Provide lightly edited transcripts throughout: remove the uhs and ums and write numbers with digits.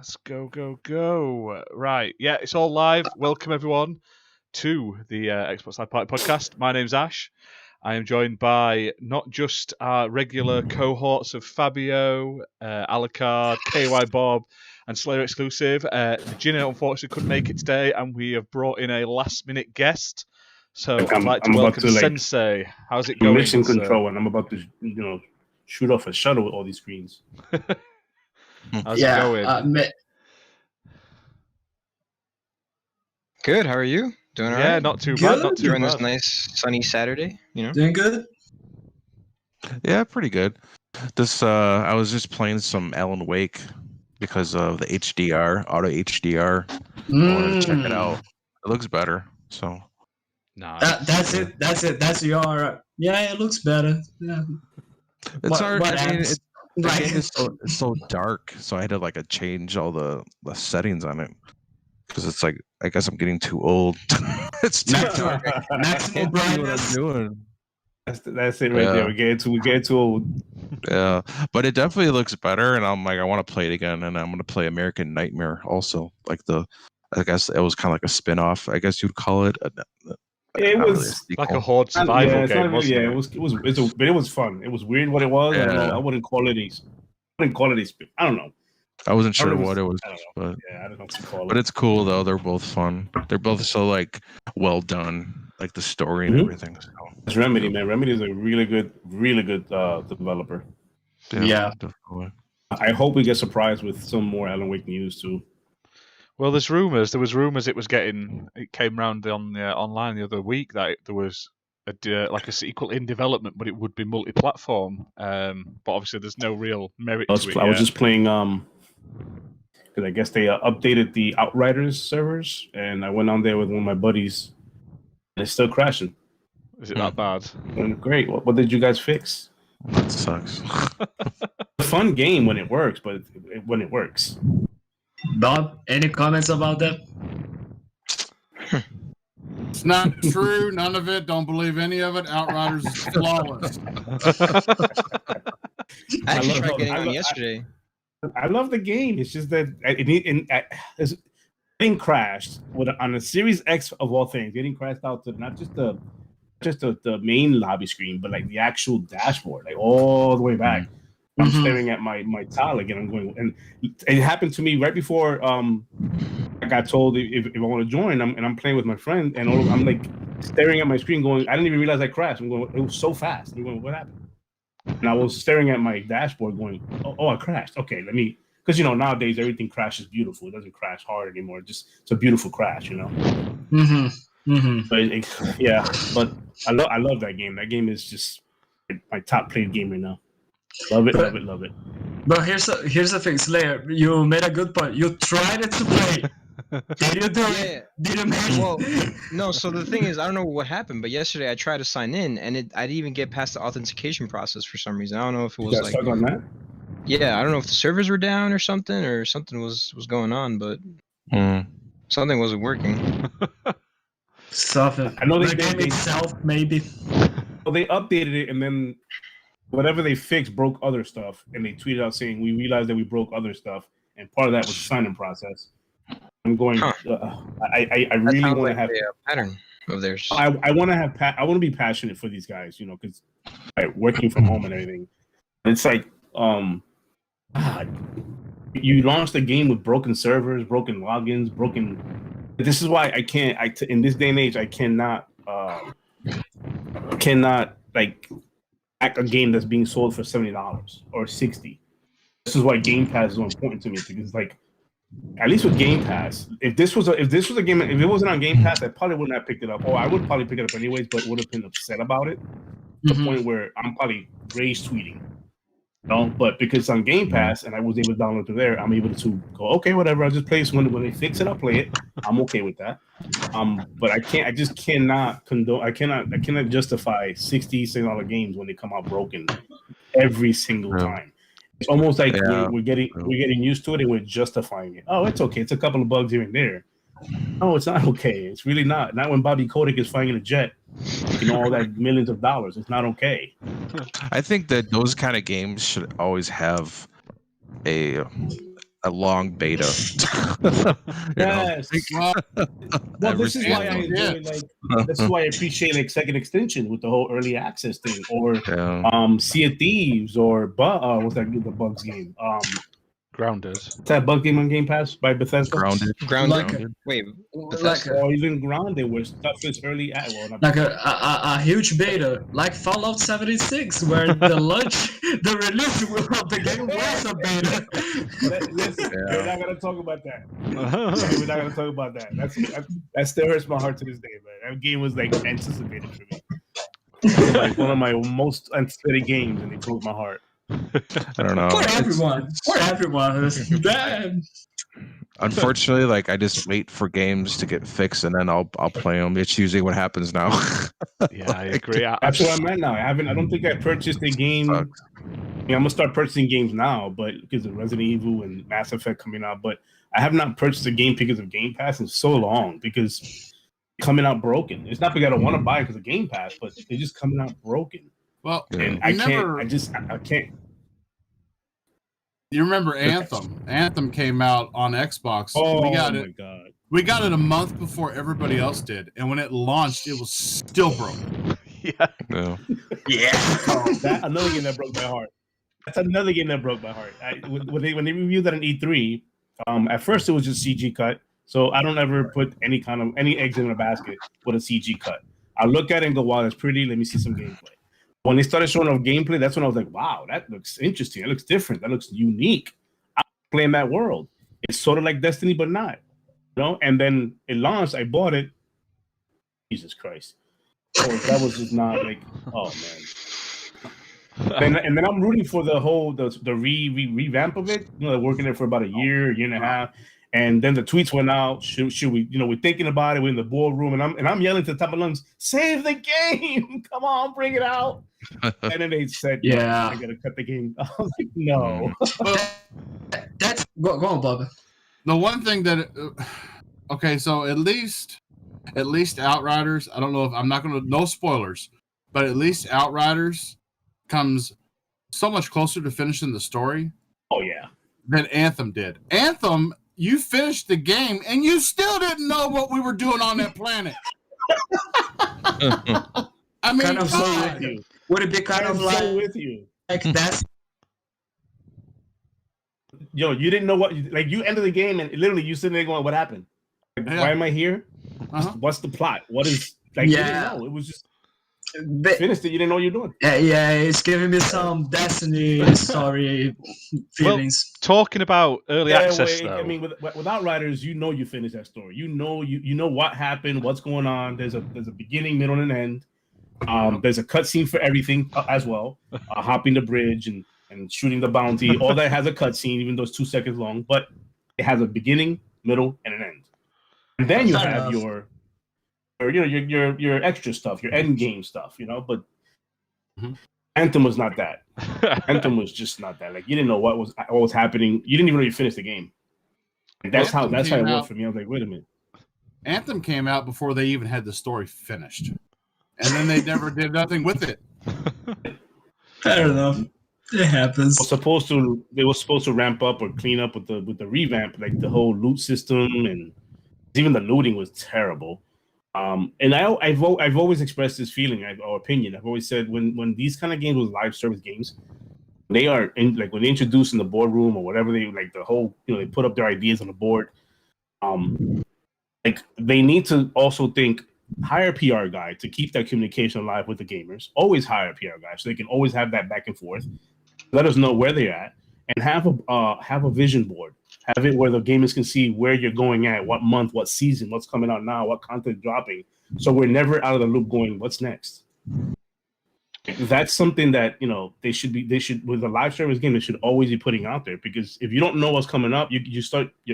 Let's go. Right. Yeah, it's all live. Welcome, everyone, to the XBL Party Podcast. My name's Ash. I am joined by not just our regular cohorts of Fabio, Alucard, KY Bob, and Slayer Exclusive. Virginia, unfortunately, couldn't make it today, and we have brought in a last-minute guest. So I'd like to welcome Sensei. How's it going? Mission control, and I'm about to, shoot off a shuttle with all these screens. How's it going? Good. How are you? Doing all right? Yeah, not too bad. Not too During bad. this nice sunny Saturday, Doing good? Yeah, pretty good. I was just playing some Alan Wake because of the HDR, auto HDR. I wanted to check it out. It looks better. So. Nice. That's your. Yeah, it looks better. Yeah. It's hard. The game is so dark, so I had to change all the settings on it because it's like I guess I'm getting too old. It's too dark. Maximum brightness. That's it right there. We get too old. Yeah, but it definitely looks better, and I'm like, I want to play it again, and I'm gonna play American Nightmare also. I guess it was kind of like a spin-off. I guess you'd call it. It was like a horde survival game. But it was fun. It was weird what it was. Yeah. I wouldn't call it I don't know. I wasn't sure what it was, but I don't know what to call it. But it's cool though. They're both fun. They're both so well done, the story and everything. So. It's Remedy, man. Remedy is a really good developer. Yeah. Definitely. I hope we get surprised with some more Alan Wake news too. Well, there was rumours it came around on the online the other week that there was a sequel in development, but it would be multi-platform. But obviously, there's no real merit to it. I was just playing because I guess they updated the Outriders servers, and I went on there with one of my buddies, and it's still crashing. Is it that bad? Great. What did you guys fix? That sucks. A fun game when it works, but when it works. Bob, any comments about that? It's not true. None of it. Don't believe any of it. Outriders is flawless. I actually tried getting on yesterday. I love the game. It's just that it's getting crashed on a Series X of all things. Getting crashed out to not just the main lobby screen, but the actual dashboard, all the way back. I'm staring at my tile again. I'm going, and it happened to me right before I got told if I want to join. I'm playing with my friend, and I'm staring at my screen, going, I didn't even realize I crashed. I'm going, it was so fast. I'm going, what happened? And I was staring at my dashboard, going, oh, I crashed. Okay, because nowadays everything crashes beautiful. It doesn't crash hard anymore. It's a beautiful crash, Mm-hmm. But I love that game. That game is just my top played game right now. Love it. But here's the thing, Slayer. You made a good point. You tried it to play. Did you do it? Did you make it? Well, no. So the thing is, I don't know what happened, but yesterday I tried to sign in, and I didn't even get past the authentication process for some reason. I don't know if it was stuck on that? Yeah, I don't know if the servers were down or something was going on, but something wasn't working. Something. I know the game itself, maybe. Well, they updated it, and then whatever they fixed broke other stuff, and they tweeted out saying, we realized that we broke other stuff, and part of that was the sign-in process. I'm going, I really want to have a pattern of theirs. I want to be passionate for these guys, because working from home and everything. It's you launched the game with broken servers, broken logins, this is why I can't, in this day and age, I cannot a game that's being sold for $70 or $60. This is why Game Pass is so important to me, because at least with Game Pass, if this was a game, if it wasn't on Game Pass, I probably wouldn't have picked it up. Or I would probably pick it up anyways, but would have been upset about it to the point where I'm probably rage tweeting. But because it's on Game Pass and I was able to download it there, I'm able to go, okay, whatever. I'll just play it. When they fix it, I'll play it. I'm okay with that. But I cannot condone. I cannot justify $60 games when they come out broken every single time. It's almost like we're getting used to it and we're justifying it. Oh, it's okay. It's a couple of bugs here and there. No, it's not okay. It's really not. Not when Bobby Kotick is flying in a jet, all that millions of dollars. It's not okay. I think that those kind of games should always have a a long beta. You know? Yes. Well, Every this is why I single- enjoy this is why I appreciate like second extension with the whole early access thing, or Yeah. Sea of Thieves, or what's that? The Bugs game. Grounders. What's that bug game on Game Pass by Bethesda? Grounded. Grounded. Wait, Like Or even Grounded, where stuff is early. Well, not like a huge beta, like Fallout 76, where the release of the game was a beta. Listen, Yeah. we're not gonna talk about that. We're not gonna talk about that. That still hurts my heart to this day, man. That game was like anticipated for me. Like one of my most anticipated games, and it broke my heart. I don't know. For everyone. Damn. Unfortunately, like I just wait for games to get fixed and then I'll play them. It's usually what happens now. Yeah, I agree. That's where I'm at now. I don't think I purchased a game. I mean, I'm gonna start purchasing games now, but because of Resident Evil and Mass Effect coming out. But I have not purchased a game because of Game Pass in so long, because it's coming out broken. It's not because I don't want to buy it because of Game Pass, but they're just coming out broken. Well, And I I can't. You remember Anthem? Anthem came out on Xbox. Oh we got my it. god! We got it a month before everybody else did, and when it launched, it was still broken. Yeah. No. Another game that broke my heart. That's another game that broke my heart. When they reviewed that on E3, at first it was just CG cut. So I don't ever put any eggs in a basket with a CG cut. I look at it and go, wow, that's pretty. Let me see some gameplay. When they started showing off gameplay, that's when I was like, wow, that looks interesting. That looks different. That looks unique. I'm playing that world. It's sort of like Destiny, but not. You know? And then it launched. I bought it. Jesus Christ. So that was just not like, oh man. And then I'm rooting for the whole the revamp of it. You know, they're working there for about a year and a half. And then the tweets went out. Should we? You know, we're thinking about it. We're in the boardroom, and I'm yelling to the top of lungs, "Save the game! Come on, bring it out!" And then they said, Yeah. I gotta cut the game." I was like, "No." That's go on, Bob. The one thing that, okay, so at least Outriders. I don't know if I'm not gonna no spoilers, but at least Outriders comes so much closer to finishing the story. Oh yeah. Than Anthem did. Anthem. You finished the game and you still didn't know what we were doing on that planet. I mean, Kind of so God. with you. Would it be kind of I'm like, so with you. like that's Yo, you didn't know what, like, you ended the game and literally you sitting there going, "What happened? Like, Yeah. Why am I here? Uh-huh. What's the plot? What is like?" You Yeah. didn't know. It was just finished it. You didn't know what you're doing. yeah, it's giving me some Destiny story feelings. Talking about early access, though. I mean, with Outriders, you know you finish that story. You know what happened, what's going on. There's a beginning, middle, and an end. There's a cutscene for everything as well. Hopping the bridge and shooting the bounty. All that has a cutscene, even though it's 2 seconds long. But it has a beginning, middle, and an end. And then you Fair have enough. your extra stuff, your end game stuff. You know, but Mhm. Anthem was not that. Anthem was just not that. Like, you didn't know what was happening. You didn't even know you finished the game. And that's how Anthem it came was out- for me. I was like, wait a minute. Anthem came out before they even had the story finished. And then they never did nothing with it. Fair enough. It happens. They were supposed to ramp up or clean up with the revamp, like the whole loot system, and even the looting was terrible. And I've always expressed this feeling or opinion. I've always said when these kind of games with live service games, they are in, like when they introduce in the boardroom or whatever, they like the whole, you know, they put up their ideas on the board. Like they need to also hire a PR guy to keep that communication alive with the gamers. Always hire a PR guy so they can always have that back and forth. Let us know where they're at, and have a vision board. Have it where the gamers can see where you're going at, what month, what season, what's coming out now, what content dropping. So we're never out of the loop going, what's next? That's something that, you know, they should with a live service game, they should always be putting out there, because if you don't know what's coming up, your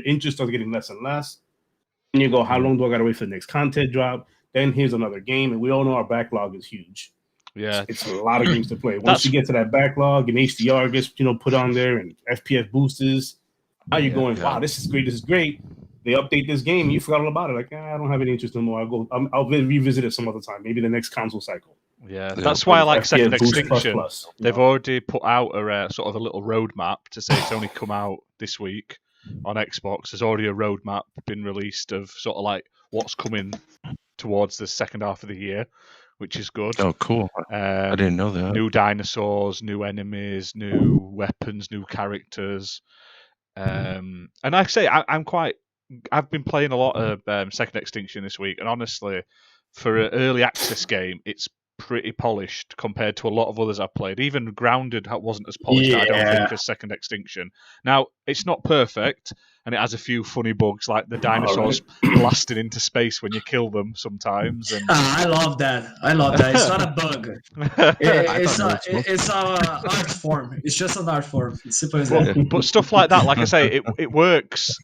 interest starts getting less and less. And you go, how long do I gotta wait for the next content drop? Then here's another game, and we all know our backlog is huge. Yeah, It's a lot of games to play. Once you get to that backlog and HDR gets, put on there and FPS boosters, now you're going, wow, this is great. They update this game, you forgot all about it. Like, I don't have any interest no more. I'll revisit it some other time, maybe the next console cycle. Yeah, that's why I like Second FPS Boost Extinction. Plus, They've already put out a sort of a little roadmap to say it's only come out this week. on Xbox. There's already a roadmap been released of sort of like what's coming towards the second half of the year, which is good. Oh, cool. I didn't know that. New dinosaurs, new enemies, new weapons, new characters. And like I say, I've been playing a lot of Second Extinction this week, and honestly, for an early access game, it's pretty polished compared to a lot of others I've played. Even Grounded wasn't as polished, I don't think, as Second Extinction. Now, it's not perfect, and it has a few funny bugs, like the dinosaurs blasting into space when you kill them sometimes. And I love that. It's not a bug. It's an art form. It's just an art form. It's simple as that. But stuff like that, like I say, it works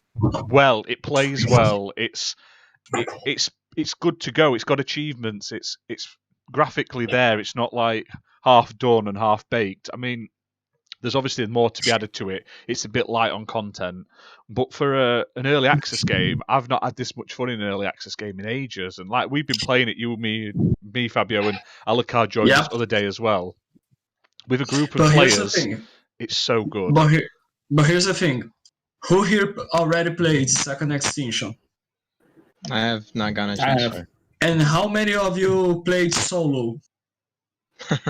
well. It plays well. It's good to go. It's got achievements. It's graphically there. It's not like half done and half baked. I mean, there's obviously more to be added to it. It's a bit light on content, but for an early access game, I've not had this much fun in an early access game in ages. And like we've been playing it, you, me, Fabio, and Alucard joined us the other day as well. With a group of players, it's so good. But here's the thing: who here already played Second Extinction? I have not gotten a chance. And how many of you played solo?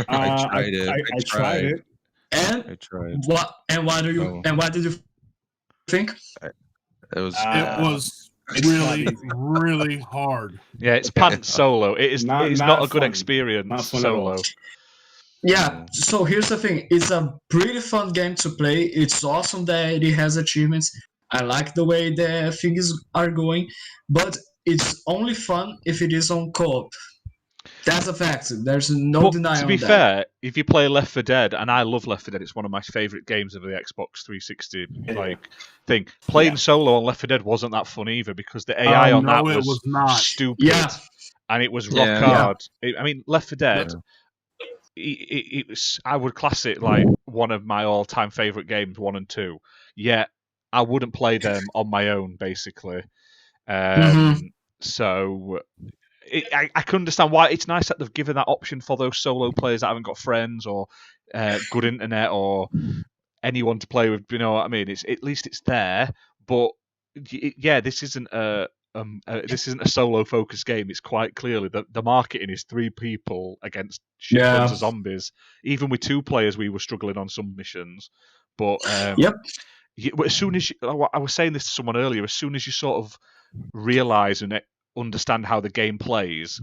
I tried it. And I tried. what? And what did you think? It was really, really hard. Yeah, it's pants solo. It is not a good experience solo. Yeah, so here's the thing. It's a pretty fun game to play. It's awesome that it has achievements. I like the way the things are going, but it's only fun if it is on co-op. That's a fact. There's no denying that. To be fair, if you play Left 4 Dead, and I love Left 4 Dead, it's one of my favourite games of the Xbox 360 thing. Playing solo on Left 4 Dead wasn't that fun either because the AI on that was stupid, and it was rock hard. I mean, Left 4 Dead. It was. I would class it like one of my all-time favourite games, 1 and 2. Yet I wouldn't play them on my own, basically. So I can understand why it's nice that they've given that option for those solo players that haven't got friends or good internet or anyone to play with. You know what I mean? It's at least it's there. But this isn't a solo focused game. It's quite clearly the marketing is 3 people against shit tons of zombies. Even with 2 players, we were struggling on some missions. But as soon as I was saying this to someone earlier, as soon as you sort of realize and understand how the game plays,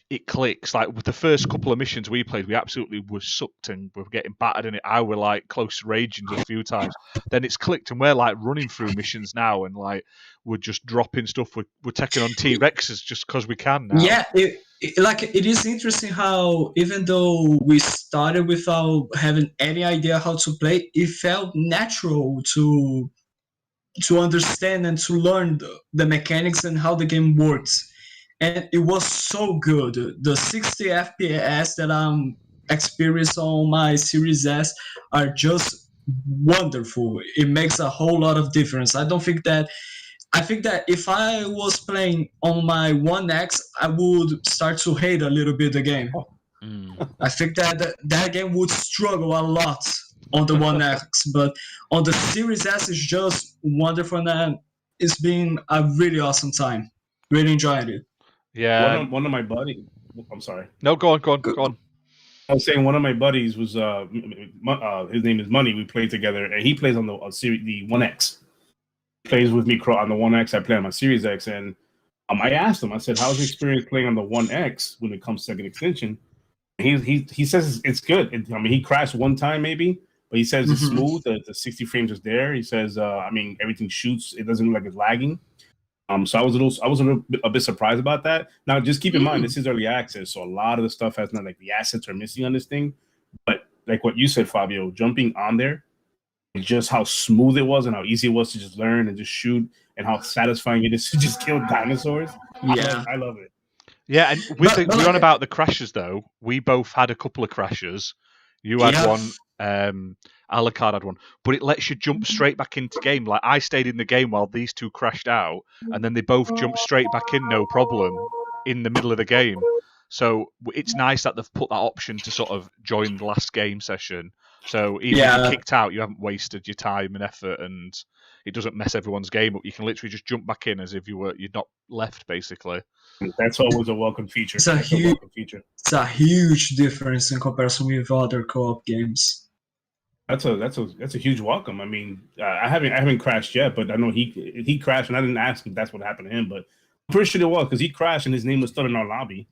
it clicks. Like with the first couple of missions we played, we absolutely were sucked and we were getting battered in it. I were like close to raging just a few times. Then it's clicked and we're like running through missions now and like we're just dropping stuff. We're taking on T-Rexes just because we can now. Yeah, it is interesting how even though we started without having any idea how to play, it felt natural to understand and to learn the mechanics and how the game works. And it was so good. The 60 FPS that I'm experiencing on my Series S are just wonderful. It makes a whole lot of difference. I think that if I was playing on my One X, I would start to hate a little bit the game. I think that game would struggle a lot on the One X, but on the Series S, it's just wonderful, and it's been a really awesome time. Really enjoyed it. Yeah. One of my buddies. I'm sorry. No, go on. I was saying one of my buddies was his name is Money. We played together, and he plays on the One X. He plays with me on the One X. I play on my Series X, and I asked him. I said, "How's your experience playing on the One X when it comes to Second Extinction?" And he says it's good. He crashed one time maybe. But he says it's smooth. The 60 frames is there. He says, everything shoots. It doesn't look like it's lagging. So I was a bit surprised about that. Now, just keep in mind, this is early access, so a lot of the stuff has not like the assets are missing on this thing. But like what you said, Fabio, jumping on there, just how smooth it was and how easy it was to just learn and just shoot, and how satisfying it is to just kill dinosaurs. Yeah, I love it. Yeah, and we're on about the crashes though. We both had a couple of crashes. You had one. Alucard had one, but it lets you jump straight back into game. Like I stayed in the game while these 2 crashed out, and then they both jumped straight back in, no problem, in the middle of the game. So it's nice that they've put that option to sort of join the last game session. So even if you're kicked out, you haven't wasted your time and effort, and it doesn't mess everyone's game up. You can literally just jump back in as if you'd not left, basically. That's always a welcome feature. It's a huge difference in comparison with other co-op games. That's a huge welcome. I mean, I haven't crashed yet, but I know he crashed, and I didn't ask if that's what happened to him, but I'm pretty sure it was because he crashed and his name was still in our lobby.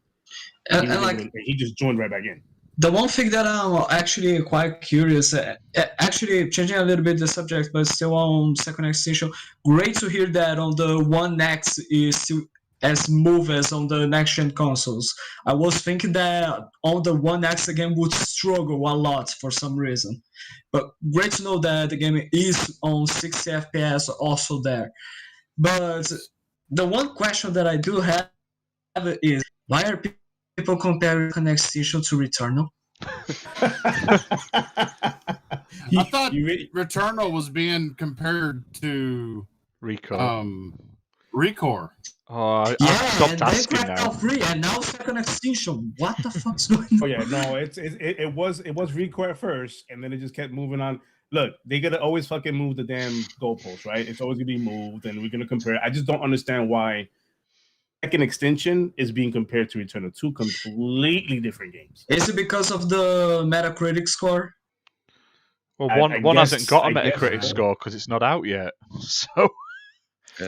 And he just joined right back in. The one thing that I'm actually quite curious, actually changing a little bit the subject, but still on second extension, great to hear that on the One X is still as smooth as on the next gen consoles. I was thinking that on the One X the game would struggle a lot for some reason, but great to know that the game is on 60 FPS also there. But the one question that I do have is, why are people comparing second extension to Returnal? I thought Returnal was being compared to Recore. Oh, Yeah, I've stopped and asking then now. free, and now second extinction. What the fuck's going on? Oh yeah, no, it was Recore at first, and then it just kept moving on. Look, they gotta always fucking move the damn goalpost, right? It's always gonna be moved, and we're gonna compare. I just don't understand why second extension is being compared to Returnal, two completely different games. Is it because of the Metacritic score? Well, I one guess- hasn't got a I guess Metacritic so. score because it's not out yet. So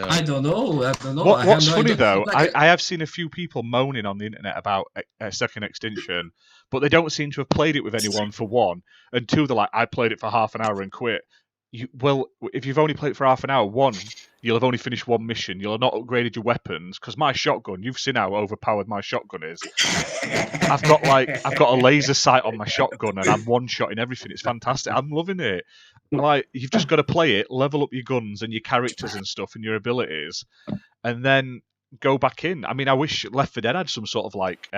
I don't know. I have what's no funny idea. though, Like, I have seen a few people moaning on the internet about a second extension, but they don't seem to have played it with anyone, for one, and two, they're like, I played it for half an hour and quit. Well, if you've only played it for half an hour, one, you'll have only finished one mission. You'll have not upgraded your weapons, because my shotgun, you've seen how overpowered my shotgun is. I've got a laser sight on my shotgun, and I'm one-shotting everything. It's fantastic. I'm loving it. Like, you've just got to play it, level up your guns and your characters and stuff and your abilities, and then go back in. I mean, I wish Left 4 Dead had some sort of like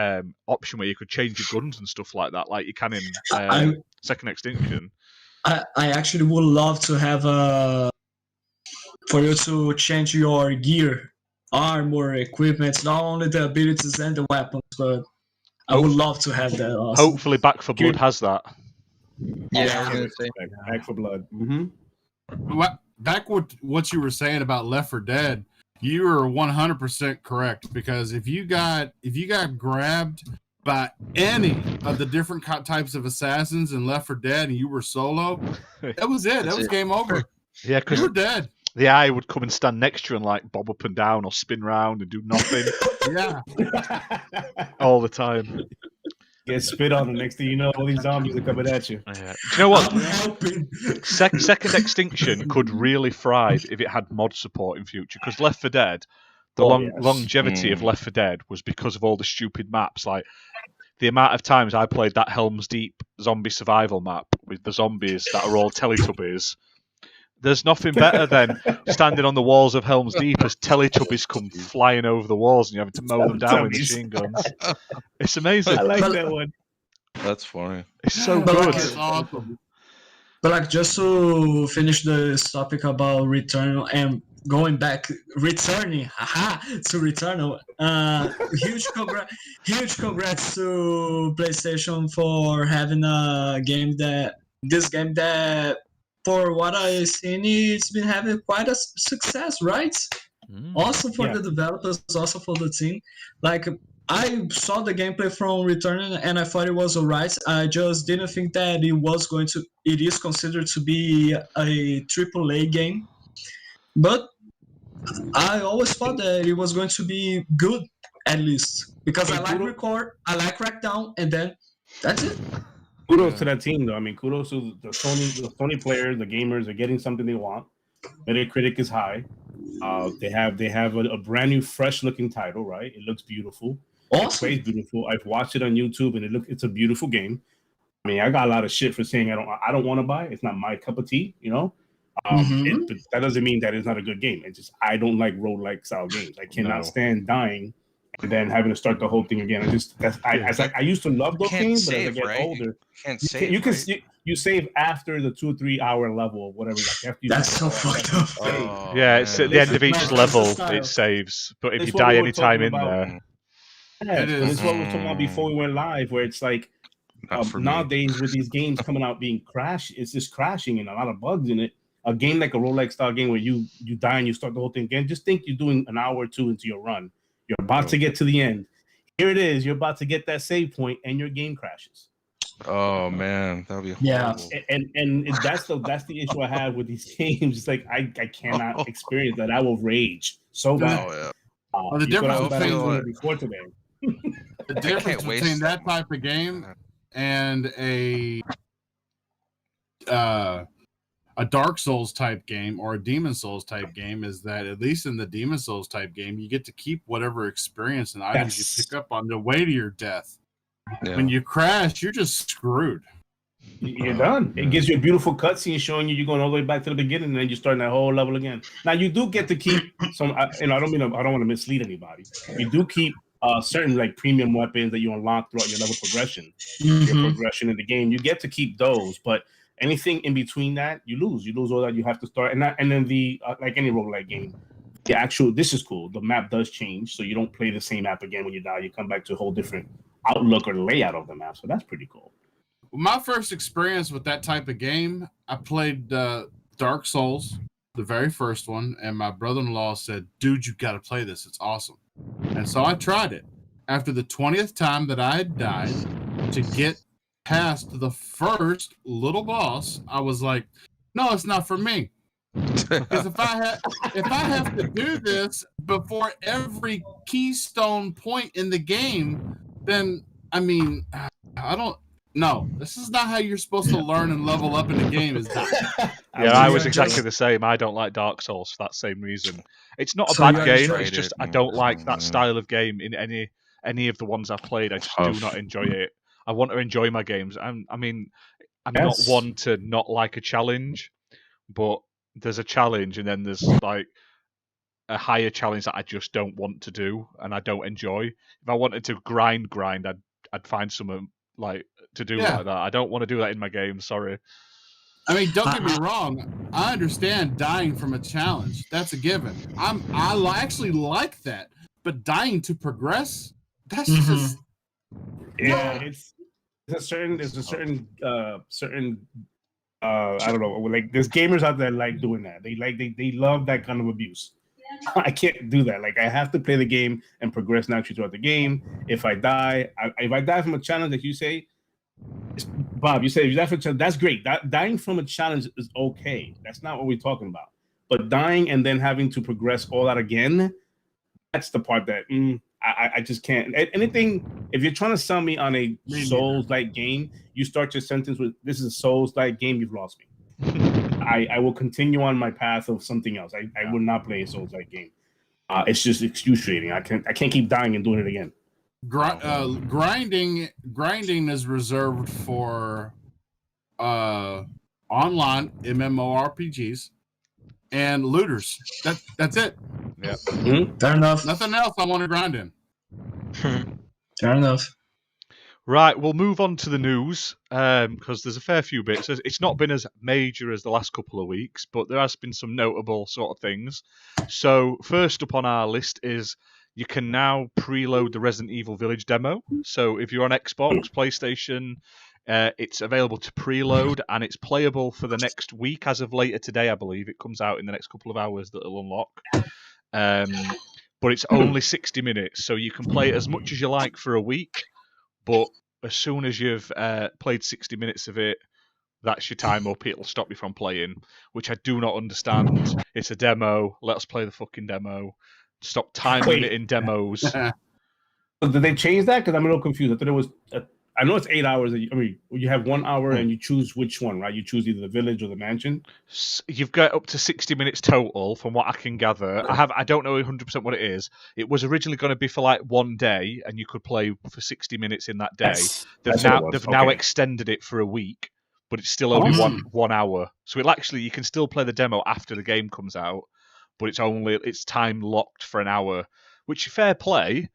option where you could change your guns and stuff like that, like you can in second extinction. I actually would love to have for you to change your gear, armor, equipment, not only the abilities and the weapons, but I would love to have that also. Hopefully Back 4 Blood has that. Yeah, I was gonna say. Back for Blood. Mm-hmm. Back with what you were saying about Left 4 Dead, you were 100% correct, because if you got grabbed by any of the different types of assassins in Left 4 Dead and you were solo, that was it. That was game over. Yeah, because You were dead. the eye would come and stand next to you and like bob up and down or spin round and do nothing Yeah. all the time. Get spit on, and next thing you know, all these zombies are coming at you. Yeah. Do you know what? I'm helping. Second Extinction could really thrive if it had mod support in future, because Left 4 Dead, the Oh, yes. longevity of Left 4 Dead was because of all the stupid maps. Like, the amount of times I played that Helm's Deep zombie survival map with the zombies that are all Teletubbies. There's nothing better than standing on the walls of Helm's Deep as Teletubbies come flying over the walls and you having to mow them down with machine guns. It's amazing. I like that one. That's funny. It's so But good. like- That's awesome. But like, just to finish this topic about Returnal and going back, returning to Returnal. Huge congrats to PlayStation for having this game that, for what I've seen, it's been having quite a success, right? Also for the developers, also for the team. Like, I saw the gameplay from Returnal and I thought it was alright. I just didn't think that it is considered to be a AAA game. But I always thought that it was going to be good, at least. Because I like Record, I like Crackdown, and then that's it. Kudos to that team, though. I mean, kudos to the Sony players, the gamers are getting something they want. Metacritic is high. They have a brand new, fresh looking title, right? It looks beautiful. It Awesome. plays beautiful. I've watched it on YouTube, and it's a beautiful game. I mean, I got a lot of shit for saying I don't want to buy it. It's not my cup of tea, you know. But that doesn't mean that it's not a good game. It's just I don't like roguelike style games. I cannot stand dying and then having to start the whole thing again. I used to love those games, but as I get older, you save after the 2 or 3 hour level or whatever. Like That's so fucked up. Yeah, it's at the end of each This is level style. it saves, but if That's you what die we were anytime talking in about. there, It is. That's what we were talking about before we went live, where it's like Not for me. nowadays with these games coming out being crashed, it's just crashing and a lot of bugs in it. a game like a roguelike style game where you die and you start the whole thing again. Just think you're doing an hour or two into your run. You're about to get to the end. Here it is. You're about to get that save point, and your game crashes. Oh man, that'd be horrible. Yeah. And that's the issue I have with these games. It's like I cannot experience that. I will rage so bad. Oh yeah. Well, the difference between before today. The difference between that type of game and a Dark Souls type game or a Demon Souls type game is that at least in the Demon Souls type game, you get to keep whatever experience and items you pick up on the way to your death. Yeah. When you crash, you're just screwed. You're done. It gives you a beautiful cutscene showing you're going all the way back to the beginning, and then you're starting that whole level again. Now you do get to keep some. I don't want to mislead anybody. You do keep certain like premium weapons that you unlock throughout your level progression, your progression in the game. You get to keep those, but anything in between that, you lose. You lose all that. You have to start, and then the like any roguelike game, the actual this is cool. The map does change, so you don't play the same map again when you die. You come back to a whole different outlook or layout of the map, so that's pretty cool. My first experience with that type of game, I played Dark Souls, the very first one, and my brother-in-law said, "Dude, you got to play this. It's awesome." And so I tried it. After the 20th time that I had died, to get past the first little boss, I was like, "No, it's not for me." Because if I have to do this before every keystone point in the game, then I mean, I don't. No, this is not how you're supposed to learn and level up in the game. Is that? Yeah, I was exactly the same. I don't like Dark Souls for that same reason. It's not a bad game. It's just I don't like that style of game in any of the ones I've played. I just do not enjoy it. I want to enjoy my games. I'm not one to not like a challenge, but there's a challenge and then there's like a higher challenge that I just don't want to do and I don't enjoy. If I wanted to grind, I'd find something like to do like that. I don't want to do that in my game. Sorry. I mean, don't get me wrong. I understand dying from a challenge. That's a given. I actually like that. But dying to progress, that's just it's a certain I don't know, like there's gamers out there like doing that. They love that kind of abuse. I can't do that. Like I have to play the game and progress naturally throughout the game. If I die from a challenge, like you say, Bob, you say if you die from a challenge, that's great. Dying from a challenge is okay. That's not what we're talking about. But dying and then having to progress all that again, that's the part that I just can't. Anything, if you're trying to sell me on a Souls-like game, you start your sentence with, this is a Souls-like game, you've lost me. I will continue on my path of something else. I will not play a Souls-like game. It's just excruciating. I can't keep dying and doing it again. Grinding is reserved for online MMORPGs and looters. That's it. Yeah. Mm-hmm. Fair enough. Nothing else I want to grind in. Fair enough. Right, we'll move on to the news because there's a fair few bits. It's not been as major as the last couple of weeks, but there has been some notable sort of things. So first up on our list is you can now preload the Resident Evil Village demo. So if you're on Xbox, PlayStation, it's available to preload and it's playable for the next week as of later today, I believe. It comes out in the next couple of hours that it'll unlock. But it's only 60 minutes, so you can play it as much as you like for a week. But as soon as you've played 60 minutes of it, that's your time up. It'll stop you from playing, which I do not understand. It's a demo. Let us play the fucking demo. Stop time limiting demos. Did they change that? Because I'm a little confused. I thought it was. I know it's 8 hours. You have 1 hour and you choose which one, right? You choose either the village or the mansion. You've got up to 60 minutes total, from what I can gather. I don't know 100% what it is. It was originally going to be for like 1 day, and you could play for 60 minutes in that day. They've now extended it for a week, but it's still only one hour. So you can still play the demo after the game comes out, but it's time locked for an hour, which fair play.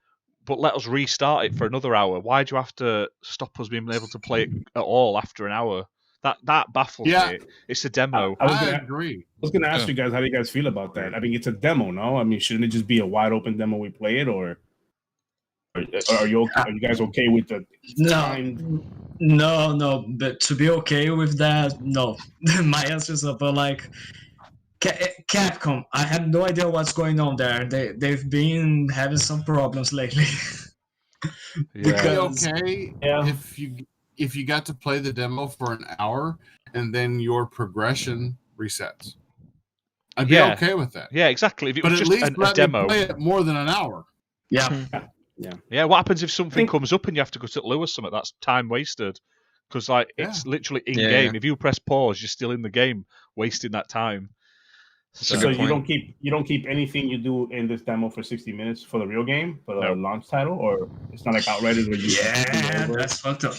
But let us restart it for another hour. Why do you have to stop us being able to play it at all after an hour? That baffles me. It's a demo. I agree. I was going to ask you guys, how do you guys feel about that? I mean, it's a demo, no? I mean, shouldn't it just be a wide open demo we play it, or? Are you okay? Are you guys okay with the time? No. But to be okay with that, no. My answer is no. But like Capcom, I have no idea what's going on there. They've been having some problems lately. Because okay if you got to play the demo for an hour and then your progression resets. I'd be okay with that. Yeah, exactly. If it but was at just least a demo, play it more than an hour. Yeah. Yeah. What happens if something comes up and you have to go to Lewis something? That's time wasted. Because it's literally in game. If you press pause, you're still in the game, wasting that time. So you don't keep anything you do in this demo for 60 minutes for the real game, for the launch title, or it's not like Outriders where you. Yeah, that's fucked up.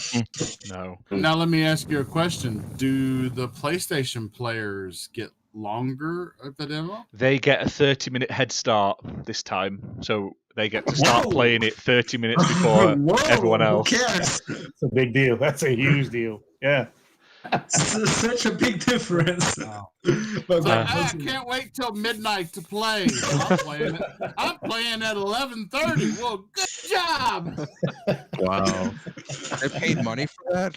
No. Now let me ask you a question: do the PlayStation players get longer at the demo? They get a 30-minute head start this time, so they get to start playing it 30 minutes before everyone else. Who cares? It's a big deal. That's a huge deal. Yeah. Such a big difference. Wow. I can't wait till midnight to play. I'm playing at 11:30. Well, good job. Wow. They paid money for that?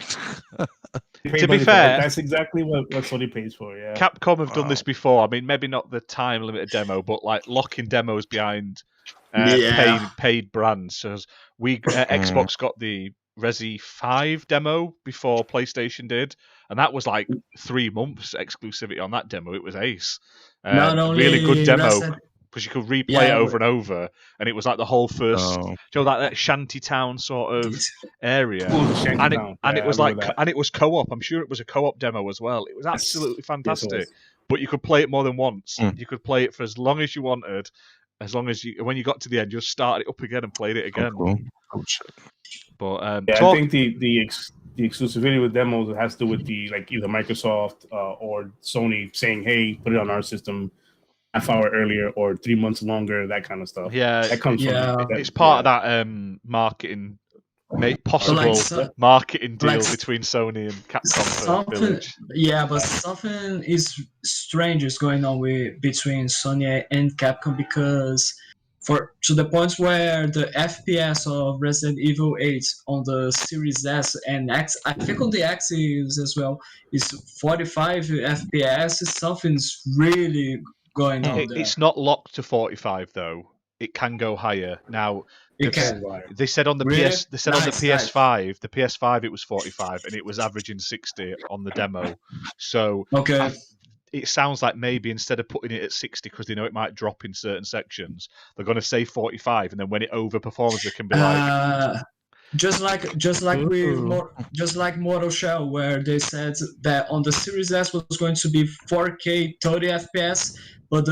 To be fair, that's exactly what Sony pays for. Yeah. Capcom have done this before. I mean, maybe not the time limited demo, but like locking demos behind paid brands. So Xbox got the Resi 5 demo before PlayStation did, and that was like 3 months exclusivity on that demo. It was ace. Not only really good demo because you could replay it over and over, and it was like the whole first, that shanty town sort of area, and it was like, and it was co-op. I'm sure it was a co-op demo as well. It was absolutely fantastic. But you could play it more than once. You could play it for as long as you wanted. As long as when you got to the end, you just started it up again and played it again. Cool. Oh, shit. But I think the exclusivity with demos has to do with either Microsoft or Sony saying, "Hey, put it on our system half hour earlier or 3 months longer," that kind of stuff. Yeah, that comes from it's part of that marketing. Possible marketing deal between Sony and Capcom. But something is strange is going on between Sony and Capcom, because to the point where the FPS of Resident Evil 8 on the Series S and X, I think on the X as well, is 45 FPS. Something's really going on there. It's not locked to 45 though. It can go higher now. They said on the PS. They said on the PS5. The PS5 it was 45, and it was averaging 60 on the demo. So it sounds like maybe instead of putting it at 60 because they know it might drop in certain sections, they're going to say 45, and then when it overperforms, it can be like. Just like Mortal Shell, where they said that on the Series S was going to be 4K 30 FPS, but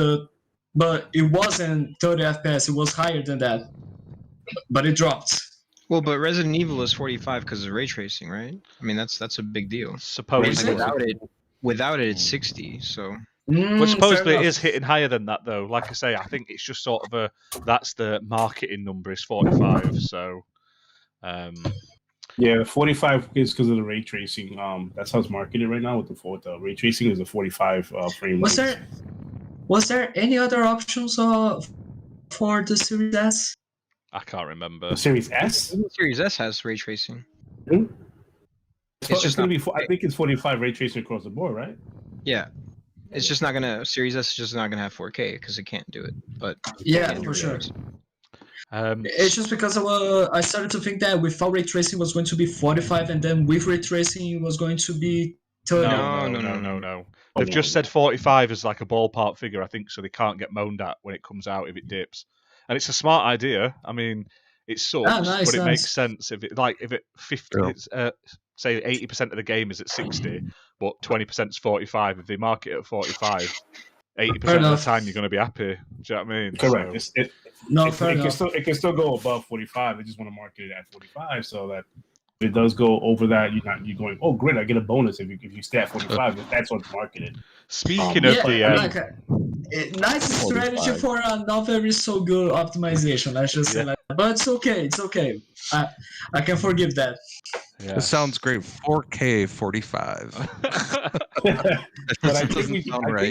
it wasn't 30 FPS. It was higher than that. But it dropped. Well, but Resident Evil is 45 because of ray tracing, right? I mean, that's a big deal. Supposedly, without it, it's 60. So, but supposedly it is hitting higher than that, though. Like I say, I think it's just sort of that's the marketing number is 45. So, the 45 is because of the ray tracing. That's how it's marketed right now with the ray tracing is a 45 frame. Was there any other options for the Series S? I can't remember. The Series S? The Series S has ray tracing. Mm-hmm. It's going to be. I think it's 45 ray tracing across the board, right? Yeah, it's just not gonna. Series S is just not gonna have 4K because it can't do it. But for sure. It's just because I started to think that without ray tracing was going to be 45, and then with ray tracing it was going to be 30. No. They've just said 45 as like a ballpark figure, I think, so they can't get moaned at when it comes out if it dips. And it's a smart idea. I mean, it sucks, but it makes sense if it 50, say 80% of the game is at 60, but 20% is 45. If they market it at 45, 80% of the time you're going to be happy. Do you know what I mean? Correct. So, it can still go above 45. They just want to market it at 45 so that if it does go over that, you're going, oh great, I get a bonus if you stay at 45. That's what's marketed. Speaking of nice strategy for a not very so good optimization. I should say, but it's okay. It's okay. I can forgive that. Yeah. This sounds great. 4K 45. But I think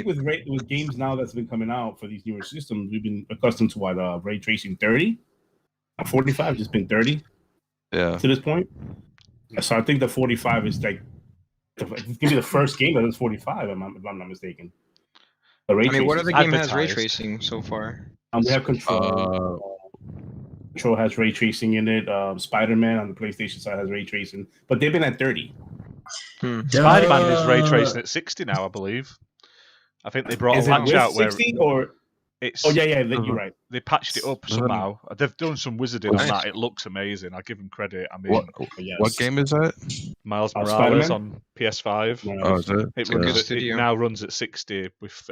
with games now that's been coming out for these newer systems, we've been accustomed to ray tracing 30. A 45 just been 30 Yeah. to this point. So I think the 45 is like it's gonna be the first game that is 45. If I'm not mistaken. The ray I mean, what tracing. other game has ray Advertised. tracing so far? We have Control. Control has ray tracing in it. Spider-Man on the PlayStation side has ray tracing, but they've been at 30. Spider-Man is ray tracing at 60 now, I believe. I think they brought Is a it patch with out where 60 or? it's. Oh yeah, you're right. They patched it up somehow. They've done some wizarding on that. It looks amazing. I give them credit. I mean, What game is that? Miles Morales Spider-Man? on PS5. Oh, is it? It now runs at 60 with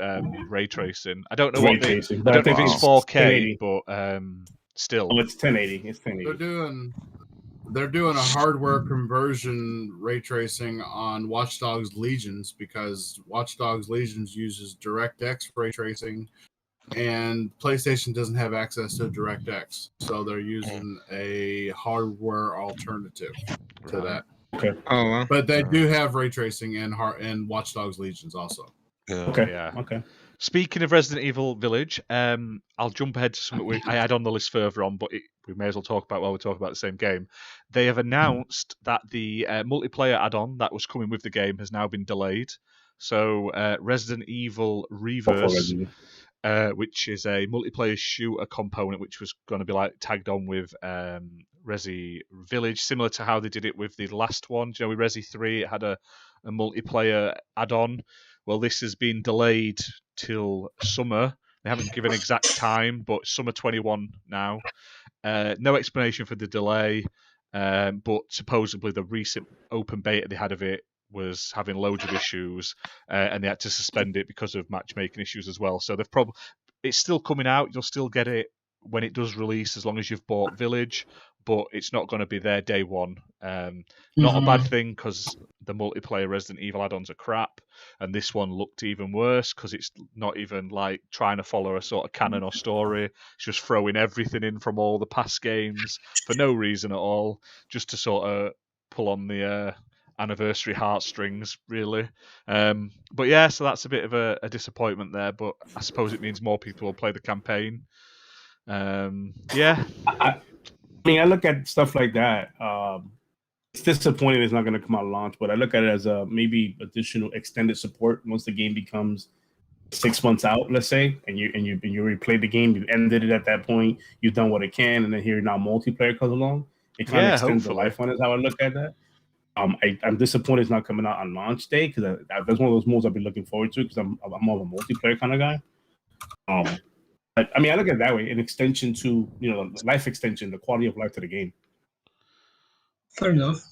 ray tracing. I don't know Ray what they. tracing. I But don't know if it's 4K, 1080. but still. Oh, it's 1080. It's 1080. They're doing a hardware conversion ray tracing on Watch Dogs Legions because Watch Dogs Legions uses DirectX ray tracing, and PlayStation doesn't have access to DirectX, so they're using a hardware alternative to that. Okay. Oh, wow. But they do have ray tracing in Watch Dogs Legions also. Okay. Yeah. Okay. Speaking of Resident Evil Village, I'll jump ahead to something I had on the list further on, but we may as well talk about while we talk about the same game. They have announced that the multiplayer add-on that was coming with the game has now been delayed. So Resident Evil Reverse, which is a multiplayer shooter component, which was going to be like tagged on with Resi Village, similar to how they did it with the last one. Do you know, with Resi 3, it had a multiplayer add-on. Well, this has been delayed till summer. They haven't given exact time, but summer 21 now. No explanation for the delay, but supposedly the recent open beta they had of it was having loads of issues, and they had to suspend it because of matchmaking issues as well. So they've it's still coming out. You'll still get it when it does release, as long as you've bought Village, but it's not going to be there day one. Not a bad thing, because the multiplayer Resident Evil add-ons are crap, and this one looked even worse because it's not even like trying to follow a sort of canon or story. It's just throwing everything in from all the past games for no reason at all, just to sort of pull on the anniversary heartstrings, really. But yeah, so that's a bit of a disappointment there, but I suppose it means more people will play the campaign. Yeah. I mean, I look at stuff like that. It's disappointing it's not going to come out launch, but I look at it as a maybe additional extended support once the game becomes 6 months out, let's say, and you replayed the game, you ended it at that point, you've done what it can, and then here now multiplayer comes along. It kind of extends the life on it. Is how I look at that. I'm disappointed it's not coming out on launch day, because that's one of those moves I've been looking forward to, because I'm more of a multiplayer kind of guy. I mean, I look at it that way, an extension to, life extension, the quality of life to the game. Fair enough.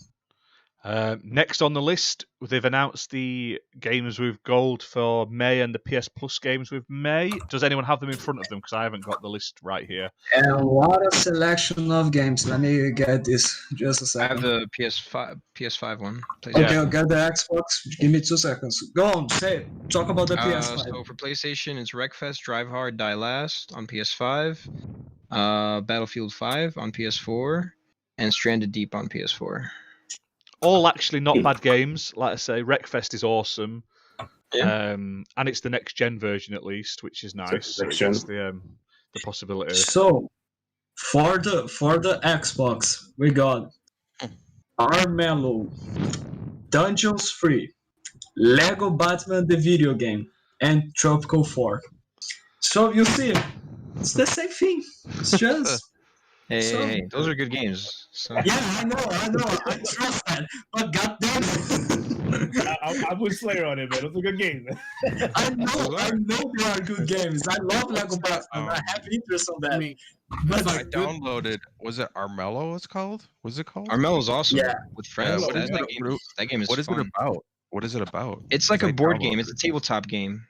Next on the list, they've announced the games with gold for May and the PS Plus games with May. Does anyone have them in front of them? Because I haven't got the list right here. And a lot of selection of games. Let me get this just a I second. have the PS5 one. Okay, I'll get the Xbox. Give me 2 seconds. Go on, say it. Talk about the PS5. So for PlayStation, it's Wreckfest, Drive Hard, Die Last on PS5, Battlefield 5 on PS4, and Stranded Deep on PS4. All actually not bad games. Like I say, Wreckfest is awesome. Yeah. And it's the next gen version at least, which is nice. Next gen. It's the possibility. So for the Xbox, we got Armello, Dungeons Free, Lego Batman the video game, and Tropical 4. So you see, it's the same thing. It's just Hey, those are good games. So. yeah, I know, I trust that. But goddamn, I would Slayer on it, man. It's a good game. I know they are good games. I love Lego Batman. I have interest on that. I mean, But I downloaded. Was it Armello? It's called. What's it called? Armello's awesome. Yeah. With friends. What is that, it? that game is What is fun. it about? What is it about? It's like a I board game. It's a downloaded tabletop game.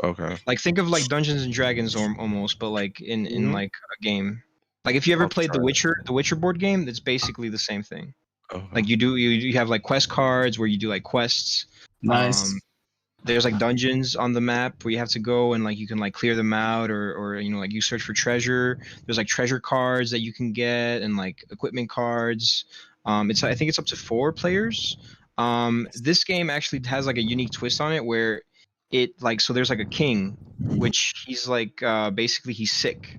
Okay. Like think of like Dungeons and Dragons or almost, but like in like a game. Like if you ever I'll played try the Witcher board game, it's basically the same thing. Okay. Like you have like quest cards where you do like quests. nice. There's like dungeons on the map where you have to go and like you can like clear them out or like you search for treasure. There's like treasure cards that you can get and like equipment cards. I think it's up to 4 players. This game actually has like a unique twist on it where so there's like a king, which he's like basically he's sick.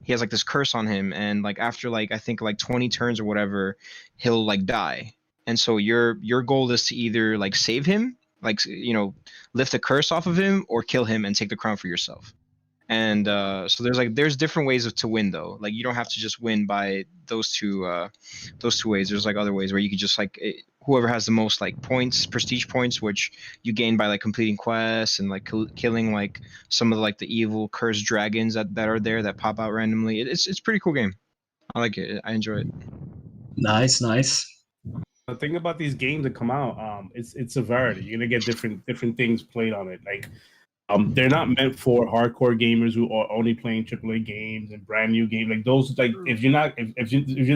he has like this curse on him, and like after like I think like 20 turns or whatever, he'll like die. And so your goal is to either like save him, like lift the curse off of him, or kill him and take the crown for yourself. And so there's different ways to win though. Like you don't have to just win by those two ways. There's like other ways where you could just like whoever has the most like points, prestige points, which you gain by like completing quests and like killing like some of like the evil cursed dragons that are there that pop out randomly. It's pretty cool game. I like it. I enjoy it. Nice. The thing about these games that come out, it's a variety. You're gonna get different things played on it. Like, they're not meant for hardcore gamers who are only playing AAA games and brand new games. Like those, like if you're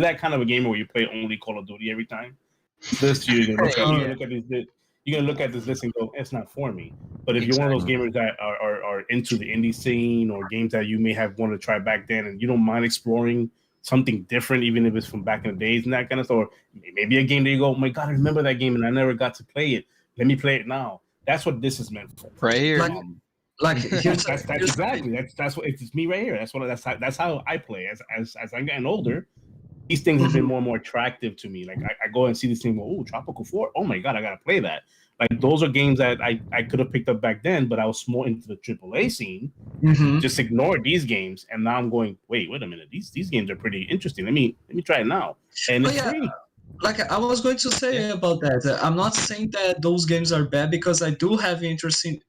that kind of a gamer where you play only Call of Duty every time, this you're gonna look at this list and go, it's not for me. But if you're one of those gamers that are into the indie scene or games that you may have wanted to try back then, and you don't mind exploring something different, even if it's from back in the days and that kind of stuff, or maybe a game that you go, oh my god, I remember that game and I never got to play it. Let me play it now. That's what this is meant for. Right here. That's what it's me right here. That's how I play. As I'm getting older, these things have been more and more attractive to me. Like I go and see this thing, oh, Tropical 4. Oh my god, I gotta play that. Like those are games that I could have picked up back then, but I was more into the AAA scene. Just ignored these games, and now I'm going, wait a minute. These games are pretty interesting. Let me try it now. And it's free. Like I was going to say about that, I'm not saying that those games are bad, because I do have interest in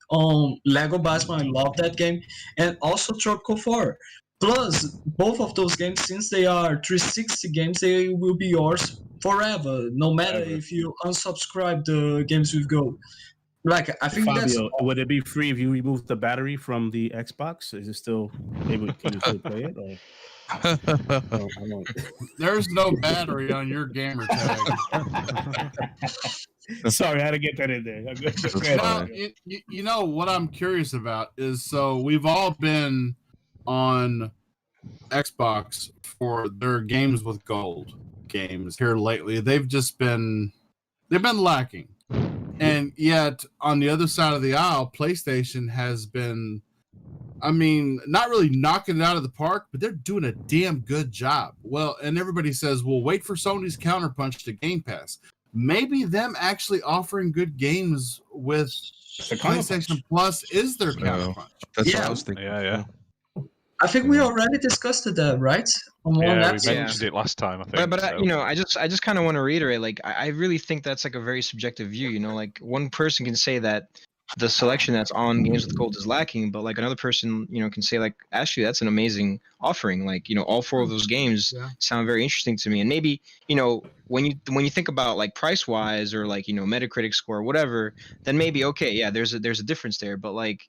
Lego Batman. I love that game, and also Tropical 4. Plus, both of those games, since they are 360 games, they will be yours forever, no matter if you unsubscribe the games with Gold. Like I think Fabio, would it be free if you remove the battery from the Xbox? Is it still able? Can you still play it? Or? There's no battery on your gamer tag. Sorry, I had to get that in there. You know what I'm curious about is, so we've all been on Xbox for their games with gold games here lately. They've been lacking. And yet on the other side of the aisle, PlayStation has been, I mean, not really knocking it out of the park, but they're doing a damn good job. Well, and everybody says, well, wait for Sony's counterpunch to Game Pass. Maybe them actually offering good games with the PlayStation Plus is their counterpunch. That's what I was thinking. Yeah. I think we already discussed that, right? We mentioned it last time, I think. But I just kind of want to reiterate, like, I really think that's like a very subjective view. Like one person can say that the selection that's on Games with Gold is lacking, but like another person, can say like, actually, that's an amazing offering. Like, all four of those games sound very interesting to me. And maybe, when you think about like price wise or like, Metacritic score or whatever, then maybe, okay, yeah, there's a difference there. But like,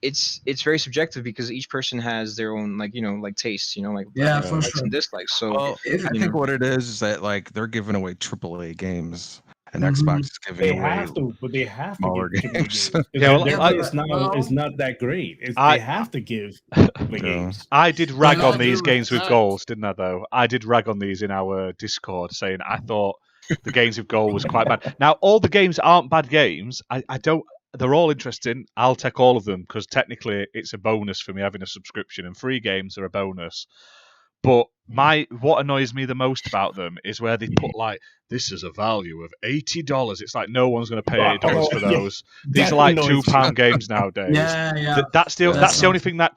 it's very subjective because each person has their own like tastes, like for likes sure. and dislikes. So I think what it is that like they're giving away AAA games. And Xbox is giving away they have to smaller give games. It's not that great. They have to give the games. I did rag on these games with goals, didn't I? Though I did rag on these in our Discord, saying I thought the games with goal was quite bad. Now all the games aren't bad games. I don't. They're all interesting. I'll take all of them because technically it's a bonus for me having a subscription, and free games are a bonus. But what annoys me the most about them is where they put like, this is a value of $80. It's like no one's going to pay $80 for those. These are like £2 games nowadays. That's the only thing that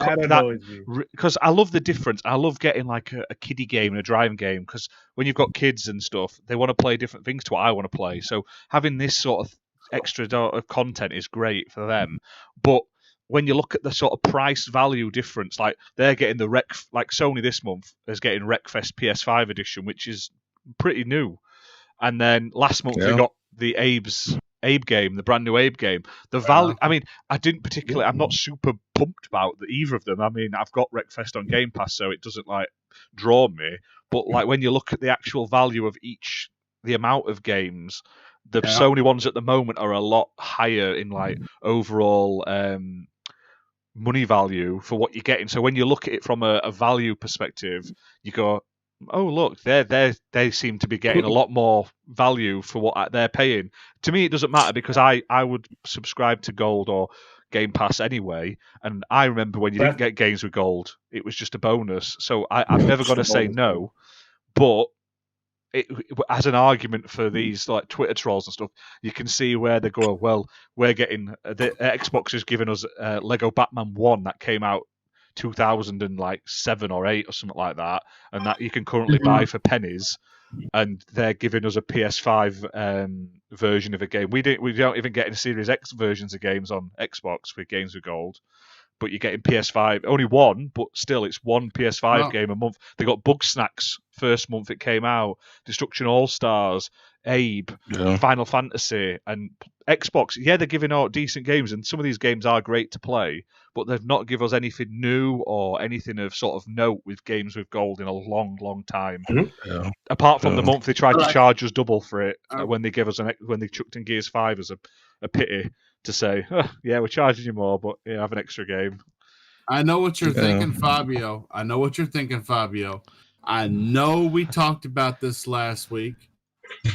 because I love the difference. I love getting like a kiddie game and a driving game, because when you've got kids and stuff, they want to play different things to what I want to play. So having this sort of extra content is great for them, but when you look at the sort of price value difference, like they're getting the like Sony this month is getting Wreckfest PS5 edition, which is pretty new, and then last month we got the Abe game, the brand new Abe game. The value, I mean, I'm not super pumped about either of them. I mean, I've got Wreckfest on Game Pass, so it doesn't like draw me. But like when you look at the actual value of each, the amount of games, the Sony ones at the moment are a lot higher in like overall money value for what you're getting. So when you look at it from a value perspective, you go, oh look, they seem to be getting a lot more value for what they're paying. To me, it doesn't matter because I would subscribe to Gold or Game Pass anyway. And I remember when you didn't get games with gold, it was just a bonus. So I'm never going to say no, but as an argument for these like Twitter trolls and stuff, you can see where they go. Well, we're getting the Xbox has given us Lego Batman 1 that came out 2007 or 8 or something like that, and that you can currently buy for pennies. And they're giving us a PS5 version of a game. We don't even get any Series X versions of games on Xbox with games with gold. But you're getting PS5, only one, but still it's one PS5 game a month. They got Bugsnax first month it came out, Destruction All Stars, Abe, Final Fantasy, and Xbox. Yeah, they're giving out decent games, and some of these games are great to play, but they've not given us anything new or anything of sort of note with games with gold in a long, long time. Yeah. Apart from the month they tried to charge us double for it when they gave us when they chucked in Gears 5 as a pity. To say, yeah, we're charging you more, but have an extra game. I know what you're thinking, Fabio. I know we talked about this last week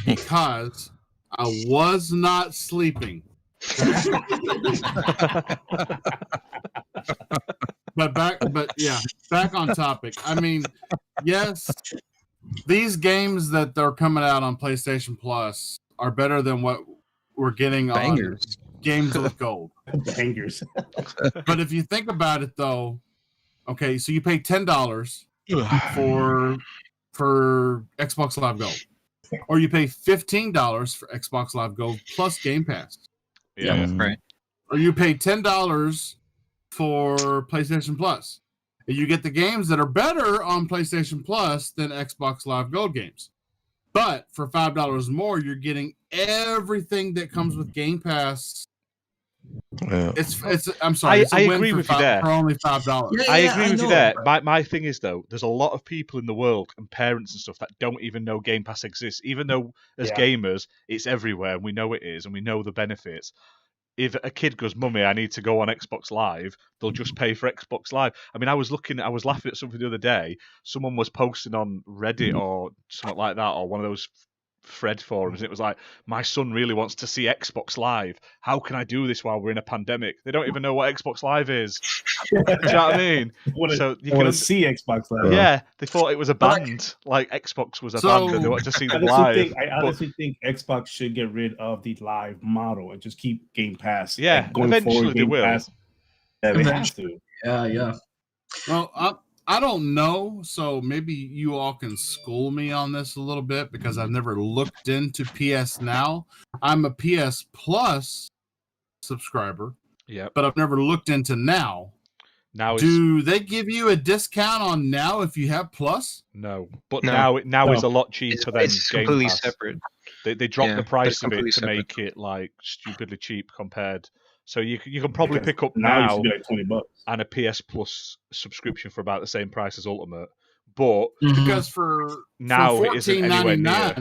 because I was not sleeping. Back on topic. I mean, yes, these games that are coming out on PlayStation Plus are better than what we're getting on games with gold. Bangers. But if you think about it, though, okay, so you pay $10 for Xbox Live Gold, or you pay $15 for Xbox Live Gold plus Game Pass. Yeah, right. Or you pay $10 for PlayStation Plus, and you get the games that are better on PlayStation Plus than Xbox Live Gold games. But for $5 more, you're getting everything that comes with Game Pass. Yeah. It's. I'm sorry. I agree with you there. For only $5. I agree with you there. My thing is though, there's a lot of people in the world and parents and stuff that don't even know Game Pass exists. Even though as gamers, it's everywhere and we know it is and we know the benefits. If a kid goes, "Mummy, I need to go on Xbox Live," they'll just pay for Xbox Live. I mean, I was laughing at something the other day. Someone was posting on Reddit or something like that, or one of those Fred forums. It was like, "My son really wants to see Xbox Live. How can I do this while we're in a pandemic?" They don't even know what Xbox Live is. Do you know what I mean? So you can see Xbox Live. Yeah, they thought it was a band, like Xbox was a band, and they wanted to see them live. I honestly think Xbox should get rid of the live model and just keep Game Pass. Yeah, eventually they will. Yeah, they have to. Yeah. Well, I don't know, so maybe you all can school me on this a little bit because I've never looked into PS Now. I'm a PS Plus subscriber, but I've never looked into Now. Do they give you a discount on Now if you have Plus? No, but Now is a lot cheaper than it's Game completely Pass. Separate. They dropped the price of it to separate. make it like stupidly cheap compared. So you can probably Because pick up now Now it should be like $20 and a PS Plus subscription for about the same price as Ultimate. But because for Now it isn't anywhere near.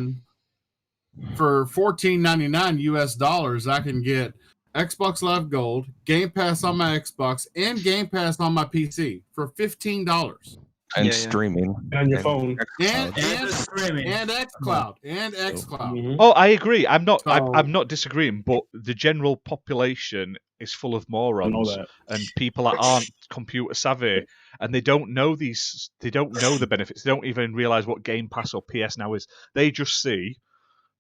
For $14.99 US dollars, I can get Xbox Live Gold, Game Pass on my Xbox, and Game Pass on my PC for $15. And streaming. On your phone. And Xcloud. Mm-hmm. Oh, I agree. I'm not disagreeing, but the general population is full of morons and people that aren't computer savvy, and they don't know the benefits. They don't even realize what Game Pass or PS Now is. They just see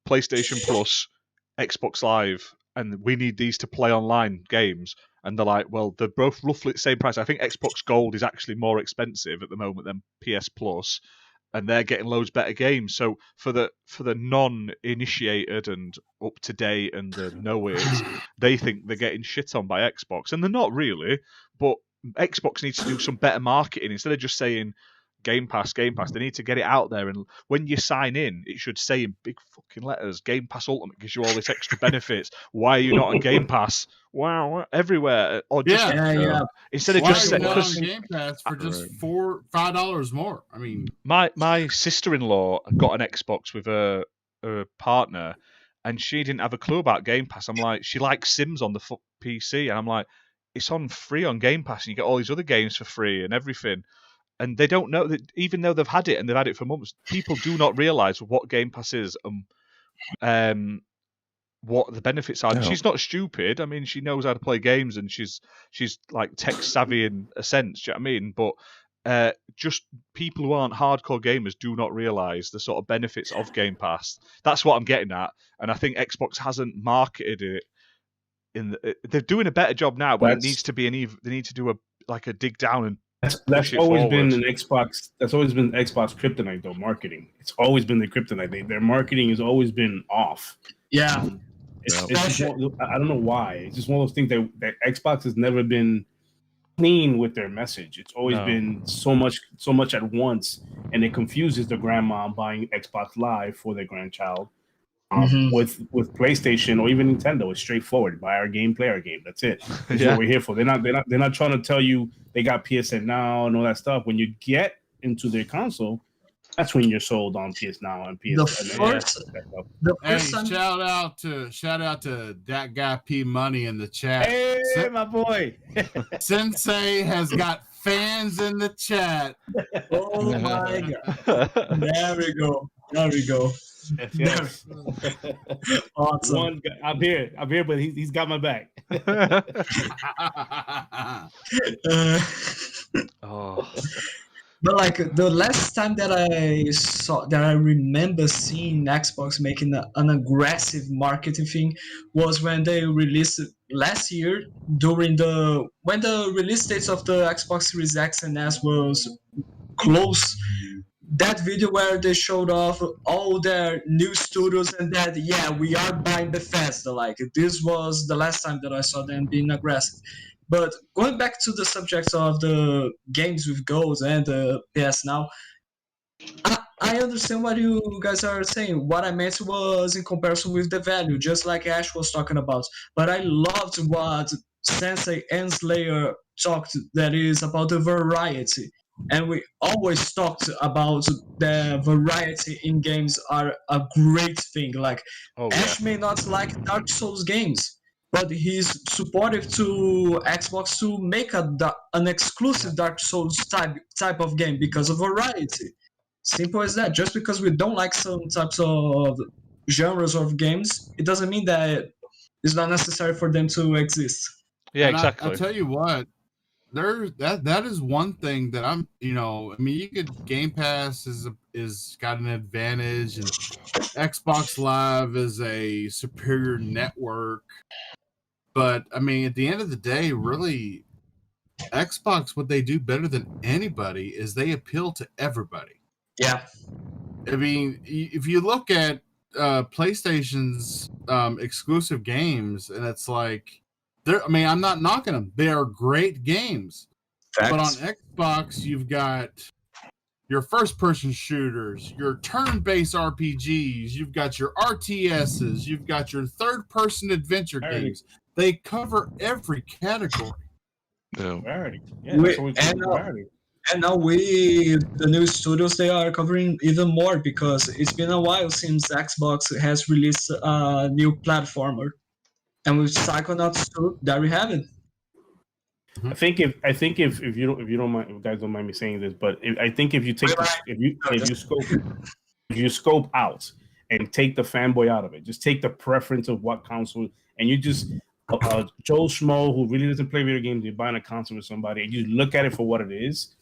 PlayStation Plus, Xbox Live, and we need these to play online games. And they're like, well, they're both roughly the same price. I think Xbox Gold is actually more expensive at the moment than PS Plus, and they're getting loads better games. So for the non-initiated and up to date and the know-its, they think they're getting shit on by Xbox, and they're not really. But Xbox needs to do some better marketing instead of just saying Game Pass. They need to get it out there, and when you sign in, it should say in big fucking letters, Game Pass Ultimate gives you all this extra benefits. Why are you not on Game Pass? Wow, everywhere. Or just, instead of just saying, on Game Pass for just $5 more. I mean, my sister-in-law got an Xbox with her partner, and she didn't have a clue about Game Pass. I'm like, she likes Sims on the PC, and I'm like, it's on free on Game Pass, and you get all these other games for free and everything. And they don't know that, even though they've had it and they've had it for months, people do not realize what Game Pass is. what the benefits are. No. She's not stupid. I mean, she knows how to play games, and she's like tech savvy in a sense. Do you know what I mean? But just people who aren't hardcore gamers do not realize the sort of benefits of Game Pass. That's what I'm getting at, and I think Xbox hasn't marketed it. They're doing a better job now, but it needs to be they need to do a dig down and. That's always been an Xbox. That's always been Xbox kryptonite, though. Marketing. It's always been the kryptonite. Their marketing has always been off. Yeah. It's I don't know why. It's just one of those things that Xbox has never been clean with their message. It's always been so much at once, and it confuses the grandma buying Xbox Live for their grandchild. With PlayStation or even Nintendo, it's straightforward. Buy our game, play our game. That's it. That's what we're here for. They're not trying to tell you they got PSN Now and all that stuff. When you get into their console, that's when you're sold on PS Now and PS. Shout out to that guy P Money in the chat. Hey, my boy. Sensei has got fans in the chat. Oh my god! There we go. Yes. Awesome. I'm here, but he's got my back. But like the last time that I remember seeing Xbox making an aggressive marketing thing was when they released last year when the release dates of the Xbox Series X and S was close. That video where they showed off all their new studios and that, we are buying Bethesda. Like, this was the last time that I saw them being aggressive. But going back to the subject of the games with goals and the PS Now, I understand what you guys are saying. What I meant was in comparison with the value, just like Ash was talking about. But I loved what Sensei and Slayer talked, that is about the variety. And we always talked about the variety in games are a great thing. Like, Ash may not like Dark Souls games, but he's supportive to Xbox to make an exclusive Dark Souls type of game because of variety. Simple as that. Just because we don't like some types of genres of games, it doesn't mean that it's not necessary for them to exist. Yeah, exactly. I'll tell you what. That is one thing that I'm, you could Game Pass is got an advantage, and Xbox Live is a superior network. But I mean, at the end of the day, really, Xbox, what they do better than anybody is they appeal to everybody. Yeah. I mean, if you look at PlayStation's exclusive games, and it's like, I'm not knocking them. They are great games. Facts. But on Xbox, you've got your first-person shooters, your turn-based RPGs, you've got your RTSs, you've got your third-person adventure games. They cover every category. And now with the new studios, they are covering even more because it's been a while since Xbox has released a new platformer. And with Psychonauts 2, there we have it. I think if you don't mind, if you guys don't mind me saying this, but I think if you scope out and take the fanboy out of it, just take the preference of what console, and you just Joe Schmo who really doesn't play video games, you're buying a console with somebody, and you look at it for what it is.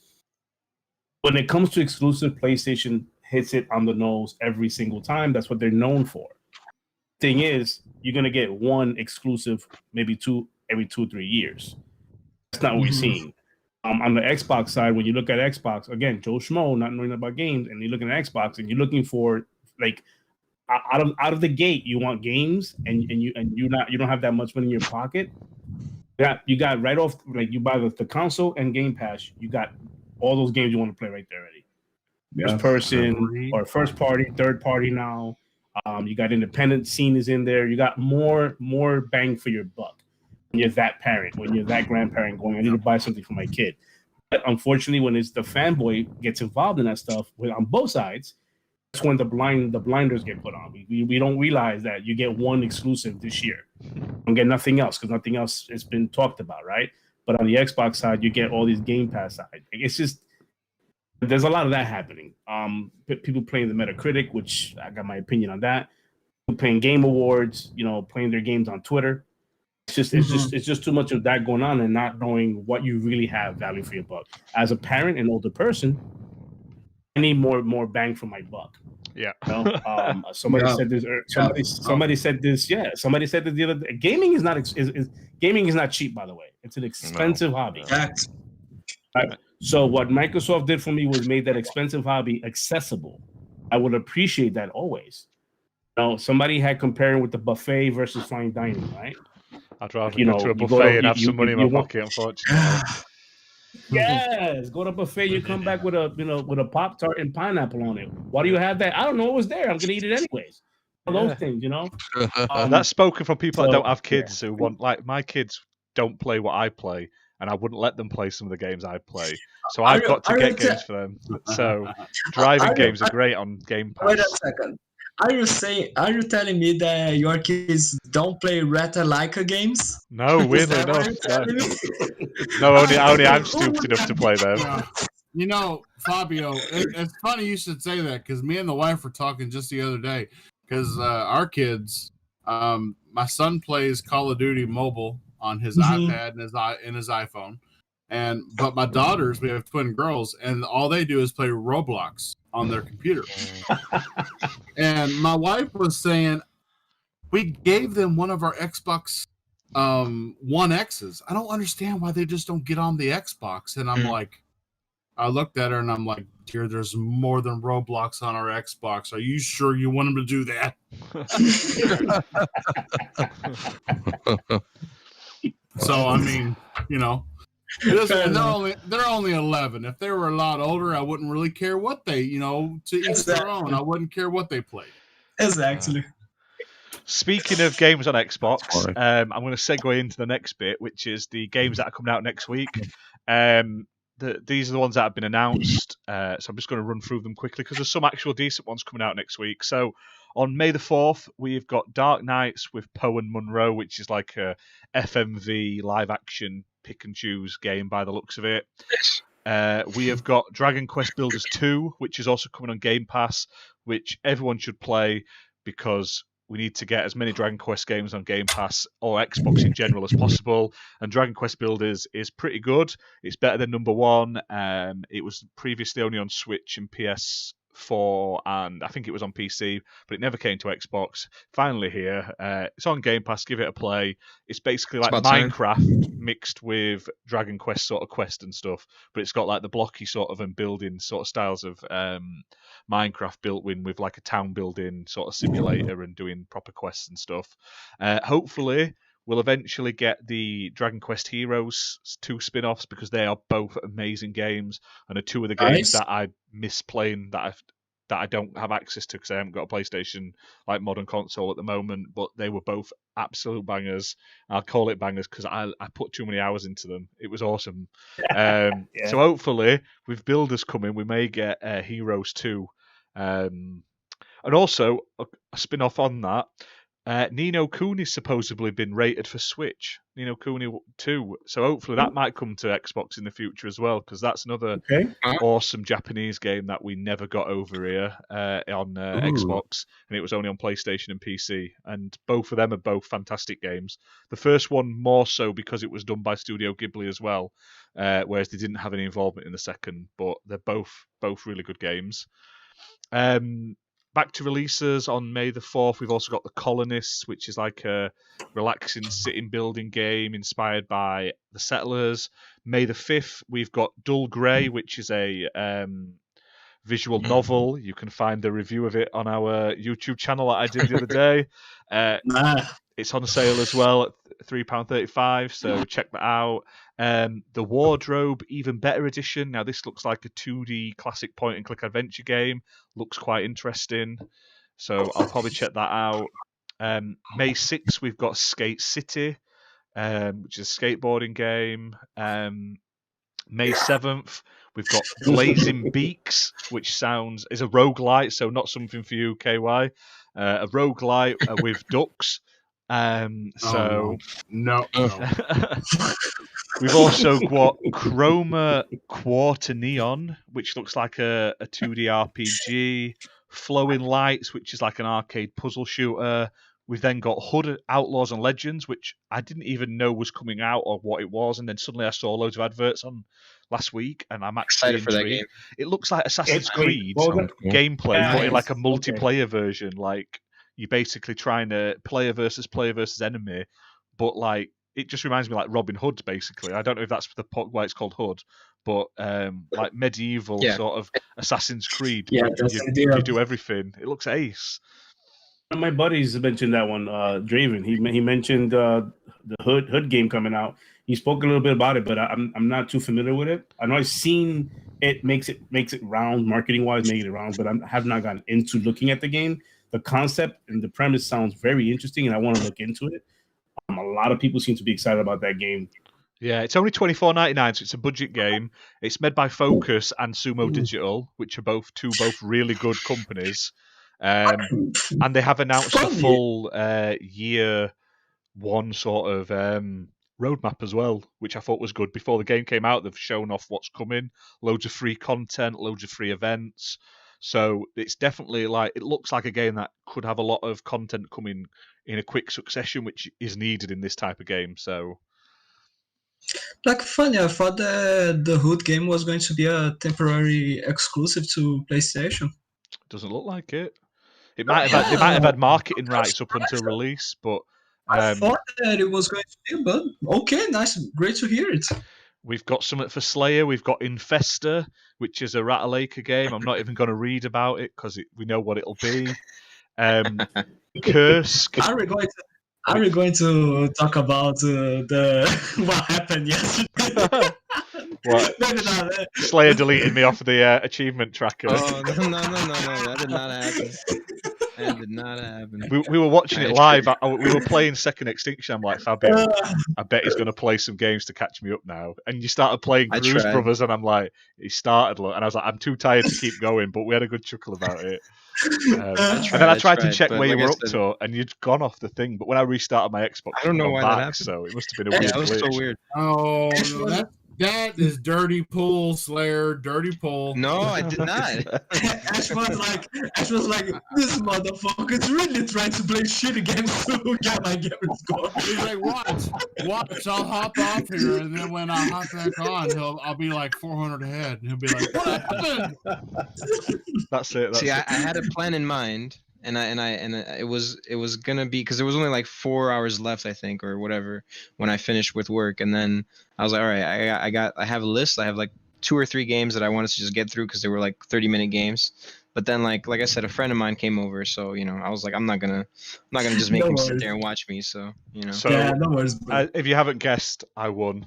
When it comes to exclusive, PlayStation hits it on the nose every single time. That's what they're known for. Thing is, you're gonna get one exclusive, maybe two every 2-3 years. That's not what we're seeing. On the Xbox side, when you look at Xbox, again, Joe Schmo, not knowing about games, and you're looking at Xbox, and you're looking for like out of the gate, you want games, and you don't have that much money in your pocket. You got right off, like you buy the console and Game Pass, you got all those games you want to play right there already. First person or first party, third party now. You got independent scene is in there. You got more bang for your buck when you're that parent, when you're that grandparent going, I need to buy something for my kid. But unfortunately, when it's the fanboy gets involved in that stuff on both sides, that's when the blinders get put on. We don't realize that you get one exclusive this year. You don't get nothing else because nothing else has been talked about, right? But on the Xbox side, you get all these Game Pass side. It's just there's a lot of that happening. People playing the Metacritic, which I got my opinion on that. playing game awards, playing their games on Twitter. It's just too much of that going on and not knowing what you really have value for your buck. As a parent and older person, I need more bang for my buck. Yeah. Somebody said this. Somebody said this. Yeah. Somebody said this the other day. Gaming is not cheap, by the way. It's an expensive hobby. Right. So what Microsoft did for me was made that expensive hobby accessible. I would appreciate that always. Somebody had comparing with the buffet versus fine dining, right? I'd rather go to a buffet and have some money in my pocket, unfortunately. Yes, go to a buffet. You come back with a Pop-Tart and pineapple on it. Why do you have that? I don't know. It was there. I'm gonna eat it anyways. All those things, That's spoken from people that don't have kids who want, like, my kids don't play what I play, and I wouldn't let them play some of the games I play. So I've got to get games for them. So driving games are great on Game Pass. Wait a second. Are you telling me that your kids don't play Rata-Laika games? No, weirdly enough. No, only I'm stupid enough to play them. Fabio, it's funny you should say that, because me and the wife were talking just the other day, because our kids, my son plays Call of Duty Mobile on his iPad and his iPhone, but my daughters, we have twin girls, and all they do is play Roblox on their computer. And my wife was saying, we gave them one of our Xbox One X's. I don't understand why they just don't get on the Xbox. And I'm like, I looked at her and I'm like, dear, there's more than Roblox on our Xbox. Are you sure you want them to do that? So, I mean, they're only 11. If they were a lot older, I wouldn't really care what they, to each their own. I wouldn't care what they played. Exactly. Speaking of games on Xbox, I'm going to segue into the next bit, which is the games that are coming out next week. These are the ones that have been announced, so I'm just going to run through them quickly because there's some actual decent ones coming out next week. So on May the 4th, we've got Dark Knights with Poe and Munro, which is like a FMV live-action pick-and-choose game by the looks of it. We have got Dragon Quest Builders 2, which is also coming on Game Pass, which everyone should play because we need to get as many Dragon Quest games on Game Pass or Xbox in general as possible. And Dragon Quest Builders is pretty good. It's better than number one. It was previously only on Switch and PS4, and I think it was on PC, but it never came to Xbox. Finally here. It's on Game Pass. Give it a play. It's basically like Minecraft mixed with Dragon Quest sort of quest and stuff, but it's got like the blocky sort of and building sort of styles of Minecraft built in with like a town building sort of simulator and doing proper quests and stuff. Hopefully we'll eventually get the Dragon Quest Heroes 2 spin-offs because they are both amazing games and are two of the games that I miss playing that I don't have access to because I haven't got a PlayStation like modern console at the moment, but they were both absolute bangers. I'll call it bangers because I put too many hours into them. It was awesome. So hopefully with Builders coming, we may get Heroes 2. And also a spin-off on that, Ni no Kuni's supposedly been rated for Switch, Ni no Kuni 2, so hopefully that might come to Xbox in the future as well, because that's another awesome Japanese game that we never got over here on Xbox, and it was only on PlayStation and PC, and both of them are both fantastic games. The first one more so because it was done by Studio Ghibli as well, whereas they didn't have any involvement in the second, but they're both really good games. Back to releases on May the 4th, we've also got The Colonists, which is like a relaxing sitting building game inspired by The Settlers. May the 5th, we've got Dull Grey, which is a visual novel. You can find the review of it on our YouTube channel that I did the other day. It's on sale as well at £3.35, so check that out. The Wardrobe Even Better Edition. Now, this looks like a 2D classic point-and-click adventure game. Looks quite interesting, so I'll probably check that out. May 6th, we've got Skate City, which is a skateboarding game. May 7th, we've got Blazing Beaks, which is a roguelite, so not something for you, KY. A roguelite with ducks. So no. we've also got Chroma Quarter Neon, which looks like a 2D RPG. Flowing Lights, which is like an arcade puzzle shooter. We've then got Hood Outlaws and Legends, which I didn't even know was coming out or what it was, and then suddenly I saw loads of adverts on last week, and I'm actually Excited for that game. It looks like Assassin's It's great. Creed Well, gameplay, but in like a okay. multiplayer version. Like you're basically trying to player versus enemy, but like it just reminds me like Robin Hood, basically. I don't know if that's why it's called Hood, but like medieval sort of Assassin's Creed. Yeah, but that's the idea. you do everything. It looks ace. One of my buddies mentioned that one, Draven. He mentioned the Hood game coming out. He spoke a little bit about it, but I'm not too familiar with it. I know I've seen it makes it round marketing wise, make it round, but I have not gotten into looking at the game. The concept and the premise sounds very interesting, and I want to look into it. A lot of people seem to be excited about that game. Yeah, it's only $24.99, so it's a budget game. It's made by Focus and Sumo Digital, which are both really good companies. And they have announced a full year one sort of roadmap as well, which I thought was good. Before the game came out, they've shown off what's coming, loads of free content, loads of free events. So it's definitely it looks like a game that could have a lot of content coming in a quick succession, which is needed in this type of game. So, Funny, I thought that the Hood game was going to be a temporary exclusive to PlayStation. Doesn't look like it. They might have had marketing rights up until release, but I thought that it was going to be, but okay, nice, great to hear it. We've got something for Slayer. We've got Infesta, which is a Ratalaker game. I'm not even going to read about it because we know what it'll be. Curse. Are we going to talk about what happened yesterday? What? Maybe not. Slayer deleted me off the achievement tracker. Oh, no, that did not happen. That did not happen. We were watching it live. We were playing Second Extinction. I'm like, Fabio, I bet he's going to play some games to catch me up now. And you started playing Cruise Brothers, and I'm like, he started, and I was like, I'm too tired to keep going, but we had a good chuckle about it. And then I tried to check where you were up to, and you'd gone off the thing. But when I restarted my Xbox, I don't know why that happened. So it must have been a weird glitch. That was so weird. Oh, no, that is dirty pull, Slayer. Dirty pull. No, I did not. Ash was like, this motherfucker's really trying to play shitty games to get my game score. He's like, watch, I'll hop off here, and then when I hop back on, I'll be like 400 ahead, and he'll be like, what happened? That's it. See, I had a plan in mind. And it was gonna be because there was only like 4 hours left, I think, or whatever, when I finished with work. And then I was like, all right, I have a list. I have like 2 or 3 games that I wanted to just get through because they were like 30-minute games. But then like I said, a friend of mine came over, so I was like, I'm not gonna just make him sit there and watch me. So So yeah, no worries, if you haven't guessed, I won,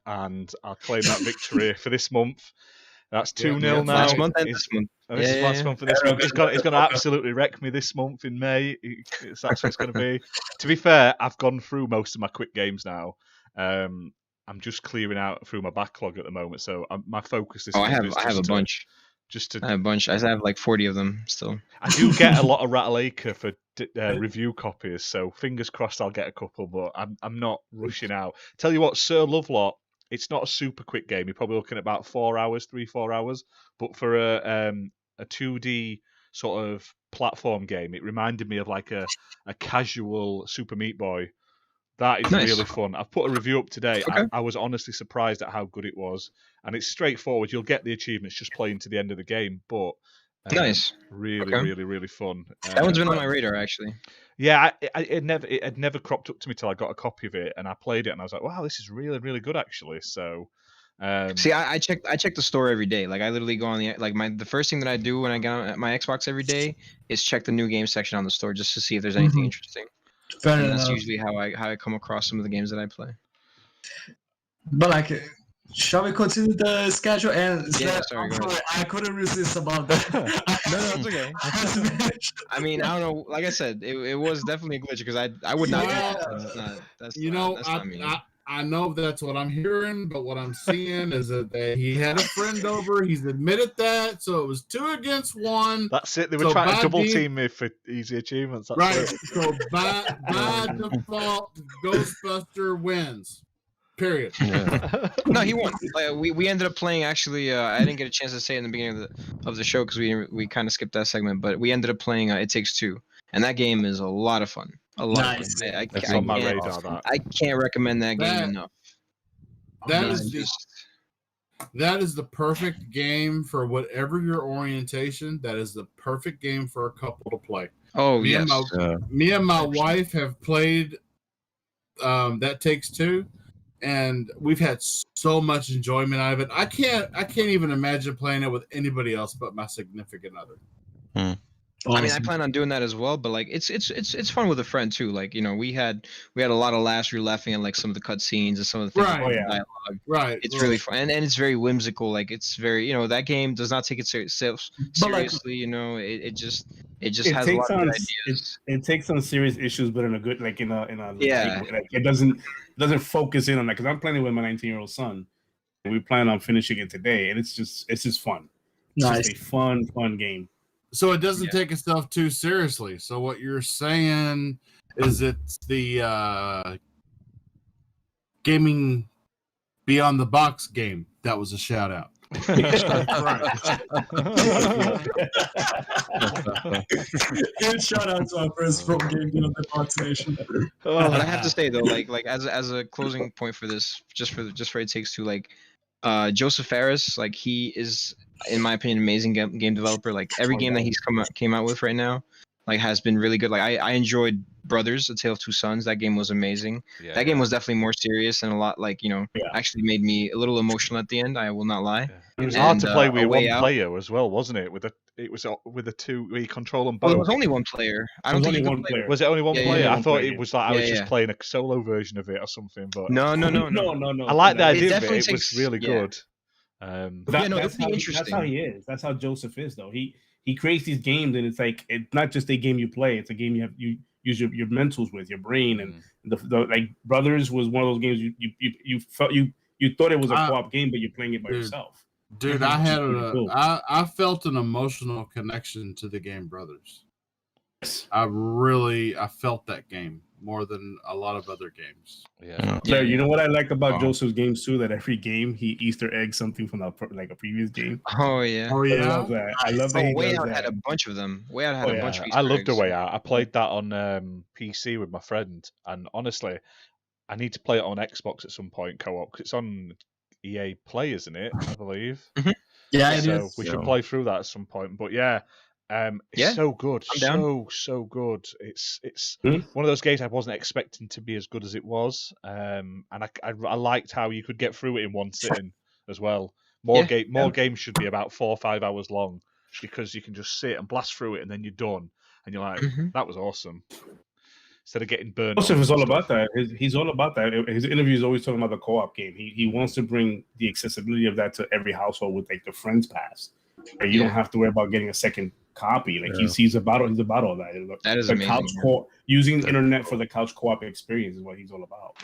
and I'll claim that victory for this month. That's 2-0 now. Last month and this month. Last month for this month. It's going to absolutely wreck me this month in May. That's what it's going to be. To be fair, I've gone through most of my quick games now. I'm just clearing out through my backlog at the moment. So my focus this month is I have a bunch. I have a bunch. I have like 40 of them still. I do get a lot of Ratalaker for review copies. So fingers crossed I'll get a couple, but I'm not rushing out. Tell you what, Sir Lovelot, it's not a super quick game. You're probably looking at about 4 hours, 3-4 hours. But for a 2D sort of platform game, it reminded me of like a casual Super Meat Boy. That is really fun. I've put a review up today. Okay. I was honestly surprised at how good it was. And it's straightforward. You'll get the achievements just playing to the end of the game. But nice. Really fun. That one's been on my radar, actually. Yeah, it had never cropped up to me till I got a copy of it, and I played it, and I was like, "Wow, this is really, really good, actually." So, see, I check the store every day. Like I literally go on the first thing that I do when I get on my Xbox every day is check the new game section on the store just to see if there's anything interesting. And that's usually how I come across some of the games that I play. But shall we continue the schedule? And sorry, go ahead. I couldn't resist about that. No, it's okay. I mean, I don't know. Like I said, it was definitely a glitch because I would not. Yeah. That's You not, know, that's not me. I know that's what I'm hearing, but what I'm seeing is that he had a friend over. He's admitted that, so it was 2 against 1. That's it. They were So trying to by double default- team me for easy achievements. That's Right. it. So by default, Ghostbuster wins. Period. Yeah. No, he won. We ended up playing. Actually, I didn't get a chance to say it in the beginning of the show because we kind of skipped that segment. But we ended up playing It Takes Two, and that game is a lot of fun. A lot Nice. of fun. I That's can't- on my I can't- radar. That. I can't recommend that game enough. That Man, is the perfect game for whatever your orientation. That is the perfect game for a couple to play. Oh Me yes. and my wife have played That Takes Two, and we've had so much enjoyment out of it. I can't even imagine playing it with anybody else but my significant other. I mean, I plan on doing that as well, but like it's fun with a friend too. Like, you know, we had a lot of laughs. We were laughing at like some of the cutscenes and some of the things. Right. Like Oh, yeah. dialogue. Right. It's really fun, and it's very whimsical. Like, it's very, you know, that game does not take itself But, like- seriously. You know, it just It has a lot takes of on good ideas. it takes on serious issues, but in a good in a Yeah. like it doesn't focus in on that because I'm playing it with my 19-year-old son, and we plan on finishing it today, and it's just fun. It's Nice. just a fun game. So it doesn't take itself too seriously. So what you're saying is it's the gaming beyond the box game. That was a shout out. Huge shout out to our friends from Game Beyond the Box Nation. But I have to say though, like as a closing point for this, just for It Takes Two, like Joseph Fares, like he is, in my opinion, amazing game developer. Like every game that he's came out with right now, like has been really good. Like I enjoyed Brothers: A Tale of Two Sons. That game was amazing. Yeah, That game was definitely more serious and a lot, like, you know, actually made me a little emotional at the end. I will not lie. It was hard to play with A Way one Out. player as well, wasn't it? It was with the two where you control them Oh, both. there was only one player. I don't think you could play. Was it only one Yeah, player? yeah, I one thought player. it was like I was Yeah, just yeah. playing a solo version of it or something. But No. No. I like the It idea of it. definitely It was takes- really yeah. good. Yeah, no, that's that'd be how interesting. That's how he is. That's how Joseph is, though. He creates these games, and it's like it's not just a game you play; it's a game you use your mentals with, your brain, and the like. Brothers was one of those games you felt you thought it was a co-op game, but you're playing it by yourself. Dude, I had Pretty cool. I felt an emotional connection to the game Brothers. I felt that game more than a lot of other games. Yeah. Claire, you know what I like about Wow. Joseph's games too? That every game he Easter eggs something from a previous game. Oh yeah. Oh I yeah. love that. I love that. Oh, he Way does Out that. had a bunch of them. Way Out had Oh, a yeah. bunch of I Easter loved A eggs. Way Out. I played that on PC with my friend, and honestly, I need to play it on Xbox at some point co-op because it's on EA Play, isn't it? I believe. Yeah, it So is. we should play through that at some point. But yeah, it's Yeah, so good, I'm down. so good. It's Hmm? one of those games I wasn't expecting to be as good as it was, and I liked how you could get through it in one sitting as well. More games should be about 4 or 5 hours long because you can just sit and blast through it and then you're done, and you're like, Mhm. that was awesome. Instead of getting burned. Joseph on is all and about stuff. that. He's all about that. His interview is always talking about the co-op game. He wants to bring the accessibility of that to every household with like the Friends Pass, where you don't have to worry about getting a second copy. Like he's about all that. That is the amazing. couch co using the internet for the couch co-op experience is what he's all about.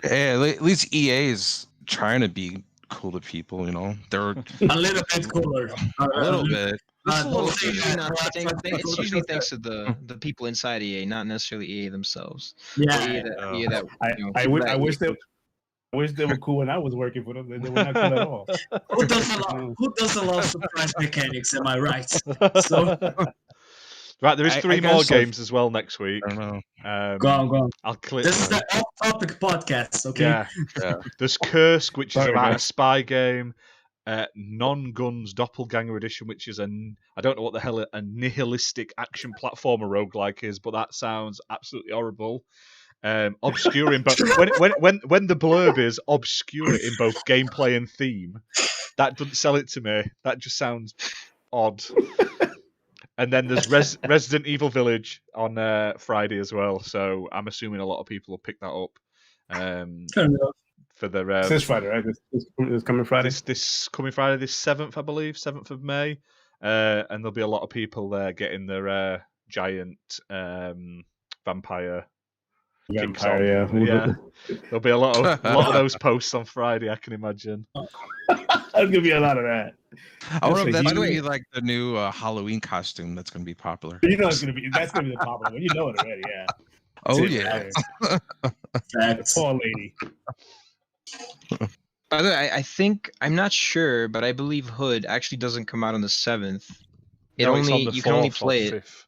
Yeah, at least EA is trying to be cool to people. You know, they're A little bit cooler. a little bit. It's a little don't say usually that. not it's usually thanks to the people inside EA, not necessarily EA themselves. Yeah. EA that, you know, I people wish that I wish EA they I wish they were cool when I was working for them. They were not cool at all. Who doesn't love surprise mechanics? Am I right? So Right, there is I 3 more guess so. games as well next week. I don't know. go on. I'll click. This is the off-topic podcast, okay? Yeah. There's Kursk, which is Sorry, about a guys. spy game. Non-Guns Doppelganger Edition, which is I don't know what the hell a nihilistic action platformer roguelike is, but that sounds absolutely horrible. Obscure in both when the blurb is obscure in both gameplay and theme, that doesn't sell it to me. That just sounds odd. And then there's Resident Evil Village on Friday as well, so I'm assuming a lot of people will pick that up. Fair enough. For the This Friday, right? This coming Friday. this coming Friday, this 7th, I believe, 7th of May, and there'll be a lot of people there getting their giant vampire kicks Vampire, on. Yeah, there'll be a lot of those posts on Friday, I can imagine. There's gonna be a lot of that. I wonder if That's that's a gonna be huge- like the new Halloween costume that's gonna be popular. You know that's gonna be the popular one. You know it already. Yeah. Oh That's it yeah. right there. The Facts. poor lady. By the way, I think I'm not sure, but I believe Hood actually doesn't come out on the 7th. No, it's on the You can only 4th or play it. 5th.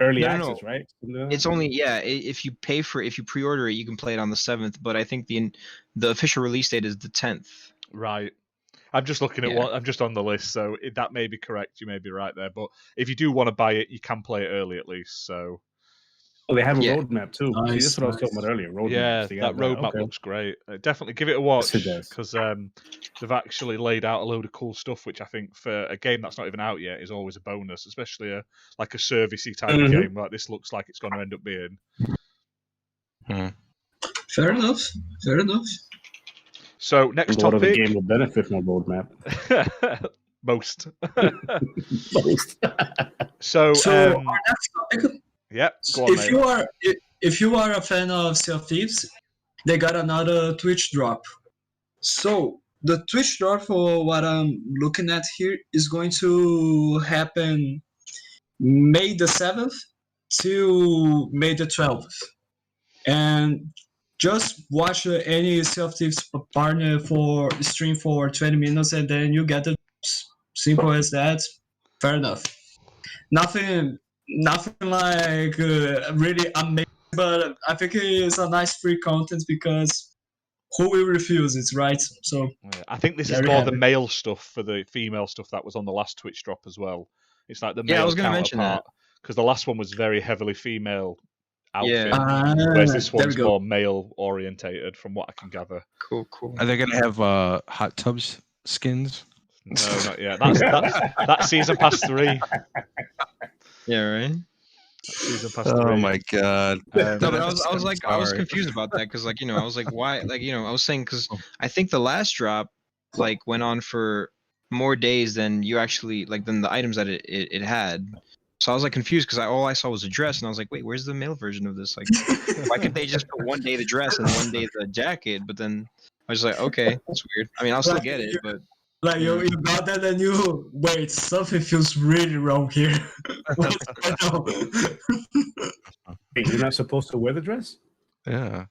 Early No, access, right? It's only if you pre-order it, you can play it on the 7th. But I think the official release date is the 10th. Right. I'm just looking at Yeah. I'm just on the list, so that may be correct. You may be right there, but if you do want to buy it, you can play it early at least. So Oh, they have a Yeah. roadmap too. See, Nice, that's what I was talking about earlier. Roadmap. yeah, So you that got roadmap okay. looks great. Definitely give it a watch Yes, it does. because they've actually laid out a load of cool stuff, which I think for a game that's not even out yet is always a bonus, especially a servicey type of Mhm. game like this looks like it's going to end up being. Fair enough. Fair enough. So next A lot of the topic. game will benefit from a roadmap. Most. Most. So So our next topic. yeah, go on, mate. If you are a fan of Sea of Thieves, they got another Twitch drop. So the Twitch drop, for what I'm looking at here, is going to happen May the 7th to May the 12th, and just watch any Sea of Thieves partner for stream for 20 minutes, and then you get it. Simple as that. Fair enough. Nothing like really amazing, but I think it's a nice free content because who will refuse it, right? So Yeah, I think this is There we more have the it. male stuff for the female stuff that was on the last Twitch drop as well. It's like the Yeah, I male was gonna mention that. counterpart because the last one was very heavily female outfit, Yeah. whereas this there we one's go. more male orientated, from what I can gather. Cool. Are they gonna have hot tubs skins? No, not yet. That's season pass 3. Yeah, right. Season pass 3. Oh my god. No, but I was Sorry. confused about that because I was like, why? I was saying because I think the last drop went on for more days than you actually than the items that it had. So I was confused because all I saw was a dress, and I was like, wait, where's the male version of this? Why couldn't they just put one day the dress and one day the jacket? But then I was like, okay, that's weird. I mean, I'll still get it, but Like you got that and you wait, something feels really wrong here. What's going on? Hey, you're not supposed to wear the dress? Yeah.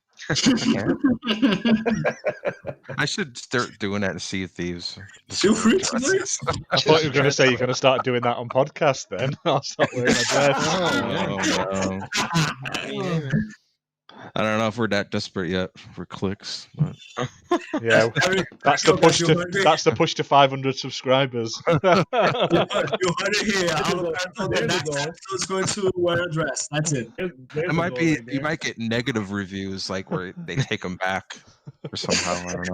I should start doing that in Sea of Thieves. Feel free to do it. I thought you were going to say you're going to start doing that on podcast then. I'll start wearing a dress. Oh, no. I don't know if we're that desperate yet for clicks. But... Yeah, that's the push to 500 subscribers. You heard it here. Alberto, the next episode is going to wear a dress. That's it. It might be. You might get negative reviews, where they take them back, or somehow. I don't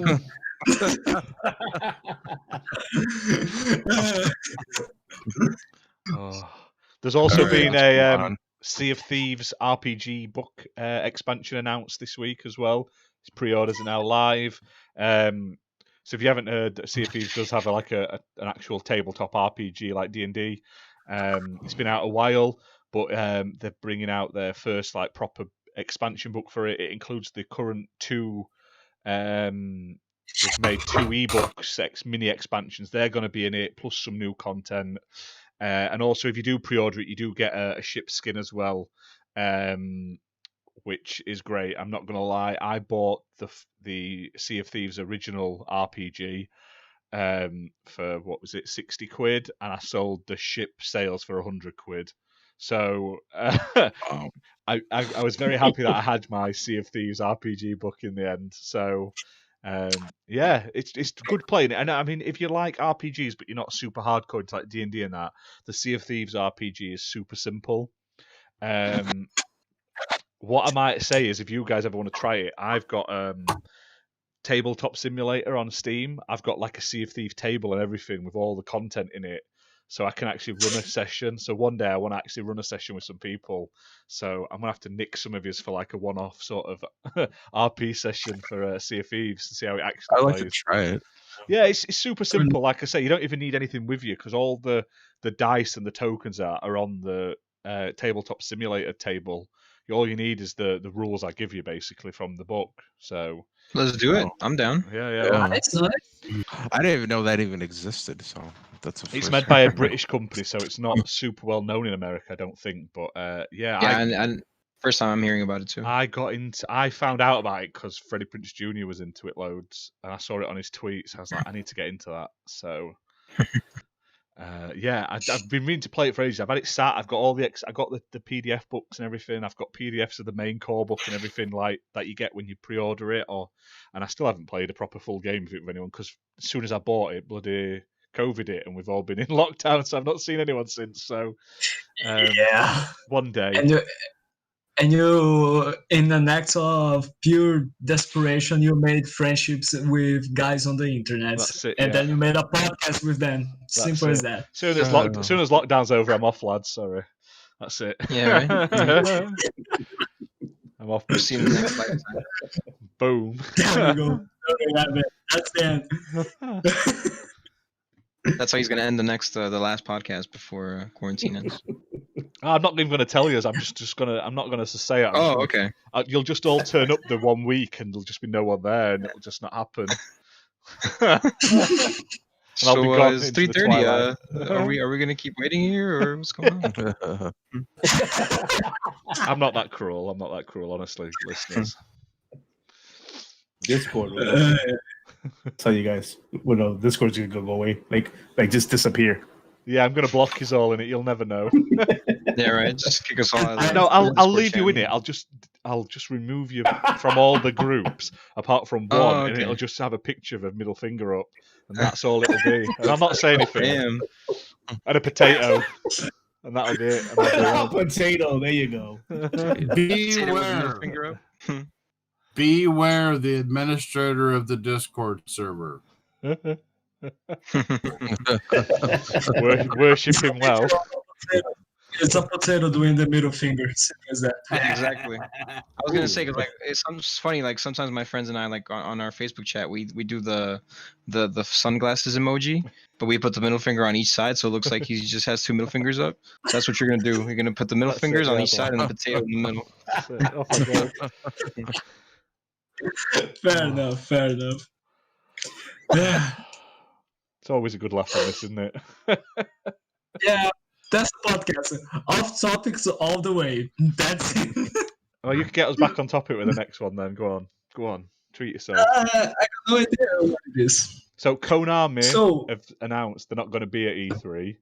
know. Oh. There's also Alright, been let's a move on. Sea of Thieves RPG book expansion announced this week as well. Its pre-orders are now live. So if you haven't heard, Sea of Thieves does have an actual tabletop RPG like D&D. It's been out a while, but they're bringing out their first proper expansion book for it. It includes the current two. They've made 2 ebooks, mini expansions. They're going to be in it, plus some new content. And also, if you do pre-order it, you do get a ship skin as well, which is great. I'm not going to lie. I bought the Sea of Thieves original RPG for, what was it, 60 quid, and I sold the ship sales for 100 quid. So I was very happy that I had my Sea of Thieves RPG book in the end. So yeah, it's good playing it. And I mean, if you like RPGs but you're not super hardcore into like D&D and that, the Sea of Thieves RPG is super simple. What I might say is, if you guys ever want to try it, I've got Tabletop Simulator on Steam. I've got a Sea of Thieves table and everything with all the content in it, so I can actually run a session. So one day I want to actually run a session with some people. So I'm gonna have to nick some of yous for a one-off sort of RP session for Sea of Thieves to see how it actually I'd like plays. to try it. Yeah, it's super simple. Like I say, you don't even need anything with you because all the dice and the tokens are on the tabletop simulator table. All you need is the rules I give you basically from the book. So Let's do it. I'm down. yeah. Nice. I didn't even know that even existed. So that's a It's first. made by a British company, so it's not super well known in America, I don't think. But And first time I'm hearing about it too. I found out about it because Freddie Prinze Jr. was into it loads, and I saw it on his tweets. I was like, I need to get into that. So I've been meaning to play it for ages. I've had it sat. I've got all the PDF books and everything. I've got PDFs of the main core book and everything like that you get when you pre-order it. And I still haven't played a proper full game of it with anyone because as soon as I bought it, bloody COVID it, and we've all been in lockdown, so I've not seen anyone since. So one day. And you, in an act of pure desperation, you made friendships with guys on the internet. That's it, and then you made a podcast with them. Simple as that. Soon as lockdown's over, I'm off, lads. Sorry. That's it. Yeah, right? I'm off. We'll see you in the next lifetime. Boom. There we go. That's the end. That's how he's gonna end the last podcast before quarantine ends. I'm not even going to tell you. I'm not going to say it. Okay. You'll just all turn up the 1 week, and there'll just be no one there, and it'll just not happen. So it's 3:30. Are we gonna keep waiting here, or what's going on? I'm not that cruel. Honestly, listeners. Discord. Tell you guys, Discord's gonna go away. Like just disappear. Yeah, I'm gonna block you all in it. You'll never know. Yeah, right. Just kick us all out. No, I'll leave you in it. I'll just remove you from all the groups apart from one, and it'll just have a picture of a middle finger up, and that's all it'll be. And I'll not say anything. Damn. And a potato, and that'll be it. Potato. There you go. Beware. Beware the administrator of the Discord server. Worship him well. It's a potato doing the middle finger. Is that? Yeah, exactly. I was gonna say, because it's funny. Like sometimes my friends and I, like on our Facebook chat, we do the sunglasses emoji, but we put the middle finger on each side, so it looks like he just has two middle fingers up. That's what you're gonna do. You're gonna put the middle fingers on each side and the potato in the middle. Oh my God. Fair enough. Yeah. It's always a good laugh on this, isn't it? Yeah, that's the podcast. Off topics all the way. That's it. Well, you can get us back on topic with the next one then. Go on. Treat yourself. I got no idea what it is. So Konami have announced they're not going to be at E3.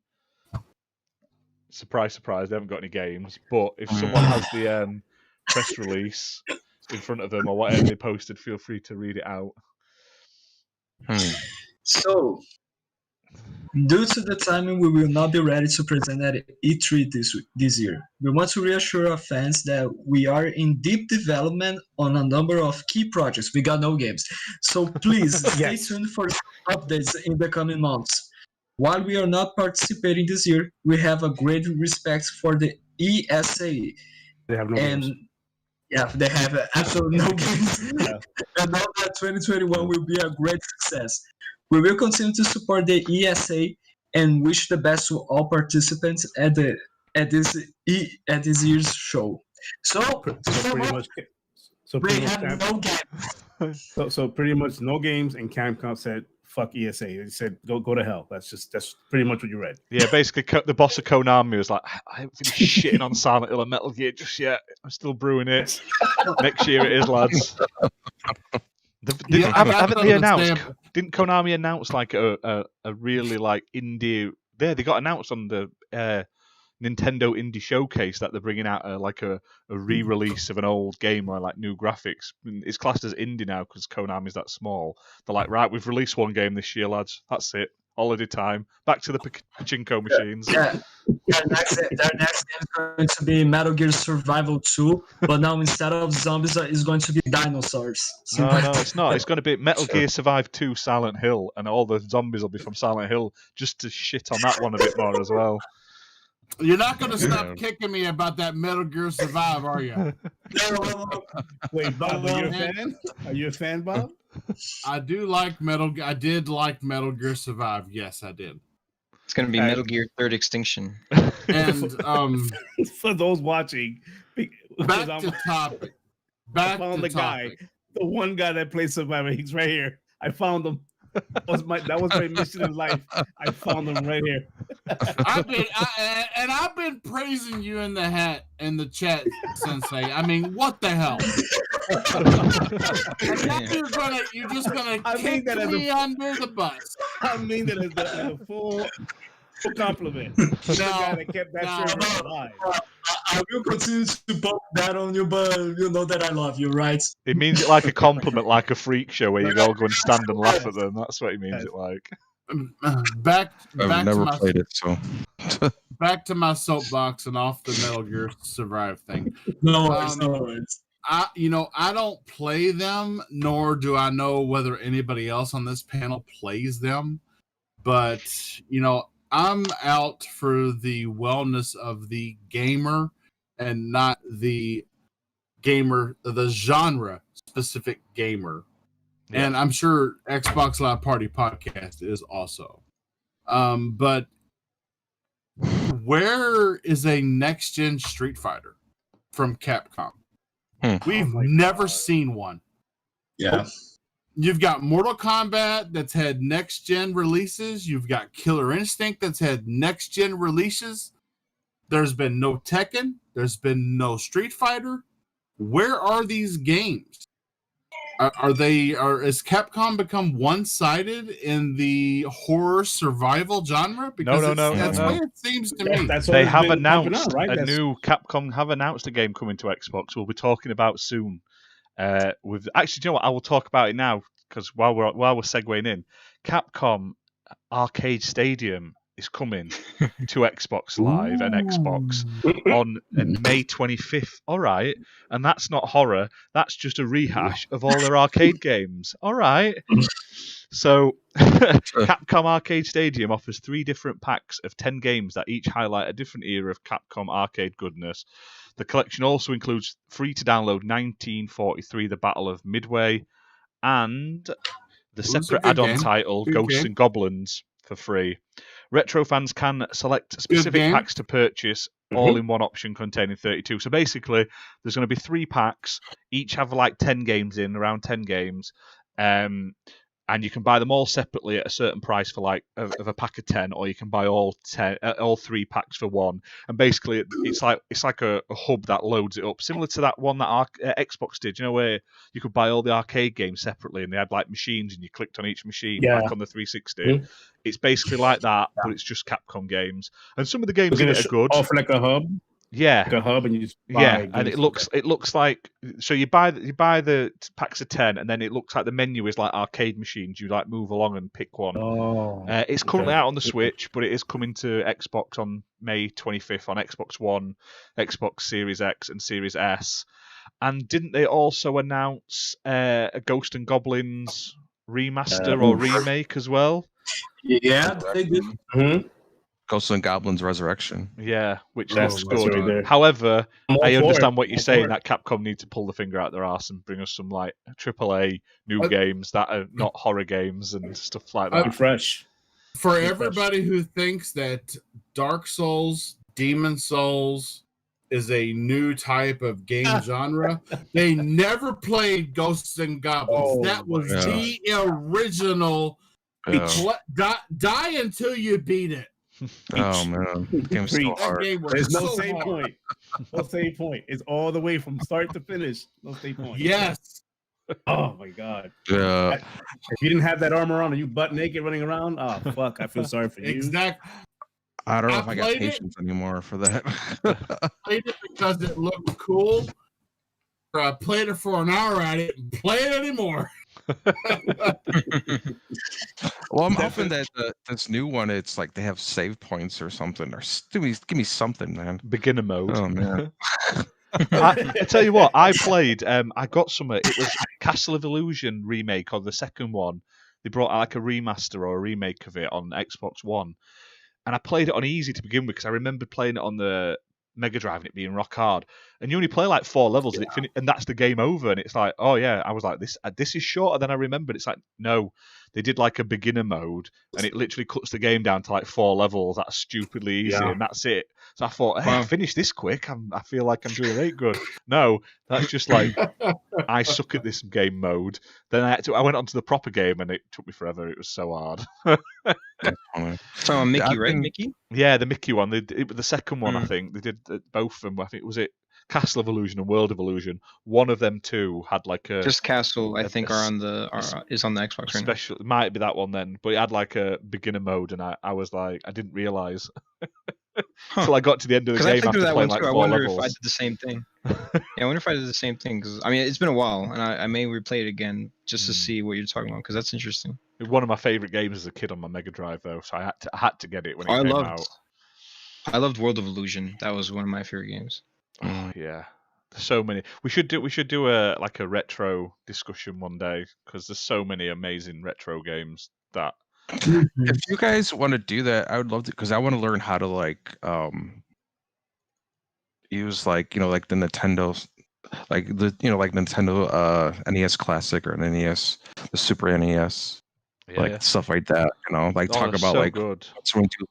Surprise, surprise, they haven't got any games. But if someone has the press release in front of them or whatever they posted, feel free to read it out. So, due to the timing, we will not be ready to present at E3 this year. We want to reassure our fans that we are in deep development on a number of key projects. We got no games. So please stay tuned for updates in the coming months. While we are not participating this year, we have a great respect for the ESA. They have no games. Yeah, they have absolutely no games. And know that 2021 will be a great success. We will continue to support the ESA and wish the best to all participants at this year's show. So pretty much no games, and Capcom said fuck ESA. They said go to hell. That's pretty much what you read. Yeah, basically the boss of Konami was like, I haven't finished shitting on Silent Hill and Metal Gear just yet. I'm still brewing it. Next year it is, lads. Haven't they announced? Didn't Konami announce like a really like indie? They got announced on the Nintendo Indie Showcase that they're bringing out a re-release of an old game or like new graphics. It's classed as indie now because Konami's that small. They're like, right, we've released one game this year, lads. That's it. Holiday time. Back to the pachinko machines. Yeah. Their next game is going to be Metal Gear Survival 2, but now instead of zombies, it's going to be dinosaurs. No, it's not. It's going to be Metal Gear Survive 2 Silent Hill, and all the zombies will be from Silent Hill, just to shit on that one a bit more as well. You're not going to stop kicking me about that Metal Gear Survive, are you? Wait, Bob, are you a fan? Are you a fan, Bob? I did like Metal Gear Survive. Yes, I did. It's gonna be Metal Gear Third Extinction. And for those watching, back to topic. I found the guy, the one guy that plays Survivor. He's right here. I found him. That was my mission in life. I found him right here. I've been praising you in the chat, Sensei. I mean, what the hell? You're just gonna kick me under the bus. I mean that as a full compliment. The guy that kept that server alive. I will continue to pop that on you, but you know that I love you, right? It means it like a compliment, like a freak show where you all go and stand and laugh at them. That's what he means it like. Back I've never played it, so back to my soapbox and off the Metal Gear Survive thing. No worries. I don't play them, nor do I know whether anybody else on this panel plays them. But I'm out for the wellness of the gamer and not the gamer, the genre specific gamer. Yeah. And I'm sure Xbox Live Party Podcast is also. But where is a next gen Street Fighter from Capcom? We've never seen one. Yeah. You've got Mortal Kombat that's had next gen releases. You've got Killer Instinct that's had next gen releases. There's been no Tekken. There's been no Street Fighter. Where are these games? Has Capcom become one-sided in the horror survival genre? Because no. That's the way it seems to me. They have announced new Capcom have announced a game coming to Xbox. We'll be talking about soon. With actually, do you know what? I will talk about it now because while we're segueing in, Capcom Arcade Stadium is coming to Xbox Live and Xbox on May 25th. All right, and that's not horror. That's just a rehash of all their arcade games. All right. So, Capcom Arcade Stadium offers 3 different packs of 10 games that each highlight a different era of Capcom arcade goodness. The collection also includes free-to-download 1943, The Battle of Midway, and the separate add-on title, Ghosts and Goblins, for free. Retro fans can select specific packs to purchase, all in one option containing 32. So basically, there's going to be 3 packs, each have like 10 games in, around 10 games, and you can buy them all separately at a certain price for like of a pack of 10, or you can buy all 3 packs for 1. And basically, it's like a hub that loads it up, similar to that one that Xbox did. Where you could buy all the arcade games separately, and they had like machines, and you clicked on each machine, like on the 360. It's basically like that, but it's just Capcom games, and some of the games in it are good. Off like a hub. Yeah, like a hub, and you just buy and it looks like, so you buy the packs of 10, and then it looks like the menu is like arcade machines. You like move along and pick one. It's currently out on the Switch, but it is coming to Xbox on May 25th on Xbox One, Xbox Series X, and Series S. And didn't they also announce a Ghost and Goblins remaster or remake as well? Yeah, they did. Ghosts and Goblins Resurrection. Yeah, which looks good. However, I understand what you're saying, that Capcom need to pull the finger out their arse and bring us some like AAA new games that are not horror games and stuff like that. Fresh. For everybody who thinks that Dark Souls, Demon Souls is a new type of game genre, they never played Ghosts and Goblins. That was the original. Die until you beat it. Oh man, the game's so hard. There's no save point. No save point. It's all the way from start to finish. No save point. Yes. Oh my god. Yeah. If you didn't have that armor on and you butt naked running around, oh fuck, I feel sorry for you. Exactly. I don't know if I got patience anymore for that. I played it because it looked cool. Or I played it for an hour. I didn't play it anymore. Well, I'm hoping that this new one, it's like they have save points or something, or give me something, man. Beginner mode. Oh man. I tell you what, I played. I got some. It was Castle of Illusion remake, or the second one. They brought out like a remaster or a remake of it on Xbox One, and I played it on easy to begin with because I remember playing it on the Mega Drive and it being rock hard. And you only play like 4 levels and that's the game over. And it's like, oh yeah, I was like, this is shorter than I remembered. It's like, no, they did like a beginner mode, and it literally cuts the game down to like 4 levels. That's stupidly easy, and that's it. So I thought, hey, I finished this quick. I feel like I'm doing it good. No, that's just like I suck at this game mode. Then I went on to the proper game, and it took me forever. It was so hard. So Mickey, right? Mickey? Yeah, the Mickey one. It was the second one, I think. They did both of them. I think was it Castle of Illusion and World of Illusion. One of them two had like a just Castle. I think is on the Xbox right special. It might be that one then, but it had like a beginner mode, and I was like, I didn't realize until I got to the end of the game after playing like 4 levels. I wonder if I did the same thing. I wonder if I did the same thing because I mean it's been a while, and I may replay it again just to see what you're talking about because that's interesting. It was one of my favorite games as a kid on my Mega Drive, though, so I had to get it when it came out. I loved World of Illusion. That was one of my favorite games. Oh yeah, there's so many. We should do a retro discussion one day because there's so many amazing retro games that. If you guys want to do that, I would love to because I want to learn how to like use like like the Nintendo, like the like Nintendo NES Classic or an NES, the Super NES. Like stuff like that, like talk about like good. Which ones you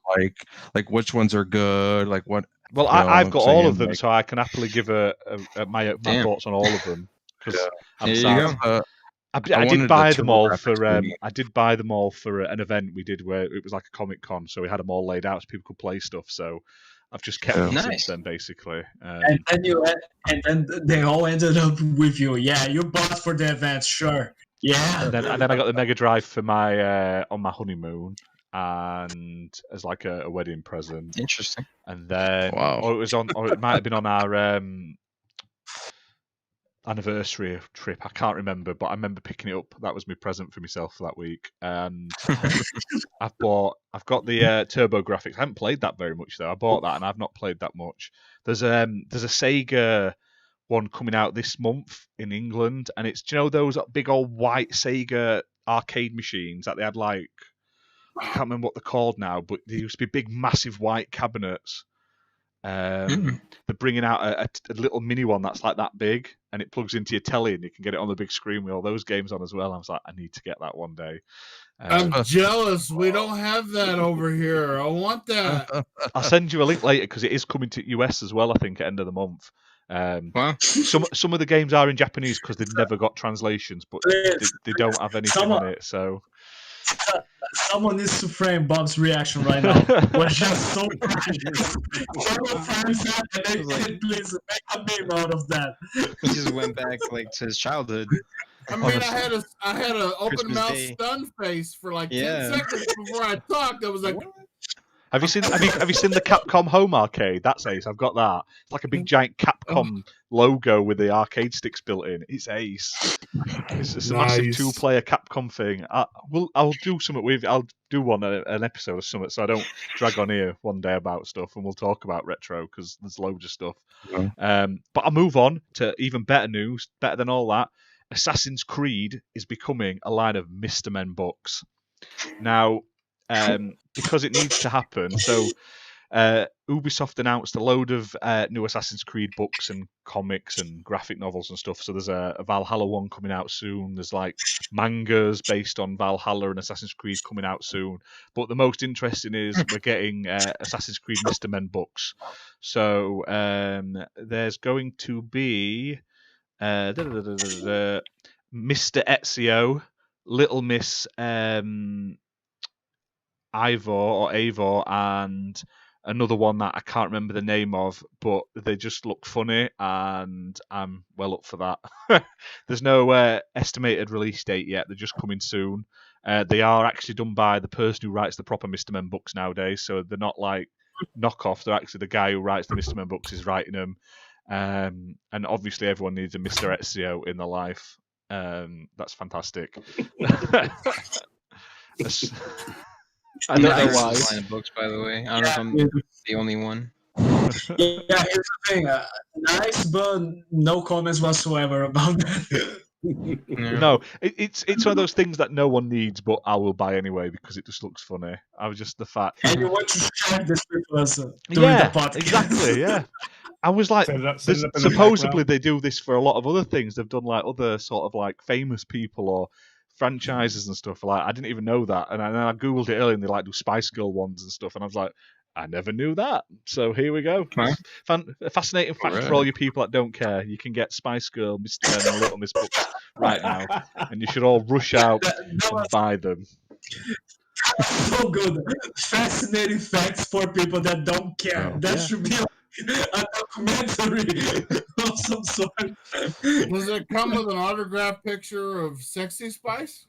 like which ones are good, like what. Well, I've got all of them, so I can happily give my thoughts on all of them. Because I did buy them all for I did buy them all for an event we did where it was like a Comic Con, so we had them all laid out so people could play stuff. So I've just kept them since then, basically. And then they all ended up with you. Yeah, you bought for the event, sure. Yeah. And then I got the Mega Drive for my on my honeymoon, and as like a wedding present. Interesting. And then, or it might have been on our anniversary trip. I can't remember, but I remember picking it up. That was my present for myself for that week. And I've got the Turbo Graphics. I haven't played that very much though. I bought that and I've not played that much. There's a Sega one coming out this month in England, and it's those big old white Sega arcade machines that they had like. I can't remember what they're called now, but they used to be big, massive white cabinets. They're bringing out a little mini one that's like that big, and it plugs into your telly, and you can get it on the big screen with all those games on as well. I was like, I need to get that one day. I'm jealous. We don't have that over here. I want that. I'll send you a link later because it is coming to US as well. I think at the end of the month. Some of the games are in Japanese because they've never got translations, but they don't have anything on it. So. Someone needs to frame Bob's reaction right now. We're just so precious. Please make a meme out of that. He just went back like to his childhood. I mean, I had an open mouth stun face for like 10 seconds before I talked. I was like, Have you seen the Capcom home arcade? That's ace. I've got that. It's like a big giant Capcom logo with the arcade sticks built in. It's ace. It's a massive 2-player Capcom thing. I'll do something with. I'll do an episode of something, so I don't drag on here one day about stuff, and we'll talk about retro because there's loads of stuff. But I'll move on to even better news. Better than all that, Assassin's Creed is becoming a line of Mr. Men books now. Because it needs to happen. So Ubisoft announced a load of new Assassin's Creed books and comics and graphic novels and stuff. So there's a Valhalla one coming out soon. There's like mangas based on Valhalla and Assassin's Creed coming out soon. But the most interesting is we're getting Assassin's Creed Mr. Men books. So there's going to be Mr. Ezio, Little Miss Ivor, and another one that I can't remember the name of, but they just look funny, and I'm well up for that. There's no estimated release date yet. They're just coming soon. They are actually done by the person who writes the proper Mr. Men books nowadays, so they're not like knockoff. They're actually the guy who writes the Mr. Men books is writing them. And obviously everyone needs a Mr. Ezio in their life. That's fantastic. I don't know why. Line of books, by the way. I don't know if I'm the only one. Yeah, here's the thing. Nice, but no comments whatsoever about that. No, it's one of those things that no one needs, but I will buy anyway because it just looks funny. I was just the fact. And you want to share this with us during the podcast. Exactly, yeah. I was like, supposedly they do this for a lot of other things. They've done like other sort of like famous people or franchises and stuff. Like, I didn't even know that, and then I googled it earlier, and they like do Spice Girl ones and stuff, and I was like, I never knew that. So here we go. Huh? A fascinating fact for all you people that don't care. You can get Spice Girl, Mr. and Little Miss books right now, and you should all rush out and buy them. So good. Fascinating facts for people that don't care. Should be a documentary of some sort. Does it come with an autographed picture of Sexy Spice?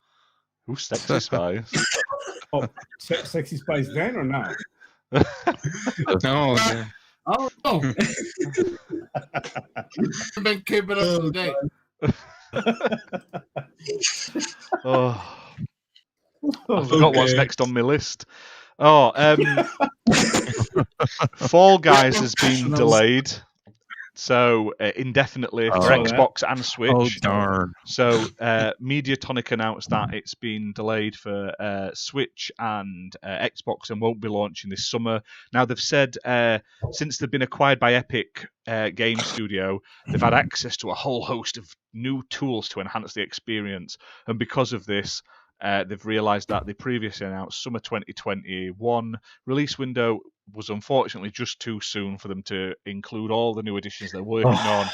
Who's Sexy Spice? Sexy Spice then or now? No. Oh no! I've been keeping up to date. I forgot what's next on my list. Fall Guys has been delayed, so indefinitely for Xbox and Switch. Oh darn! So Mediatonic announced that it's been delayed for Switch and Xbox and won't be launching this summer. Now they've said since they've been acquired by Epic Game Studio, they've had access to a whole host of new tools to enhance the experience, and because of this, they've realised that the previously announced summer 2021 release window was unfortunately just too soon for them to include all the new additions they're working on,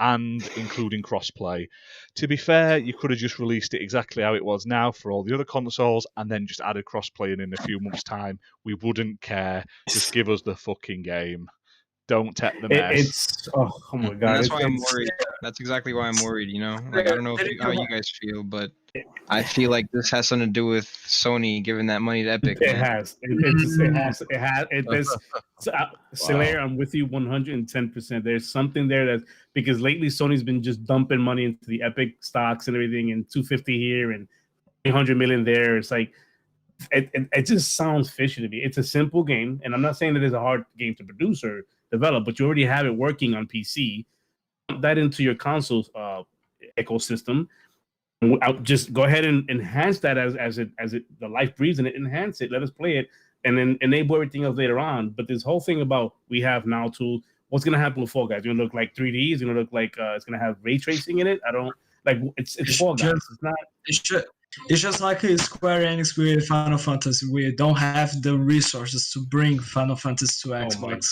and including crossplay. To be fair, you could have just released it exactly how it was now for all the other consoles, and then just added crossplay in a few months' time. We wouldn't care. Just give us the fucking game. Don't take the mess. Oh my god! And that's why I'm worried. That's exactly why I'm worried. You know, like I don't know how you guys feel, but I feel like this has something to do with Sony giving that money to Epic. It has. It has. Solaire, I'm with you 110%. There's something there that because lately Sony's been just dumping money into the Epic stocks and everything, and 250 here and 300 million there. It's like it just sounds fishy to me. It's a simple game, and I'm not saying that it's a hard game to produce or develop, but you already have it working on PC. Put that into your console ecosystem. I'll just go ahead and enhance that as it the life breathes in it. Enhance it. Let us play it, and then enable everything else later on. But this whole thing about we have now tools. What's gonna happen with Fall Guys? It's gonna look like 3D. It's gonna look like it's gonna have ray tracing in it. I don't like. It's Fall Guys. It's not. It's just like a Square Enix with Final Fantasy. We don't have the resources to bring Final Fantasy to Xbox.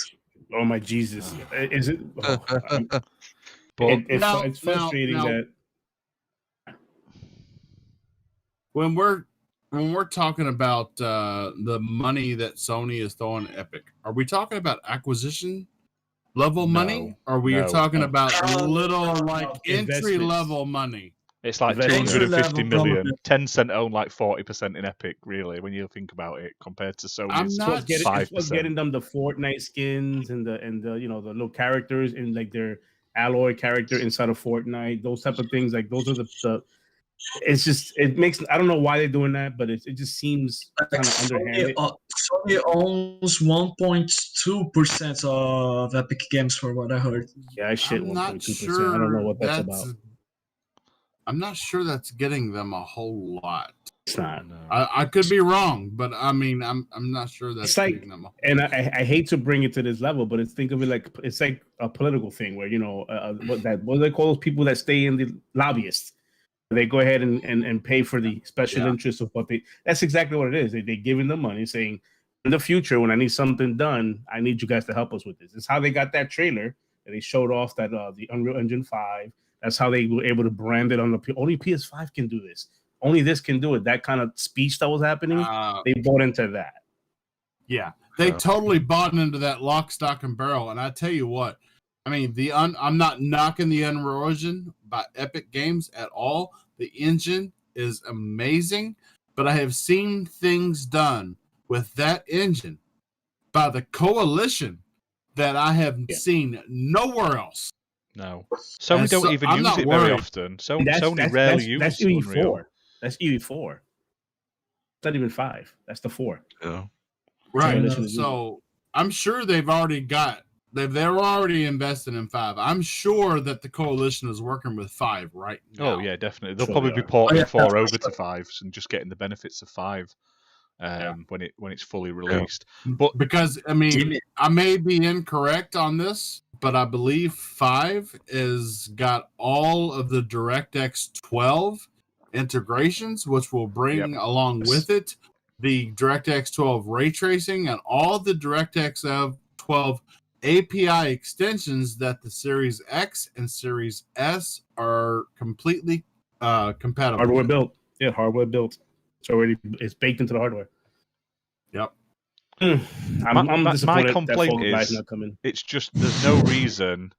Oh my Jesus! Is it? It's frustrating that when we're talking about the money that Sony is throwing at Epic, are we talking about acquisition level money, or are we talking about little like entry level money? It's like 250 million. Tencent own like 40% in Epic, really, when you think about it, compared to Sony's 5%. It's getting them the Fortnite skins and the the little characters in like their alloy character inside of Fortnite, those type of things. Like those are the it's just it makes I don't know why they're doing that, but it just seems kind of underhanded. Sony owns 1.2% of Epic Games, for what I heard. Yeah, I shit 1.2%. I don't know what that's about. I'm not sure that's getting them a whole lot. It's not. No. I could be wrong, but I mean, I'm not sure that's getting them. And I hate to bring it to this level, but think of it like it's like a political thing where what do they call those people that stay in the lobbyists? They go ahead and pay for the special interests of what they. That's exactly what it is. They're giving them money, saying in the future when I need something done, I need you guys to help us with this. It's how they got that trailer that they showed off that the Unreal Engine 5. That's how they were able to brand it on the only PS5 can do this. Only this can do it. That kind of speech that was happening, they bought into that. Yeah, they totally bought into that lock, stock, and barrel. And I tell you what, I mean, I'm not knocking the Unreal Engine by Epic Games at all. The engine is amazing, but I have seen things done with that engine by the Coalition that I have seen nowowhere else. No, Sony don't even use it very often. Sony rarely uses Unreal. That's UE4. It's not even 5. That's the 4. Yeah. Right. So I'm sure they've already they're already invested in 5. I'm sure that the Coalition is working with 5 right now. Oh yeah, definitely. They'll probably be porting 4 over to 5 and just getting the benefits of 5 when it's fully released. Yeah. But because I mean, I may be incorrect on this, but I believe 5 is got all of the DirectX 12 integrations, which will bring along with it the DirectX 12 ray tracing and all the DirectX 12 API extensions that the Series X and Series S are completely compatible. Hardware built. Yeah, hardware built. It's baked into the hardware. Yep. I'm disappointed my complaint that Fall Guy's is not coming. it's just there's no reason.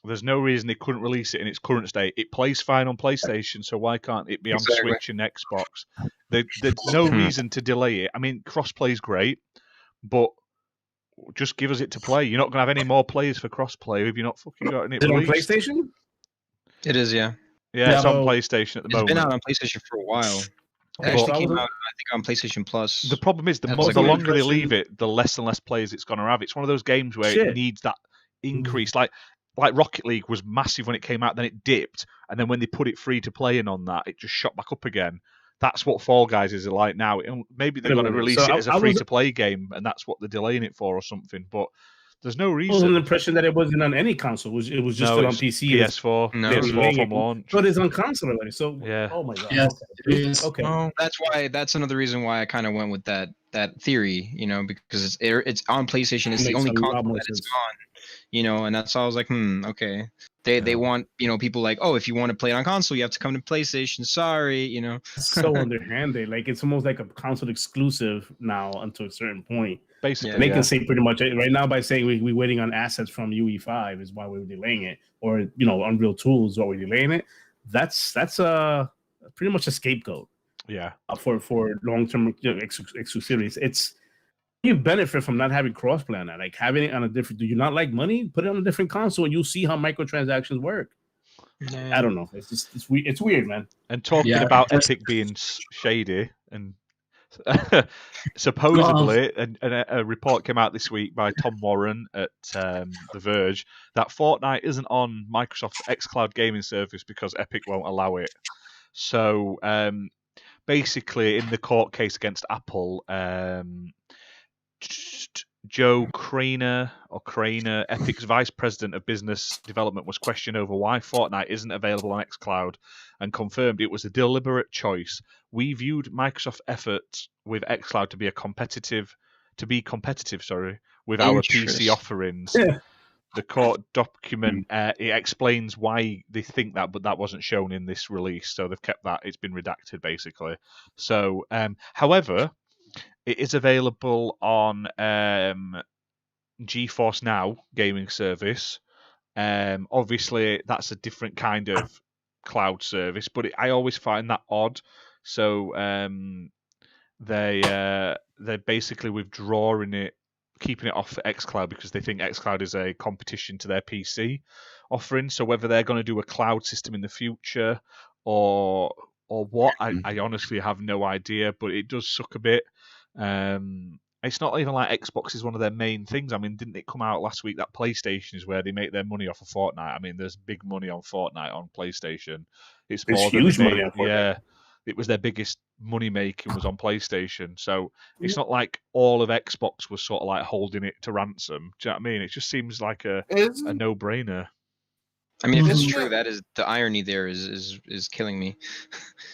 There's no reason they couldn't release it in its current state. It plays fine on PlayStation, so why can't it be on Switch and Xbox? There's no reason to delay it. I mean, crossplay is great, but just give us it to play. You're not going to have any more players for crossplay if you're not fucking got it released. Is it on PlayStation? It is, yeah. Yeah, it's on PlayStation at the moment. It's been out on PlayStation for a while. It actually came out, I think, on PlayStation Plus. The problem is, the longer they leave it, the less and less players it's going to have. It's one of those games where it needs that increase. Like Rocket League was massive when it came out, then it dipped, and then when they put it free to play in on that, it just shot back up again. That's what Fall Guys is like now. Maybe they're going to release it as a free-to-play game, and that's what they're delaying it for or something, but there's no reason. I was under the impression that it wasn't on any console. It was just on PC. PS4. No, PS4 from launch. But it's on console already, so yeah. Oh my god. Yes, it is. Okay. That's another reason why I kind of went with that theory, because it's on PlayStation. It's the only console that it's on, and that's why I was like, okay. They want, people like, oh, if you want to play it on console, you have to come to PlayStation. Sorry, So underhanded. Like, it's almost like a console exclusive now until a certain point. Basically, and they can say pretty much right now by saying we're waiting on assets from UE5 is why we're delaying it, or Unreal Tools is why we're delaying it. That's pretty much a scapegoat. Yeah. For long-term exclusivities, it's you benefit from not having crossplay on that. Like having it on a different. Do you not like money? Put it on a different console, and you'll see how microtransactions work. I don't know. It's weird, man. And talking about Epic being shady, and supposedly, a report came out this week by Tom Warren at The Verge that Fortnite isn't on Microsoft's Xcloud gaming service because Epic won't allow it. So basically, in the court case against Apple, Joe Craner, Epic's vice president of business development, was questioned over why Fortnite isn't available on Xcloud, and confirmed it was a deliberate choice. We viewed Microsoft's efforts with Xcloud to be competitive, with our PC offerings. Yeah. The court document it explains why they think that, but that wasn't shown in this release, so they've kept that. It's been redacted basically. So, however, it is available on GeForce Now gaming service. Obviously, that's a different kind of cloud service, but I always find that odd. So they're basically withdrawing it, keeping it off for Xcloud because they think Xcloud is a competition to their PC offering. So whether they're going to do a cloud system in the future or what, I honestly have no idea. But it does suck a bit. It's not even like Xbox is one of their main things. I mean, didn't it come out last week that PlayStation is where they make their money off of Fortnite? I mean, there's big money on Fortnite on PlayStation. It's more than huge money on Fortnite. Yeah, it was their biggest money making was on PlayStation. So it's not like all of Xbox was sort of like holding it to ransom. Do you know what I mean? It just seems like a no-brainer. I mean, if it's true, that is the irony. There is killing me.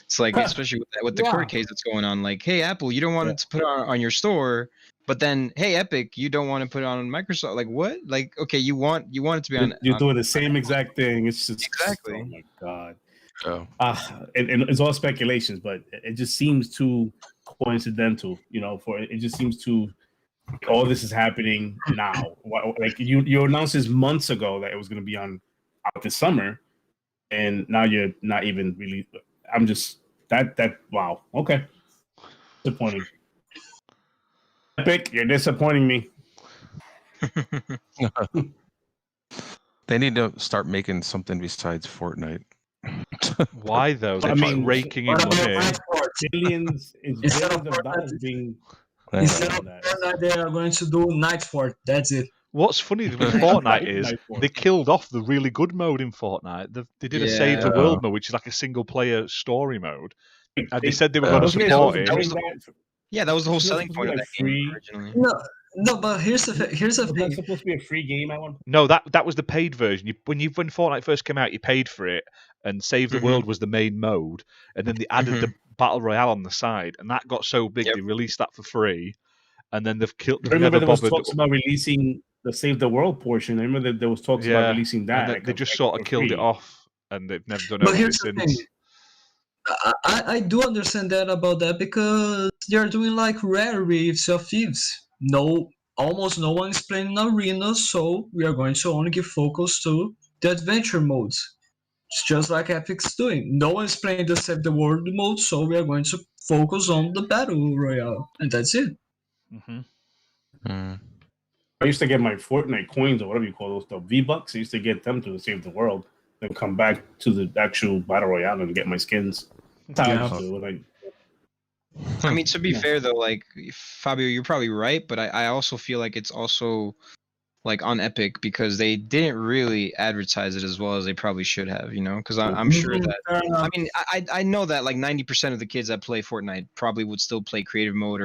It's like, especially with the court case that's going on. Like, hey, Apple, you don't want it to put it on your store, but then, hey, Epic, you don't want to put it on Microsoft. Like, what? Like, okay, you want it to be on. You're doing the same exact thing. It's just exactly. Oh my god. Oh. And it's all speculations, but it just seems too coincidental. It just seems too. All this is happening now. Like you announced this months ago that it was going to be out this summer, and now you're not even really. I'm just that wow. Okay, disappointing. Epic, you're disappointing me. They need to start making something besides Fortnite. Why though? They're just raking in money. Billions of dollars being. Instead of Fortnite, they are going to do Night Fort. That's it. What's funny with Fortnite is they killed off the really good mode in Fortnite. They did a Save the World mode, which is like a single-player story mode. And they said they were going to support it. That was the whole selling point of that game originally. No, but here's the thing. It's supposed to be a free game. No, that was the paid version. When Fortnite first came out, you paid for it, and Save the World was the main mode, and then they added the Battle Royale on the side, and that got so big they released that for free, and then they've killed. I remember there was talks about releasing the Save the World portion. I remember that there was talks about releasing that. And they just sort of killed it off, and they've never done anything since. I do understand that about that because they're doing like rare waves of Thieves. Almost no one is playing in arena, so we are going to only give focus to the adventure modes. It's just like Epic's doing. No one is playing the Save the World mode, so we are going to focus on the Battle Royale, and that's it. I used to get my Fortnite coins or whatever you call those, the V-Bucks. I used to get them to Save the World, then come back to the actual Battle Royale and get my skins. I mean, to be fair though, like Fabio, you're probably right, but I also feel like it's also like on Epic because they didn't really advertise it as well as they probably should have, you know? Because I'm sure that I mean I know that like 90% of the kids that play Fortnite probably would still play creative mode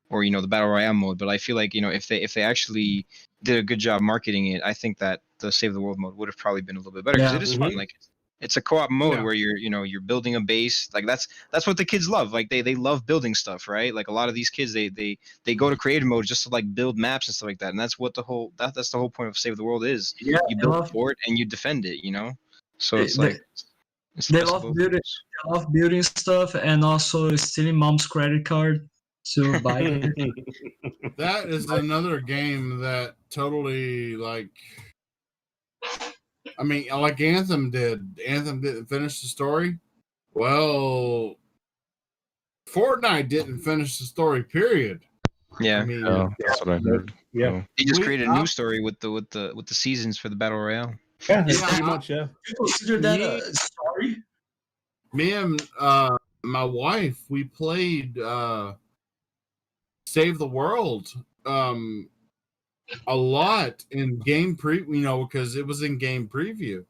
or you know the Battle Royale mode, but I feel like you know if they actually did a good job marketing it, I think that the Save the World mode would have probably been a little bit better because it is fun. Like it's a co-op mode where you're building a base. Like that's what the kids love. Like they love building stuff, right? Like a lot of these kids they go to creative mode just to like build maps and stuff like that. And that's what that's the whole point of Save the World is. Yeah, you build a fort and you defend it, you know? So it's like they love building stuff and also stealing mom's credit card to buy it. That is another game that totally like I mean, like Anthem did. Anthem didn't finish the story. Well, Fortnite didn't finish the story. Period. Yeah, I mean, that's what I heard. Yeah, he just created a new story with the seasons for the Battle Royale. Yeah, pretty much. Yeah, you consider that a story? Me and my wife, we played Save the World. A lot in game because it was in game preview.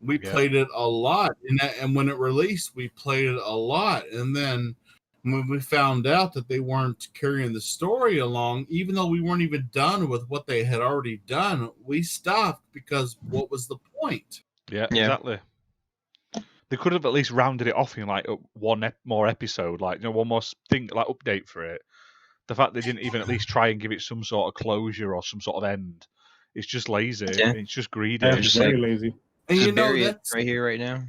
We played it a lot, and when it released, we played it a lot. And then when we found out that they weren't carrying the story along, even though we weren't even done with what they had already done, we stopped because what was the point? Yeah, exactly. They could have at least rounded it off in like one more episode, like one more thing, like update for it. The fact they didn't even at least try and give it some sort of closure or some sort of end, it's just lazy. Yeah. It's just greedy. Yeah, it's very lazy. And you know, that's right here, right now.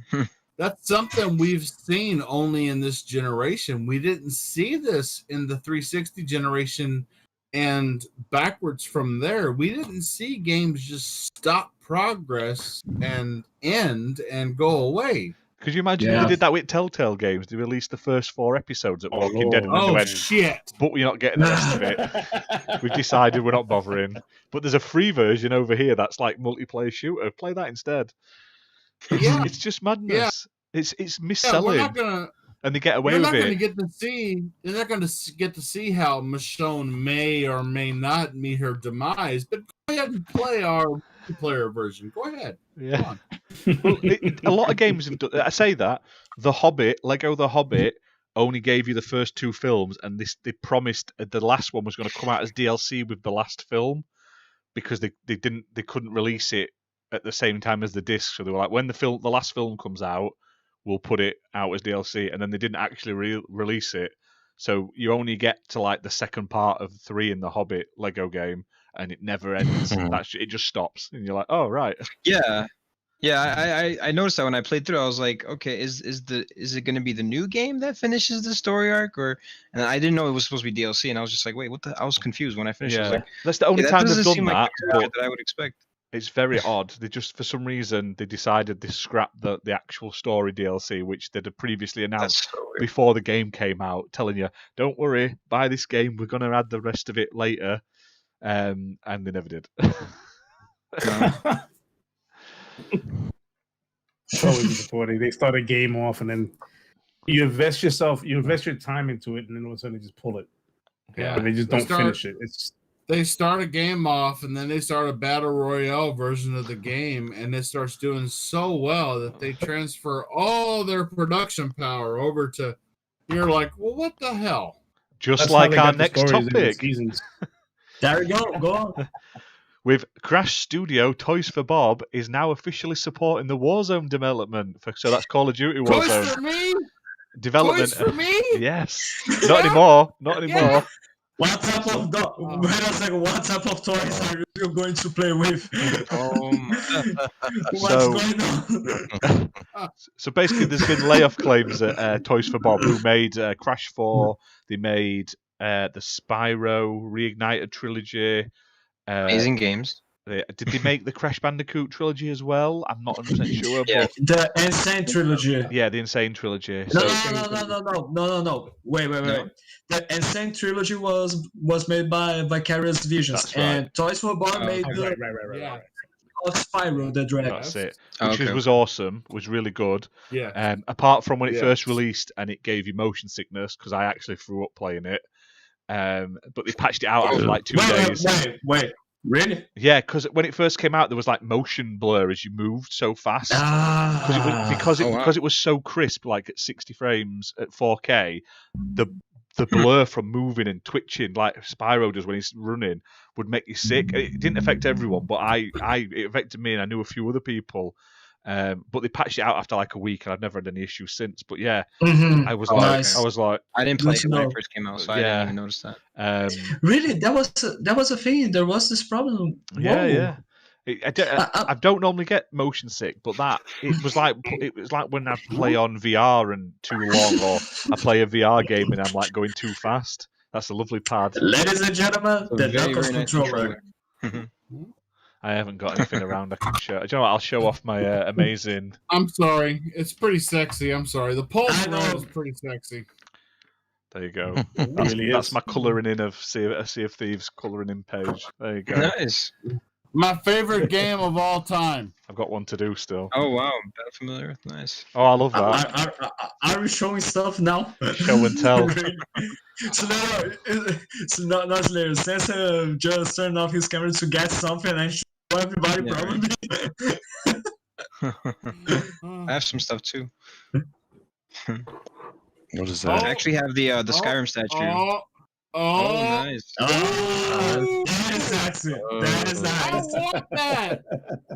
That's something we've seen only in this generation. We didn't see this in the 360 generation and backwards from there. We didn't see games just stop progress and end and go away. Could you imagine if they did that with Telltale games? They released the first 4 episodes at Walking Dead. Shit! But we're not getting the rest of it. We've decided we're not bothering. But there's a free version over here that's like multiplayer shooter. Play that instead. It's just madness. Yeah. It's mis-selling. And they get away with it. You're not going to get to see how Michonne may or may not meet her demise. But go ahead and play our multiplayer version. Go ahead. Yeah. Well, a lot of games have done. I say that Lego The Hobbit only gave you the first 2 films, and they promised the last one was going to come out as DLC with the last film because they couldn't release it at the same time as the disc. So they were like, when the last film comes out, we'll put it out as DLC, and then they didn't actually release it. So you only get to like the second part of 3 in the Hobbit Lego game, and it never ends. It just stops, and you're like, oh right. Yeah. I noticed that when I played through, I was like, okay, is it going to be the new game that finishes the story arc, and I didn't know it was supposed to be DLC, and I was just like, wait, what the? I was confused when I finished. I was like, that's the only time they've done that. Like that I would expect. It's very odd. They just, for some reason, they decided to scrap the actual story DLC, which they'd have previously announced before the game came out, telling you, don't worry, buy this game, we're going to add the rest of it later. And they never did. It's always disappointing. They start a game off, and then you invest your time into it, and then all of a sudden they just pull it. Yeah. But they just don't finish it. They start a game off, and then they start a battle royale version of the game, and it starts doing so well that they transfer all their production power over to. You're like, well, what the hell? Just like our next topic. There we go. Go on. with Crash Studio, Toys for Bob is now officially supporting the Warzone development. So that's Call of Duty Toys Warzone. for me? Development. Toys for me? Yes. Not anymore. Not anymore. What type of wait a second, what type of toys are you going to play with? What's So- going on? So basically, there's been layoff claims at Toys for Bob, who made Crash 4. They made the Spyro Reignited trilogy. Amazing games. Did they make the Crash Bandicoot trilogy as well? I'm not 100% sure. Yeah. But The Insane Trilogy. yeah, the Insane trilogy. No, So, no. Wait. No? The Insane Trilogy was made by Vicarious Visions, That's right. and Toys for Bob Oh, made the Right. Yeah. of Spyro the Dragon. that's it. Oh, Which okay. was awesome. Was really good. Yeah. Apart from when it Yeah. first released and it gave you motion sickness, because I actually threw up playing it. But they patched it out after like 2 days. Wait. Really? Yeah, because when it first came out, there was like motion blur as you moved so fast. Because it was so crisp, like at 60 frames at 4K, the blur from moving and twitching like Spyro does when he's running would make you sick. It didn't affect everyone, but it affected me, and I knew a few other people. But they patched it out after like a week, and I've never had any issues since. But yeah, I was like, I didn't play it when No. it first came out, so I Yeah. didn't even notice that. Really? That was a thing. There was this problem. yeah, Whoa. yeah. I don't normally get motion sick, but it was like when I play on VR and too long, or I play a VR game and I'm like going too fast. That's a lovely pad. Ladies and gentlemen, It's a the very, Knuckles very nice controller. I haven't got anything around I can show. Do you know what? I'll show off my amazing. I'm sorry. It's pretty sexy. I'm sorry. The Pulse I know. Rod is pretty sexy. There you go. Really That's is. my colouring in of Sea of Thieves colouring in page. There you go. Nice. My favorite game of all time. I've got one to do still. Oh wow, that familiar with. Nice. Oh, I love that. Are we showing stuff now? Show and tell. So not later. Sensei just turned off his camera to get something and show everybody Yeah, probably. I have some stuff too. What is I that? actually have the Skyrim statue. Oh, Nice. Oh, that is sexy. That is I nice. want that.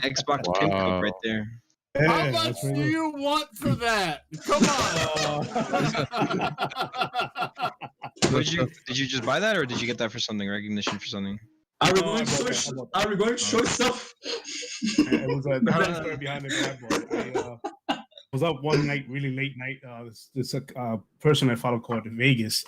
Xbox Wow. pin code right there. How much do you want for that? Come on. Did you just buy that, or did you get that for something, recognition for something? Are we No, going I to bought show? that. Are we going to show stuff? It was a funny story behind the grab. I was up one night, really late night. This person I follow called Vegas.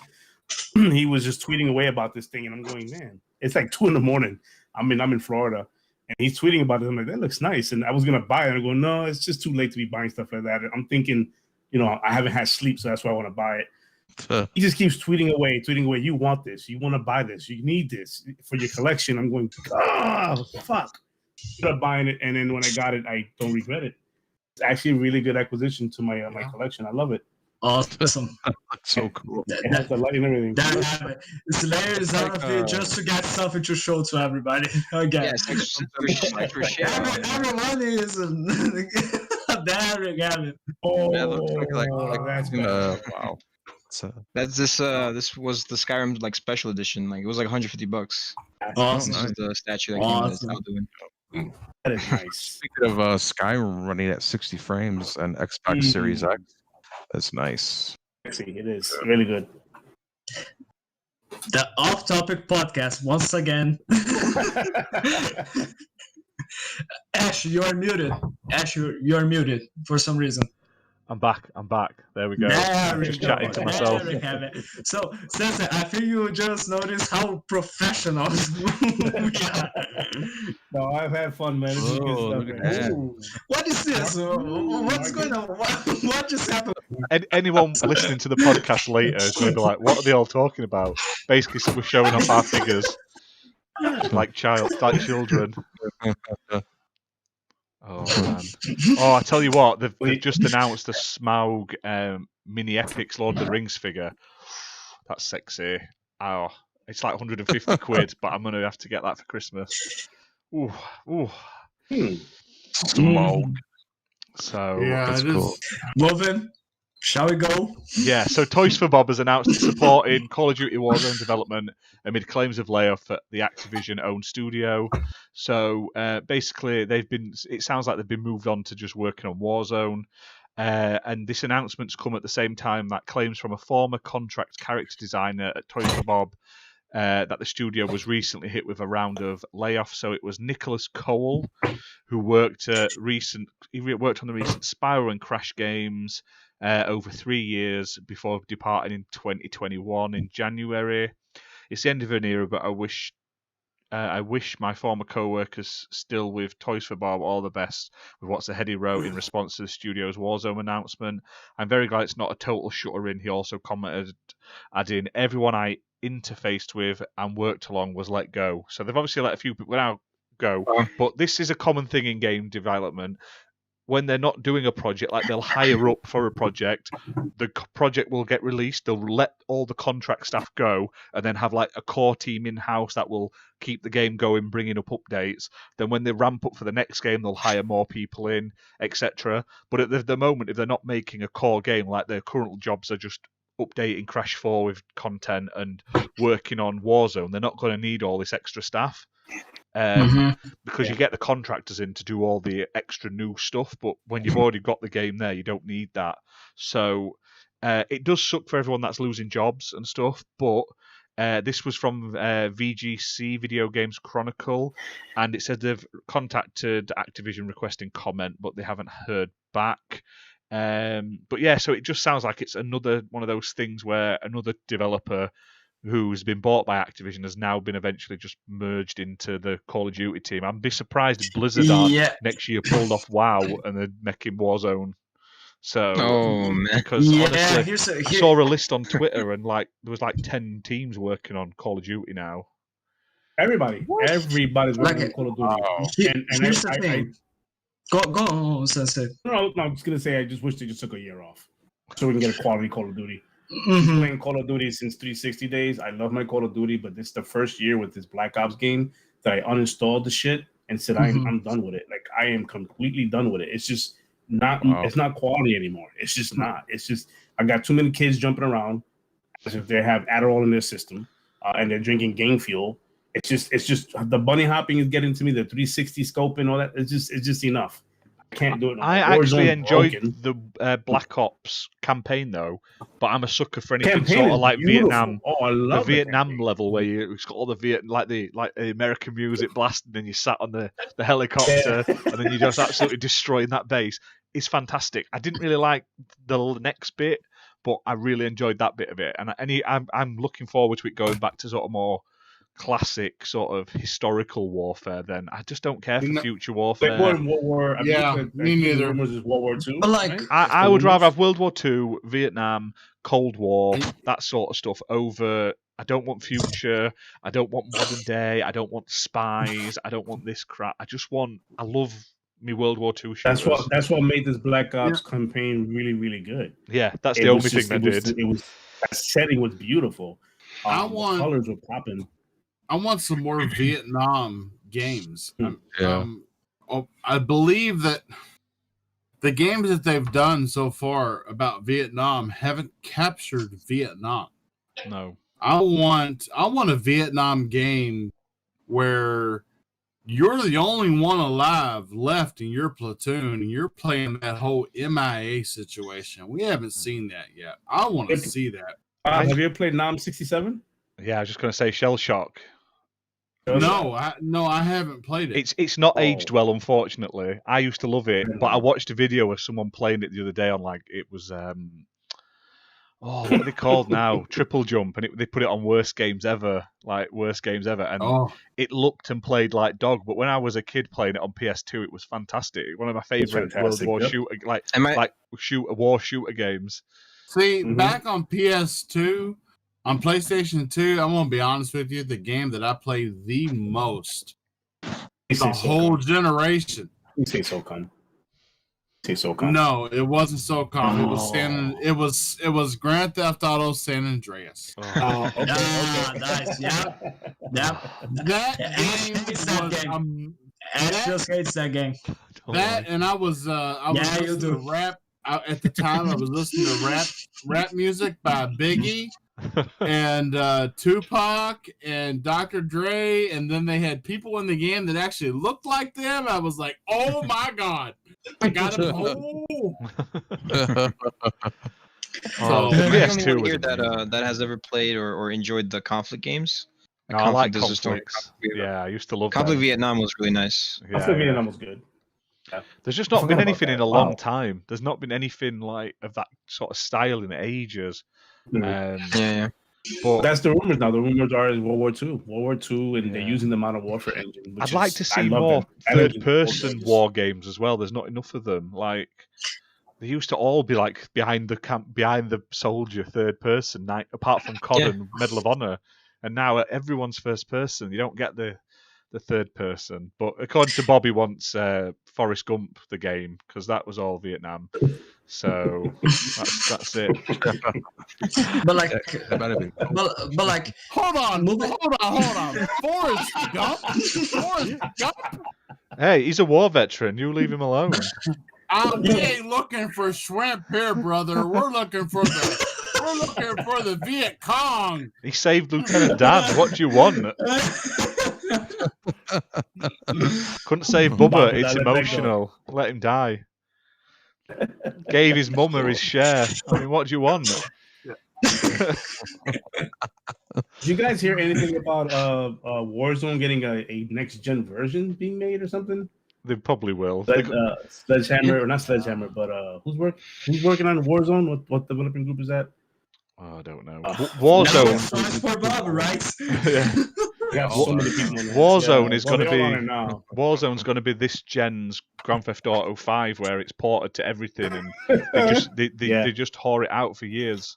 He was just tweeting away about this thing, and I'm going, man, it's like 2 a.m. I'm in Florida, and he's tweeting about it. I'm like, that looks nice, and I was gonna buy it. And I go, no, it's just too late to be buying stuff like that. I'm thinking, I haven't had sleep, so that's why I want to buy it. He just keeps tweeting away. You want this? You want to buy this? You need this for your collection. I'm going, fuck. Ended up buying it, and then when I got it, I don't regret it. It's actually a really good acquisition to my my collection. I love it. Awesome. So cool. It has the light and everything. That happened. It's layers out of it just to get something to show to everybody. Okay. Yes, for share. Everyone is there. Gavin. Oh, Yeah, looks like that's Wow. So, That's this was the Skyrim like special edition. Like it was like $150. Awesome. This is the statue that Awesome. came doing. that is nice. speaking of Skyrim running at 60 frames and Xbox Series X, that's nice. Sexy. It is really good. The off-topic podcast once again. Ash, you're muted. Ash, you're muted for some reason. I'm back. There we go. There we Just go. chatting to myself. There we have it. So, Sensei, I think you just noticed how professional we are. No, I've had fun, man. This is good Oh, stuff, look at man. that. Ooh. What is this? What's going on? What just happened? Anyone listening to the podcast later is going to be like, "What are they all talking about?" Basically, we're showing off our figures like children. Oh man! Oh, I tell you what, they've just announced the Smaug mini Epics Lord of the Rings figure. That's sexy. Oh, it's like 150 quid, but I'm gonna have to get that for Christmas. Ooh. Small. So Yeah, That's it is. cool. Moving. Shall we go? Yeah, so Toys for Bob has announced it's supporting Call of Duty Warzone development amid claims of layoff at the Activision-owned studio. So basically, it sounds like they've been moved on to just working on Warzone. And this announcement's come at the same time that claims from a former contract character designer at Toys for Bob that the studio was recently hit with a round of layoffs. So it was Nicholas Cole, who worked on the recent Spyro and Crash games over 3 years before departing in 2021 in January. It's the end of an era, but I wish my former co-workers still with Toys for Bob all the best with what's ahead, he wrote in response to the studio's Warzone announcement. I'm very glad it's not a total shutter in. He also commented, adding, everyone I interfaced with and worked along was let go. So they've obviously let a few people now go, but this is a common thing in game development. When they're not doing a project, like they'll hire up for a project, the project will get released, they'll let all the contract staff go, and then have like a core team in-house that will keep the game going, bringing up updates. Then when they ramp up for the next game, they'll hire more people in, etc. But at the moment, if they're not making a core game, like their current jobs are just updating Crash 4 with content and working on Warzone, they're not going to need all this extra staff. Because you get the contractors in to do all the extra new stuff, but when you've already got the game there, you don't need that. So it does suck for everyone that's losing jobs and stuff, but this was from VGC, Video Games Chronicle, and it said they've contacted Activision requesting comment, but they haven't heard back. But yeah, so it just sounds like it's another one of those things where another developer who's been bought by Activision has now been eventually just merged into the Call of Duty team. I'd be surprised if Blizzard next year pulled off WoW and they're making Warzone. So, because honestly, I saw a list on Twitter and like there was like 10 teams working on Call of Duty now. Everybody's working on Call of Duty. And here's the thing. Go on, Sensei. No, I'm just gonna say I just wish they just took a year off so we can get a quality Call of Duty. Playing Call of Duty since 360 days. I love my Call of Duty, but this is the first year with this Black Ops game that I uninstalled the shit and said I'm done with it. Like I am completely done with it. It's just not. It's not quality anymore. It's just not. It's just I got too many kids jumping around as if they have Adderall in their system and they're drinking game fuel. It's just the bunny hopping is getting to me. The 360 scope and all that. It's just enough. Can't do it. I actually enjoyed the Black Ops campaign though, but I'm a sucker for anything sort of like Vietnam. Oh, I love the Vietnam level where it's got all the like the American music blasting, and you sat on the helicopter, and then you just absolutely destroying that base. It's fantastic. I didn't really like the next bit, but I really enjoyed that bit of it, and I'm looking forward to it going back to sort of more classic sort of historical warfare. Then I just don't care for future warfare. World War. Me neither. Rumours is World War II. But like, right? I would rather have World War II, Vietnam, Cold War, that sort of stuff over. I don't want future. I don't want modern day. I don't want spies. I don't want this crap. I love me World War II shooters. That's what made this Black Ops campaign really, really good. Yeah, that's the only thing that did. It was that setting was beautiful. The colors were popping. I want some more Vietnam games. I believe that the games that they've done so far about Vietnam haven't captured Vietnam. No. I want a Vietnam game where you're the only one alive left in your platoon and you're playing that whole MIA situation. We haven't seen that yet. I want to see that. Have you ever played Nam 67? Yeah, I was just going to say Shell Shock. No, I haven't played it. It's not aged well, unfortunately. I used to love it, but I watched a video of someone playing it the other day on it was what are they called now? Triple Jump, and they put it on worst games ever, and it looked and played like dog. But when I was a kid playing it on PS2, it was fantastic. One of my favorite World War war shooter games. See, back on PS2. On PlayStation 2, I'm going to be honest with you, the game that I played the most, the whole generation. You say SOCOM. No, it wasn't SOCOM. It was Grand Theft Auto San Andreas. Okay. Nice. Yep. That game Ash just hates that game. That and I was at the time I was listening to rap music by Biggie and Tupac and Dr. Dre, and then they had people in the game that actually looked like them. I was like, oh my god, I got it. Oh, So, PS2 here was that has ever played or enjoyed the conflict games. No, I like is a story. conflicts. Yeah, I used to love Conflict them. Vietnam was really nice. I feel Vietnam was good. Yeah. There's just not been forgot about anything in that. a long Wow. time. There's not been anything like of that sort of style in ages. Yeah. But That's the rumors now. The rumors are World War II, and they're using the Modern Warfare engine. Which I'd like to see more third-person war games as well. There's not enough of them. Like they used to all be like behind the soldier, third person, apart from COD and Medal of Honor. And now everyone's first person. You don't get the third person. But according to Bobby, wants Forrest Gump the game because that was all Vietnam. So that's it. But like, That might have been. but like, Hold on. Forrest Gump? Hey, he's a war veteran. You leave him alone. We ain't looking for shrimp here, brother. We're looking for the Viet Cong. He saved Lieutenant Dan. What do you want? Couldn't save Bubba. It's emotional. Let him die. Gave his mummer his share. I mean, what do you want? Did you guys hear anything about Warzone getting a next gen version being made or something? They probably will. Sledgehammer, or not Sledgehammer, but who's working on Warzone? What developing group is that? Oh, I don't know. Warzone. Warzone. For Bob, right? Yeah. Yeah, so many people in there. Warzone is going to they're all on be it now. Warzone's going to be this gen's Grand Theft Auto 5, where it's ported to everything, and they just whore it out for years.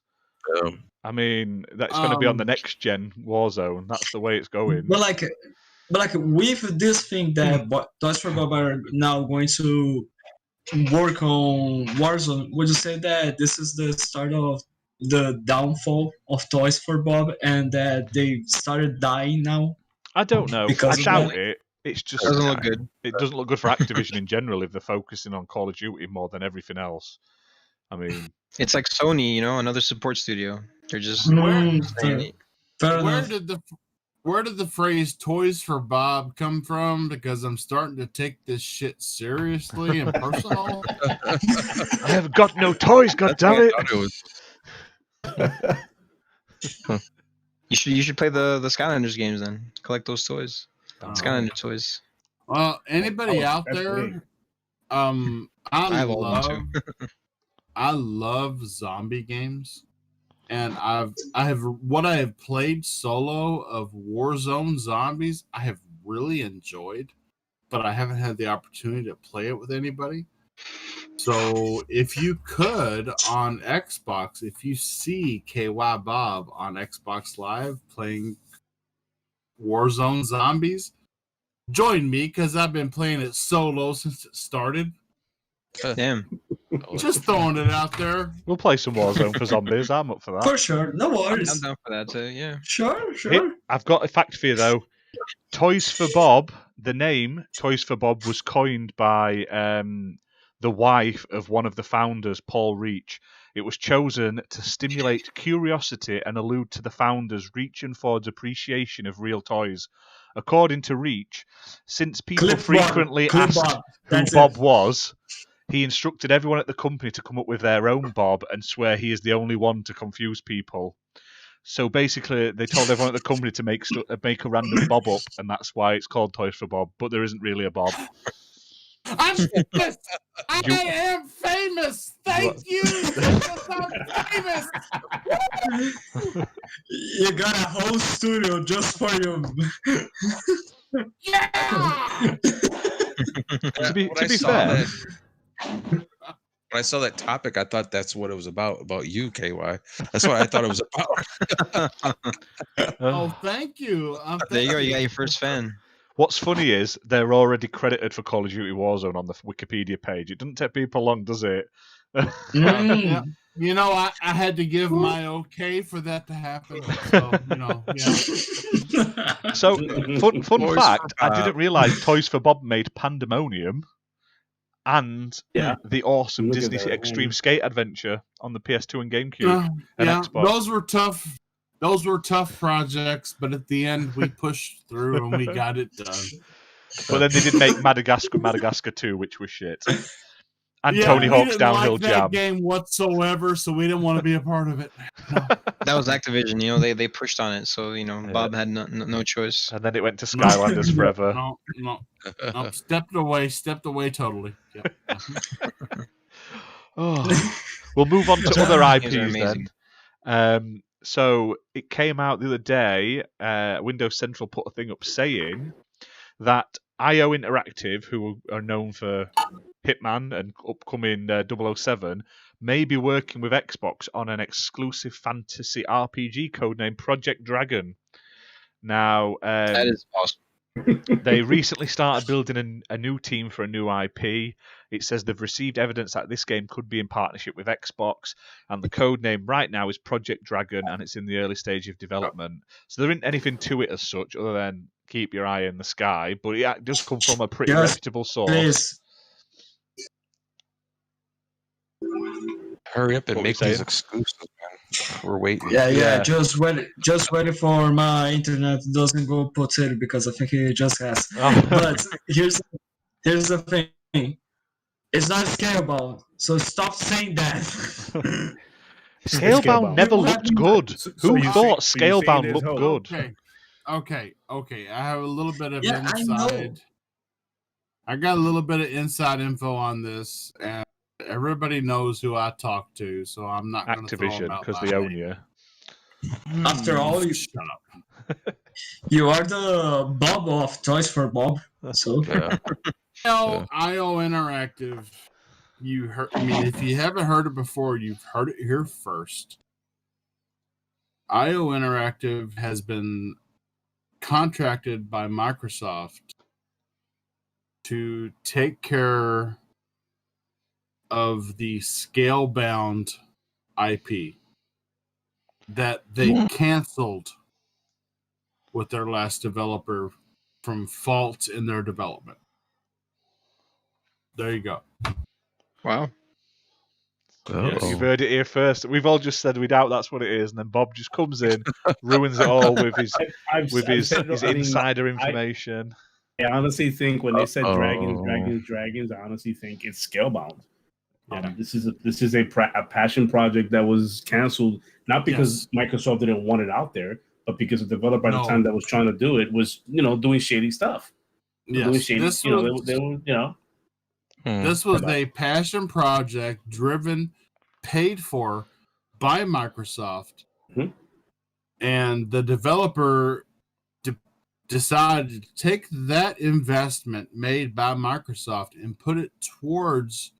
I mean, that's going to be on the next gen Warzone. That's the way it's going. But like with this thing that Toys for Bob are now going to work on Warzone, would you say that this is the start of the downfall of Toys for Bob and that they started dying now? I don't know. Because I of doubt that? it. It's just Doesn't look good. It doesn't look good for Activision in general if they're focusing on Call of Duty more than everything else. I mean, It's like Sony, another support studio. They're just Fair Where enough. did the phrase "Toys for Bob" come from? Because I'm starting to take this shit seriously and personal. I have got no toys. God damn it! You should play the Skylanders games then. Collect those toys. Skylander toys. Well, anybody out that's there? big. I have all of them too. I love zombie games, and I have played solo of Warzone Zombies. I have really enjoyed, but I haven't had the opportunity to play it with anybody. So if you could on Xbox, if you see KY Bob on Xbox Live playing Warzone Zombies, join me because I've been playing it solo since it started. Damn. Just throwing it out there. We'll play some Warzone for zombies. I'm up for that. For sure. No I'm worries. down for that too, yeah. Sure. I've got a fact for you though. Toys for Bob. The name Toys for Bob was coined by the wife of one of the founders, Paul Reach. It was chosen to stimulate curiosity and allude to the founders' reaching forward appreciation of real toys. According to Reach, since people frequently asked who Bob was, he instructed everyone at the company to come up with their own Bob and swear he is the only one to confuse people. So basically, they told everyone at the company to make a random Bob up, and that's why it's called Toys for Bob. But there isn't really a Bob. I'm famous. I am famous. Thank you. I'm famous. You got a whole studio just for you. Yeah. To be fair, When I saw that topic, I thought that's what it was about you, KY. That's what I thought it was about. Oh, thank you. There you go, you got your first fan. what's funny is they're already credited for Call of Duty Warzone on the Wikipedia page. It doesn't take people long, does it? Yeah. You know, I had to give my okay for that to happen. So, yeah. So, fun Toys fact, for I Bob. didn't realise Toys for Bob made Pandemonium and Yeah. the awesome Look at Disney that. Extreme Skate Adventure on the PS2 and GameCube and yeah, Xbox. those were tough. Those were tough projects, but at the end we pushed through and we got it done. But then they did make Madagascar 2, which was shit. And Yeah, Tony we Hawk's didn't Downhill like Jam. that game whatsoever, so we didn't want to be a part of it. No. That was Activision. They pushed on it, so Bob had no choice. And then it went to Skylanders forever. No, stepped away totally. Yep. Oh. We'll move on to Those other games are IPs amazing. then. So it came out the other day. Windows Central put a thing up saying that IO Interactive, who are known for Hitman and upcoming 007, may be working with Xbox on an exclusive fantasy RPG codenamed Project Dragon. Now, That is awesome. they recently started building a new team for a new IP. It says they've received evidence that this game could be in partnership with Xbox, and the code name right now is Project Dragon, and it's in the early stage of development. So there isn't anything to it as such, other than keep your eye in the sky, but it does come from a pretty reputable source. Please. Hurry up and What make we these saying? exclusive, man. We're waiting. Yeah. Just wait for my internet doesn't go potato because I think it just has. But here's the thing. It's not scalable, so stop saying that. Scalebound never You looked have- good. so Who you thought say- so you're saying Scalebound there's looked hope. good? Okay. I have a little bit of Yeah, I know. inside. I got a little bit of inside info on this, and everybody knows who I talk to, so I'm not going to throw them Activision, out because by they own name. you. After all, Shut up. you are the Bob of Toys for Bob. So Yeah. IO Interactive. You heard? I mean, if you haven't heard it before, you've heard it here first. IO Interactive has been contracted by Microsoft to take care of the Scalebound IP that they canceled with their last developer from faults in their development. There you go. Wow. Yes, Uh-oh. you've heard it here first. We've all just said we doubt that's what it is, and then Bob just comes in, ruins it all with his I've said- his I mean, insider information. I honestly think when they said Uh-oh. dragons, I honestly think it's Scalebound. Yeah. This is a passion project that was canceled, not because Microsoft didn't want it out there, but because the developer at the time that was trying to do it was, doing shady stuff. Doing Yes, shady, this they were, This was a passion project driven, paid for by Microsoft, Mhm. and the developer decided to take that investment made by Microsoft and put it towards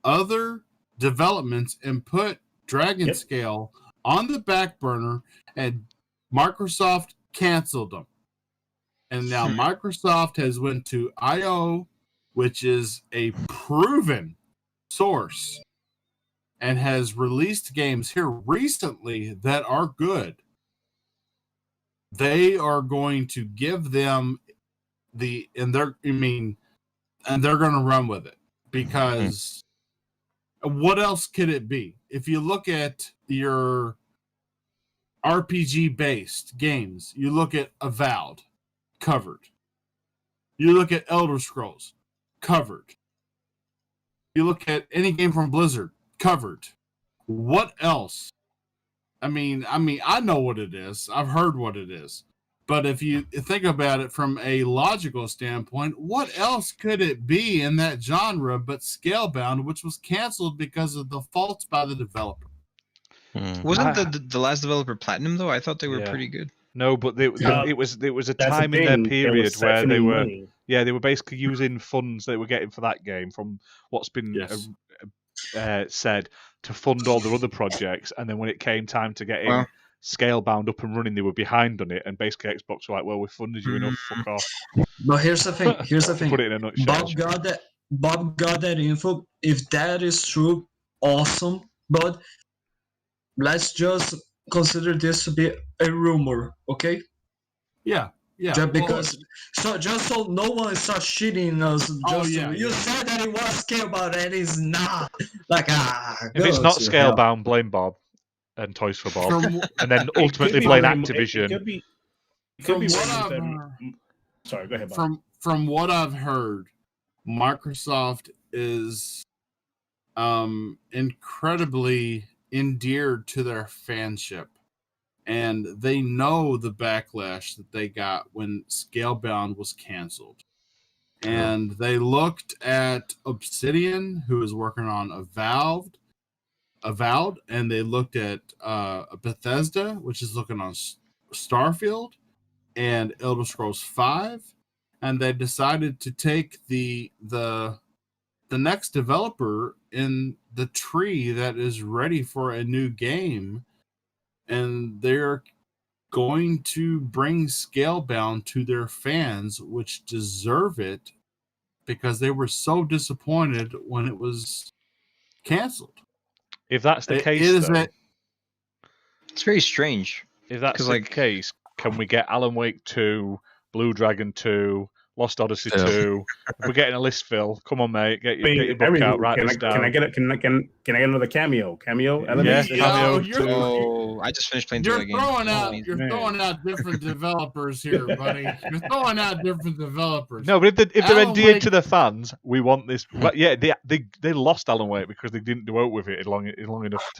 other developments and put Dragon Scale on the back burner, and Microsoft canceled them. And now Microsoft has went to IO, which is a proven source, and has released games here recently that are good. They are going to give them and they're going to run with it, because what else could it be? If you look at your RPG based games, you look at Avowed, covered. You look at Elder Scrolls, covered. You look at any game from Blizzard, covered. What else? I mean, I know what it is. I've heard what it is. But if you think about it from a logical standpoint, what else could it be in that genre but Scalebound, which was canceled because of the faults by the developer? Wasn't the last developer Platinum though? I thought they were pretty good. No, but it was a that's time the in their thing, they were period where they siphoning were money. they were basically using funds they were getting for that game from what's been said to fund all their other projects, and then when it came time to get Scalebound up and running, they were behind on it, and basically Xbox were like, "Well, we funded you enough, fuck off." But here's the thing. Put it in a nutshell. Bob got that info. If that is true, awesome. But let's just consider this to be a rumor, okay? Yeah. Yeah, just because, so no one starts shitting us. You said that it was Scalebound and it's not. Like if it's not Scalebound, blame Bob and Toys for Bob, and then ultimately blame Activision. It could be sorry, go ahead, Bob. From what I've heard, Microsoft is incredibly endeared to their fanship. And they know the backlash that they got when Scalebound was canceled. And they looked at Obsidian, who is working on Avowed, and they looked at Bethesda, which is looking on Starfield and Elder Scrolls 5, and they decided to take the next developer in the tree that is ready for a new game, and they're going to bring Scalebound to their fans, which deserve it, because they were so disappointed when it was canceled. If that's the case, it's very strange. If that's the case, can we get Alan Wake 2, Blue Dragon 2, Lost Odyssey 2? We're getting a list, Phil. Come on, mate. Get your book out. Write this down. Can I get another cameo? Cameo elements? Yeah, cameo. I just finished playing You're throwing out different developers here, buddy. You're throwing out different developers. No, but if they're endeared to the fans, we want this. But yeah, they lost Alan Wake because they didn't do out with it in long enough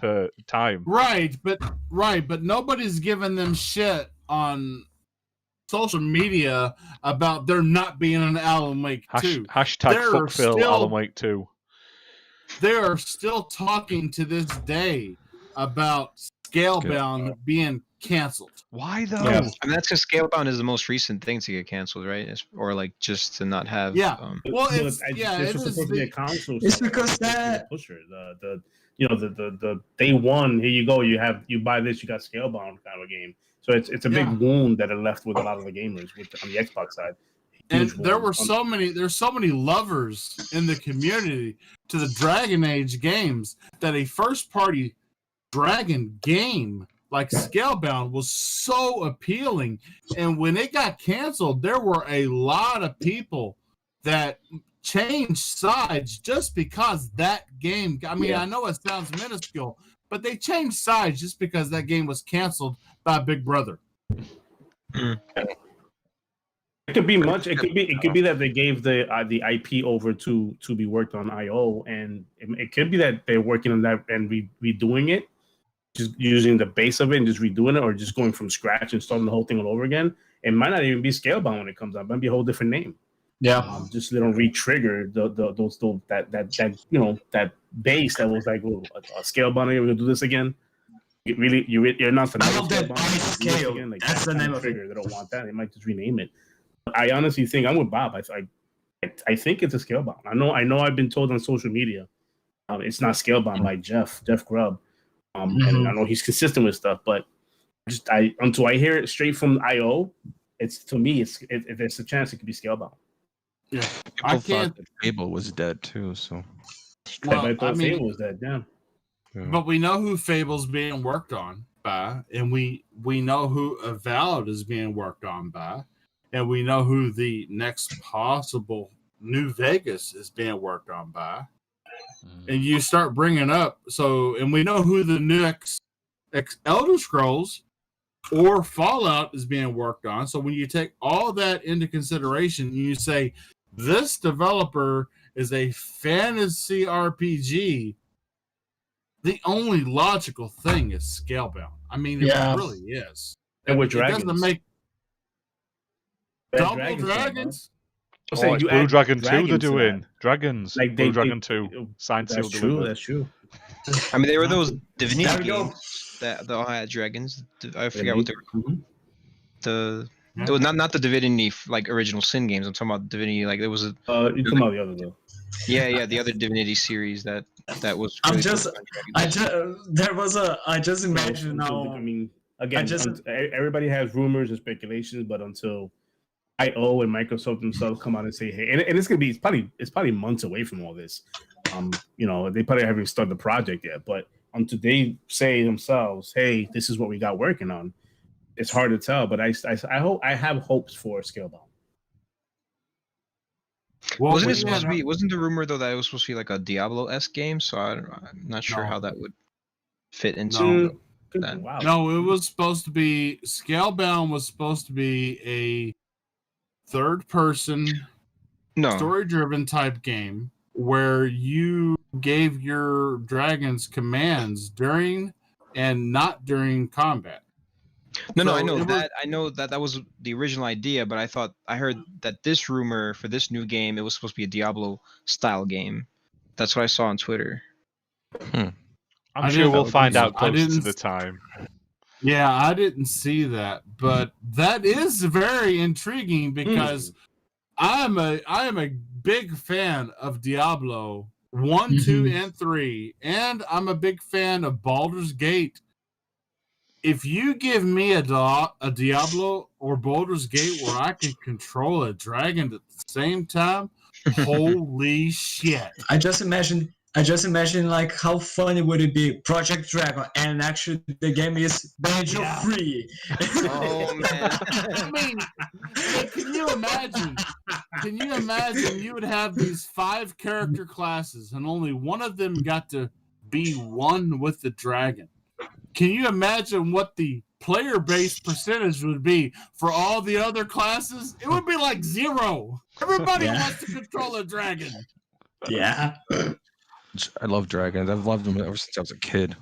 time. Right, but nobody's giving them shit on social media about there not being an Alan Wake 2. Hashtag fuck Phil, Alan Wake 2. They are still talking to this day about Scalebound being canceled. Why though? Yeah. I mean, that's because Scalebound is the most recent thing to get canceled, right? Or like just to not have. Yeah. Well, it's supposed to be a console. It's because that pusher, the day one. Here you go. You buy this. You got Scalebound kind of a game. So it's a big wound that it left with a lot of the gamers on the Xbox side. And there's so many lovers in the community to the Dragon Age games that a first party Dragon game like Scalebound was so appealing. And when it got canceled, there were a lot of people that changed sides just because that game. I mean, I know it sounds minuscule, but they changed sides just because that game was canceled by Big Brother. It could be much. It could be that they gave the IP over to be worked on IO, and it could be that they're working on that and redoing it, just using the base of it and just redoing it, or just going from scratch and starting the whole thing all over again. It might not even be Scalebound when it comes out. It might be a whole different name. Yeah, just they don't re-trigger that base that was like, well, a Scalebound. We're gonna do this again. You're not the scale. Again. Like, that's the name of it. They don't want that. They might just rename it. I honestly think I'm with Bob. I think it's a Scalebound. I know. I've been told on social media, it's not Scalebound by Jeff Grubb, and I know he's consistent with stuff. But until I hear it straight from IO, it's a chance it could be Scalebound. Yeah, I thought that Fable was dead too. So Fable was dead. Yeah. But we know who Fable's being worked on by, and we know who Avowed is being worked on by, and we know who the next possible New Vegas is being worked on by. And you start bringing up, and we know who the next Elder Scrolls or Fallout is being worked on. So when you take all that into consideration, and you say, this developer is a fantasy RPG, the only logical thing is Scalebound. I mean, it really is. And with dragons. It doesn't make double dragons. Oh, it's Blue Dragon 2 they're doing. Dragons. Like Blue Dragon 2. Signed, sealed, delivered. That's true. I mean, there were those Divinity games that all had dragons. I forgot what they were called. Not the Divinity like original Sin games. I'm talking about Divinity. Like there was a. You're talking about the other though. Yeah, the other Divinity series that was. Really I just imagine now. I mean, again, everybody has rumors and speculations, but until IO and Microsoft themselves come out and say, hey, and it's gonna be it's probably months away from all this. They probably haven't started the project yet, but until they say themselves, hey, this is what we got working on, it's hard to tell. But I have hopes for Scalebound. Well, Wasn't it we supposed to had- be? Wasn't the rumor though that it was supposed to be like a Diablo-esque game? So I'm not sure No. how that would fit into. No. That. Wow. No, it was supposed to be Scalebound was supposed to be a third-person No. story-driven type game where you gave your dragons commands during and not during combat. No, So I know it was- that. I know that was the original idea, but I heard that this rumor for this new game, it was supposed to be a Diablo-style game. That's what I saw on Twitter. I'm I sure didn't- we'll find out I closer to didn't- the time. Yeah, I didn't see that, but that is very intriguing because I am a big fan of Diablo 1, 2, and 3, and I'm a big fan of Baldur's Gate. If you give me a Diablo or Baldur's Gate where I can control a dragon at the same time, holy shit! I just imagine like how funny would it be, Project Dragon, and actually the game is banjo free. Oh man. I mean, can you imagine? Can you imagine you would have these 5 character classes and only one of them got to be one with the dragon? Can you imagine what the player base percentage would be for all the other classes? It would be like 0. Everybody wants to control a dragon. Yeah. I love dragons. I've loved them ever since I was a kid.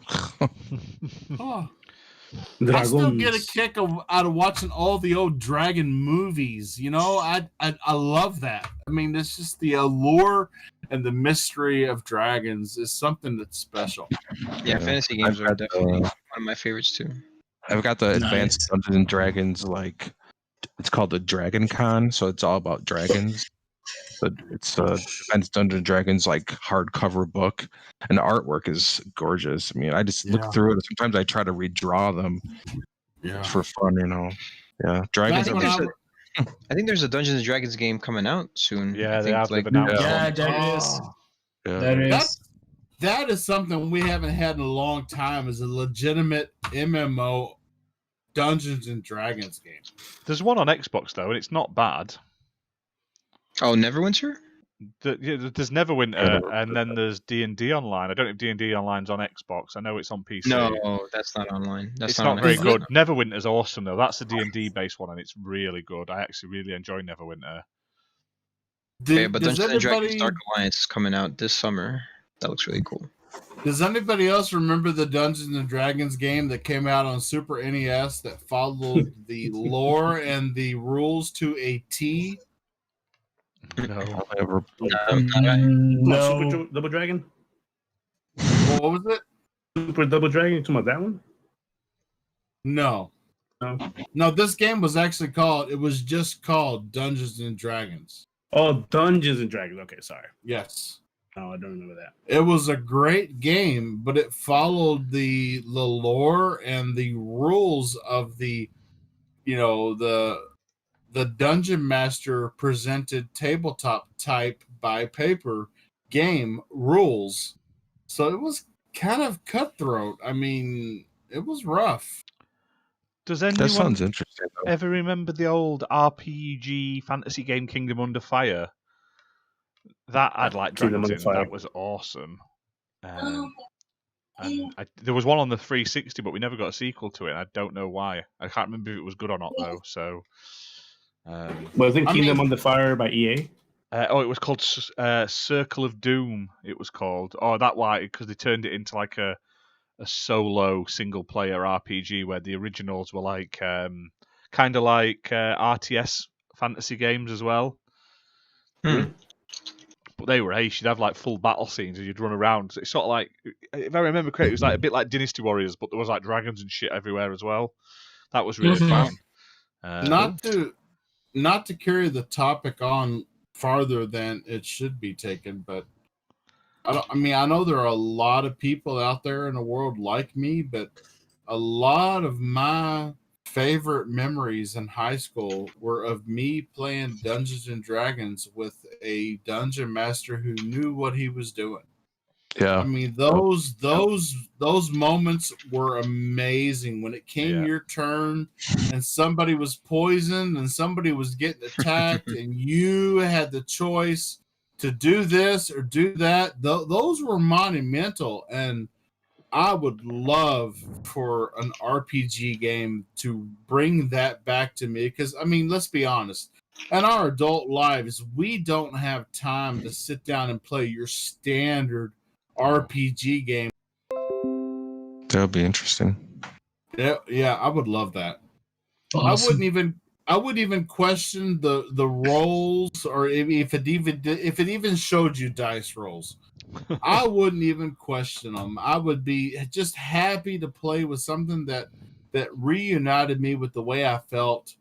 Oh. I still get a kick out of watching all the old dragon movies. You know, I love that. I mean, it's just the allure and the mystery of dragons is something that's special. Yeah, fantasy games I've are got, definitely one of my favorites too. I've got the Nice. Advanced Dungeons and Dragons, like it's called the Dragon Con, so it's all about dragons. But it's Advanced Dungeons and Dragons like hardcover book, and the artwork is gorgeous. I mean, I just Yeah. look through it. Sometimes I try to redraw them Yeah. for fun, you know. Yeah, dragons Back are when I think there's a Dungeons and Dragons game coming out soon. Yeah, I they think, have. like, They've announced Yeah. one. There is. Oh, yeah. There is. that is something we haven't had in a long time. Is a legitimate MMO Dungeons and Dragons game. There's one on Xbox though, and it's not bad. Oh, Neverwinter? There's Neverwinter, Neverwinter. and then there's D&D Online. I don't know if D&D Online's on Xbox. I know it's on PC. No, that's not online. That's It's not, not on very Xbox. good. Neverwinter's awesome though. That's the D&D based one, and it's really good. I actually really enjoy Neverwinter. Okay, but Does Dungeons and Dragons anybody- Dark Alliance is coming out this summer. That looks really cool. Does anybody else remember the Dungeons and Dragons game that came out on Super NES that followed the lore and the rules to a T? No. I never- No. Super Double Dragon? What was it? Super Double Dragon? You talking about that one? No. No. No, this game was actually called, it was just called Dungeons and Dragons. Oh, Dungeons and Dragons. Okay, sorry. Yes. No, I don't remember that. It was a great game, but it followed the lore and the rules of the, you know, the Dungeon Master presented tabletop type by paper game rules. So it was kind of cutthroat. I mean, it was rough. Does That anyone sounds interesting. Though. ever remember the old RPG fantasy game Kingdom Under Fire? That I'd like Kingdom dragons Under in. Fire. That was awesome. And there was one on the 360, but we never got a sequel to it. And I don't know why. I can't remember if it was good or not though. So, Was it I Kingdom mean- Under Fire by EA? it was called Circle of Doom. It was called. Oh, that why because they turned it into like a solo single player RPG where the originals were like kind of like RTS fantasy games as well. But they were ace. You'd have like full battle scenes and you'd run around. So it's sort of like, if I remember correctly, it was like a bit like Dynasty Warriors, but there was like dragons and shit everywhere as well. That was really Mhm. fun. Not to carry the topic on farther than it should be taken, but I know there are a lot of people out there in the world like me, but a lot of my favorite memories in high school were of me playing Dungeons and Dragons with a dungeon master who knew what he was doing. Yeah. I mean, those moments were amazing when it came your turn and somebody was poisoned and somebody was getting attacked and you had the choice to do this or do that. Those were monumental, and I would love for an RPG game to bring that back to me because, I mean, let's be honest. In our adult lives, we don't have time to sit down and play your standard RPG game. That would be interesting. Yeah, I would love that. Awesome. I wouldn't even question the rolls, or if it even showed you dice rolls. I wouldn't even question them. I would be just happy to play with something that reunited me with the way I felt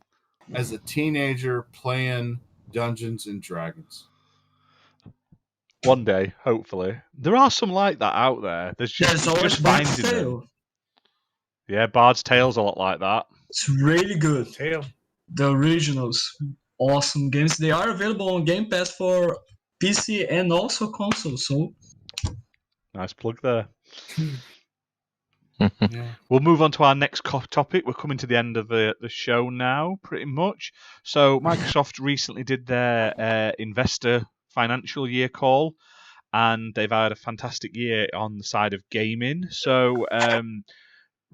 as a teenager playing Dungeons and Dragons. One day, hopefully. There are some like that out there. There's always just Bard's finding them. Tale. Yeah, Bard's Tale's a lot like that. It's really good. Tail. The originals, awesome games. They are available on Game Pass for PC and also console. So Nice plug there. Yeah. We'll move on to our next topic. We're coming to the end of the show now, pretty much. So Microsoft recently did their investor financial year call, and they've had a fantastic year on the side of gaming. So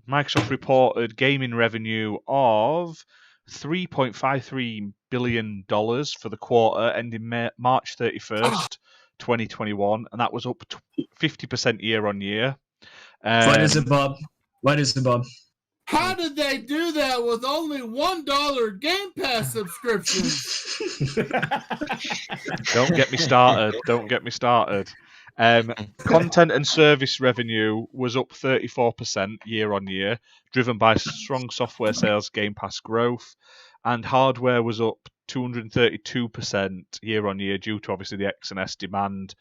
Microsoft reported gaming revenue of $3.53 billion for the quarter ending March 31st, 2021, and that was up 50% year on year. what is it, Bob? What is it, Bob? How did they do that with only $1 Game Pass subscriptions? Don't get me started. Don't get me started. Content and service revenue was up 34% year on year, driven by strong software sales, Game Pass growth, and hardware was up 232% year on year due to obviously the X and S demand.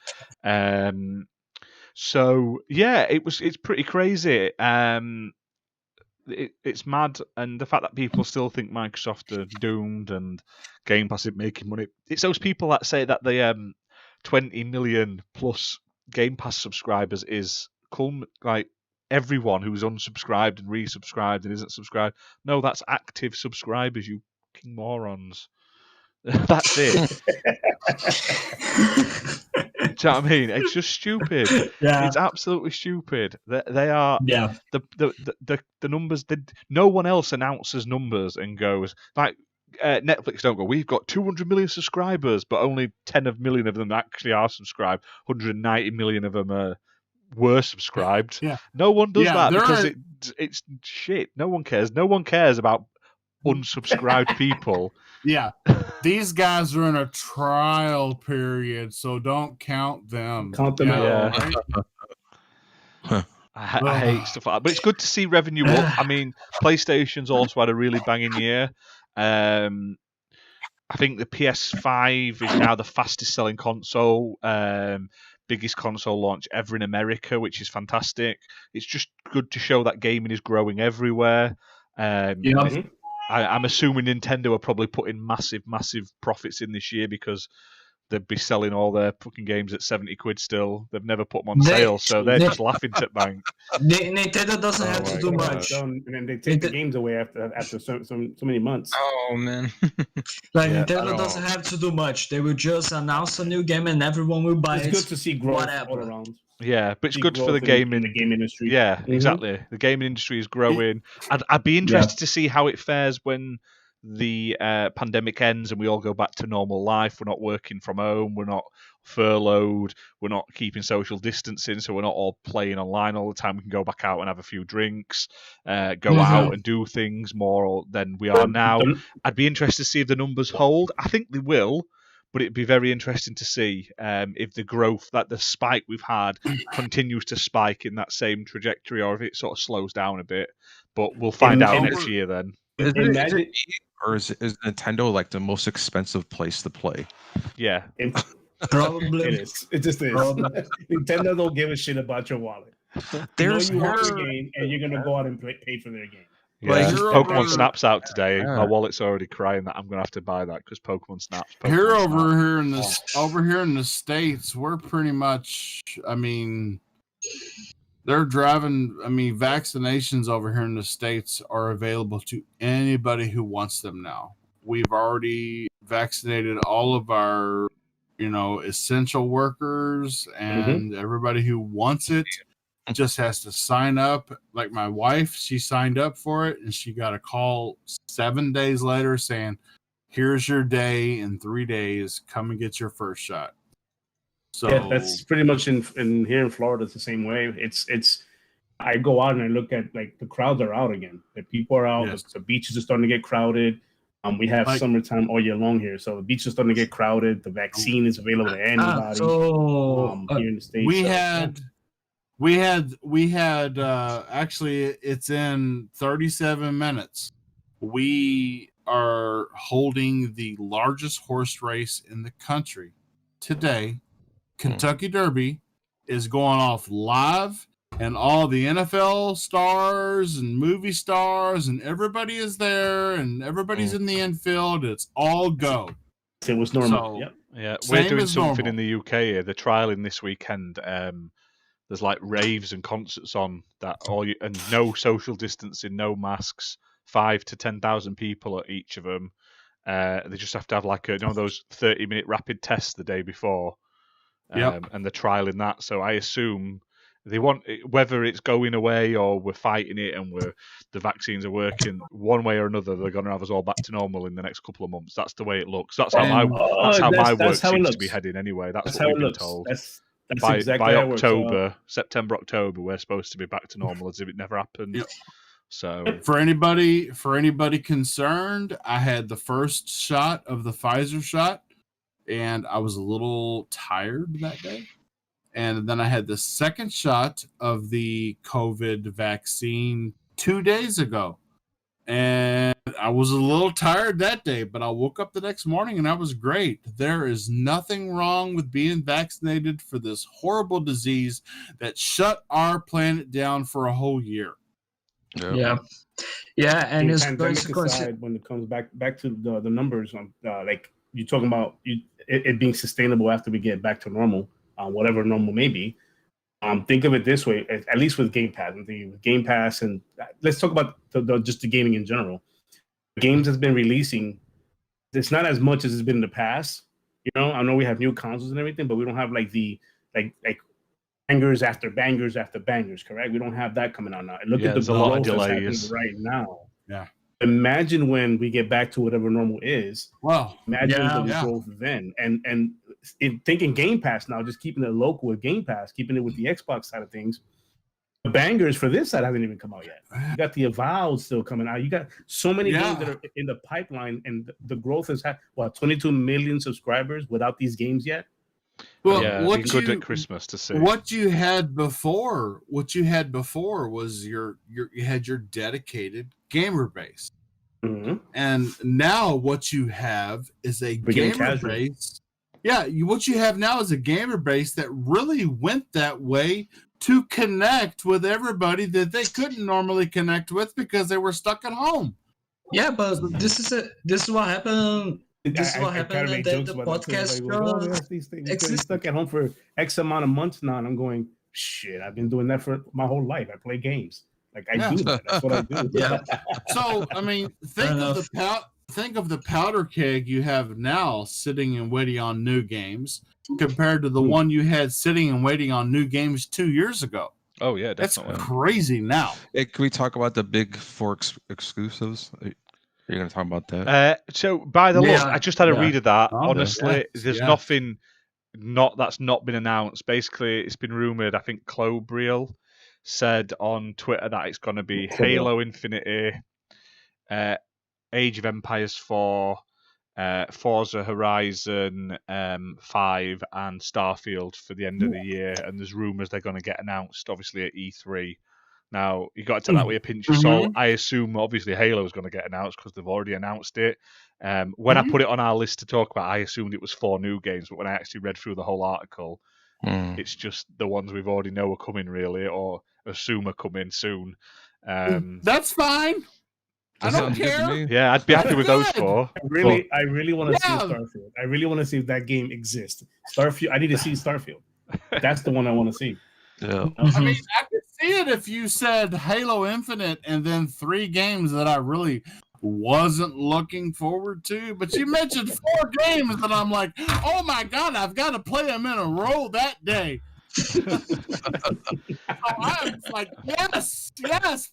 So yeah, it's pretty crazy. It's mad, and the fact that people still think Microsoft are doomed and Game Pass isn't making money. It's those people that say that the 20 million plus Game Pass subscribers is cool, like everyone who's unsubscribed and resubscribed and isn't subscribed. No, that's active subscribers, you fucking morons. That's it. Do you know what I mean? It's just stupid. Yeah. It's absolutely stupid. They are Yeah. the numbers. No one else announces numbers and goes like Netflix. Don't go. We've got 200 million subscribers, but only 10 million of them actually are subscribed. 190 million of them were subscribed. Yeah. No one does that because are... it's shit. No one cares. No one cares about unsubscribed people. Yeah, these guys are in a trial period, so don't count them. Count them out. Right? I hate stuff like that, but it's good to see revenue up. I mean, PlayStation's also had a really banging year. I think the PS5 is now the fastest selling console, biggest console launch ever in America, which is fantastic. It's just good to show that gaming is growing everywhere. I'm assuming Nintendo are probably putting massive profits in this year because they'd be selling all their fucking games at 70 quid still. They've never put them on sale, so they're just laughing to bank. Nintendo doesn't have to do much. And then they take the games away after so many months. Oh man. Nintendo doesn't have to do much. They will just announce a new game and everyone will buy it. It's good to see growth whatever. all around. Yeah, but it's good for the gaming industry. Yeah, exactly. The gaming industry is growing. I'd be interested to see how it fares when the pandemic ends and we all go back to normal life. We're not working from home. We're not furloughed. We're not keeping social distancing, so we're not all playing online all the time. We can go back out and have a few drinks, go out and do things more than we are now. I'd be interested to see if the numbers hold. I think they will. But it'd be very interesting to see if the growth, that the spike we've had continues to spike in that same trajectory, or if it sort of slows down a bit. But we'll find out next year then. Or is Nintendo like the most expensive place to play? Yeah. Probably. It is. It just is. Nintendo don't give a shit about your wallet. There's you want the game, and you're gonna go out and pay for their game. Yeah, Pokemon Snap's out today. My wallet's already crying that I'm gonna have to buy that because Pokemon Snap's. Over here in the States, we're pretty much. I mean, They're driving. I mean, vaccinations over here in the States are available to anybody who wants them now. We've already vaccinated all of our, essential workers and everybody who wants it just has to sign up. Like my wife, she signed up for it and she got a call 7 days later saying, here's your day in 3 days. Come and get your first shot. So yeah, that's pretty much in here in Florida. It's the same way. It's. I go out and I look at like the crowds are out again. The people are out. Yes. The beaches are starting to get crowded. We have summertime all year long here, so the beach is starting to get crowded. The vaccine is available to anybody here in the States. We had actually it's in 37 minutes. We are holding the largest horse race in the country today. Kentucky Derby is going off live, and all the NFL stars and movie stars and everybody is there, and everybody's in the infield. It's all go. It was normal. So, yeah, we're doing something normal. in the UK here. They're trialing this weekend. There's like raves and concerts on that, and no social distancing, no masks. 5,000 to 10,000 people at each of them. They just have to have like those 30-minute rapid tests the day before. And they're trialing that. So I assume they want, whether it's going away or we're fighting it and the vaccines are working, one way or another, they're going to have us all back to normal in the next couple of months. That's the way it looks. That's how my work seems to be heading anyway. That's what we've been told. That's by exactly how it works. September, October, we're supposed to be back to normal as if it never happened. Yep. So for anybody concerned, I had the first shot of the Pfizer shot, and I was a little tired that day. And then I had the second shot of the COVID vaccine 2 days ago. And I was a little tired that day, but I woke up the next morning and I was great. There is nothing wrong with being vaccinated for this horrible disease that shut our planet down for a whole year. Yeah. And it's going to aside, when it comes back to the numbers, like you're talking about it being sustainable after we get back to normal, whatever normal may be. Think of it this way, at least with Game Pass. With Game Pass, and let's talk about just the gaming in general. Games has been releasing. It's not as much as it's been in the past. I know we have new consoles and everything, but we don't have like bangers after bangers after bangers. Correct? We don't have that coming out now. And look at the lot of growth delays right now. Yeah. Imagine when we get back to whatever normal is. Well, imagine the growth then, and thinking Game Pass now, just keeping it local with Game Pass, keeping it with the Xbox side of things. The bangers for this side haven't even come out yet. You got the Avowed still coming out. You got so many games that are in the pipeline, and the growth has had 22 million subscribers without these games yet. Well, what good at Christmas to see. What you had before was you had your dedicated gamer base, and now what you have is a gamer base. Yeah, what you have now is a gamer base that really went that way to connect with everybody that they couldn't normally connect with because they were stuck at home. Yeah, but this is what happened. This is what happened in the podcast. You're stuck at home for X amount of months now, and I'm going, shit, I've been doing that for my whole life. I play games. Like I do that. That's what I do. Yeah. So I mean, think of the powder keg you have now sitting and waiting on new games compared to the one you had sitting and waiting on new games 2 years ago. Oh yeah, definitely. That's crazy now. Hey, can we talk about the big four exclusives? You're going to talk about that? So by the look, I just had a read of that. Honestly, there's nothing that's not been announced. Basically, it's been rumored. I think Clobriel said on Twitter that it's going to be Halo Infinity, Age of Empires 4, Forza Horizon 5, and Starfield for the end of the year. And there's rumours they're going to get announced, obviously, at E3. Now, you got to take that with a pinch of salt. I assume, obviously, Halo is going to get announced because they've already announced it. When I put it on our list to talk about, I assumed it was 4 new games, but when I actually read through the whole article, it's just the ones we've already know are coming, really, or assume are coming soon. That's fine. I don't care. Yeah, I'd be happy with those 4. I really want to see Starfield. I really want to see if that game exists. Starfield. I need to see Starfield. That's the one I want to see. Yeah. I mean, I could see it if you said Halo Infinite and then 3 games that I really wasn't looking forward to. But you mentioned 4 games that I'm like, oh my god, I've got to play them in a row that day. So I'm like, yes,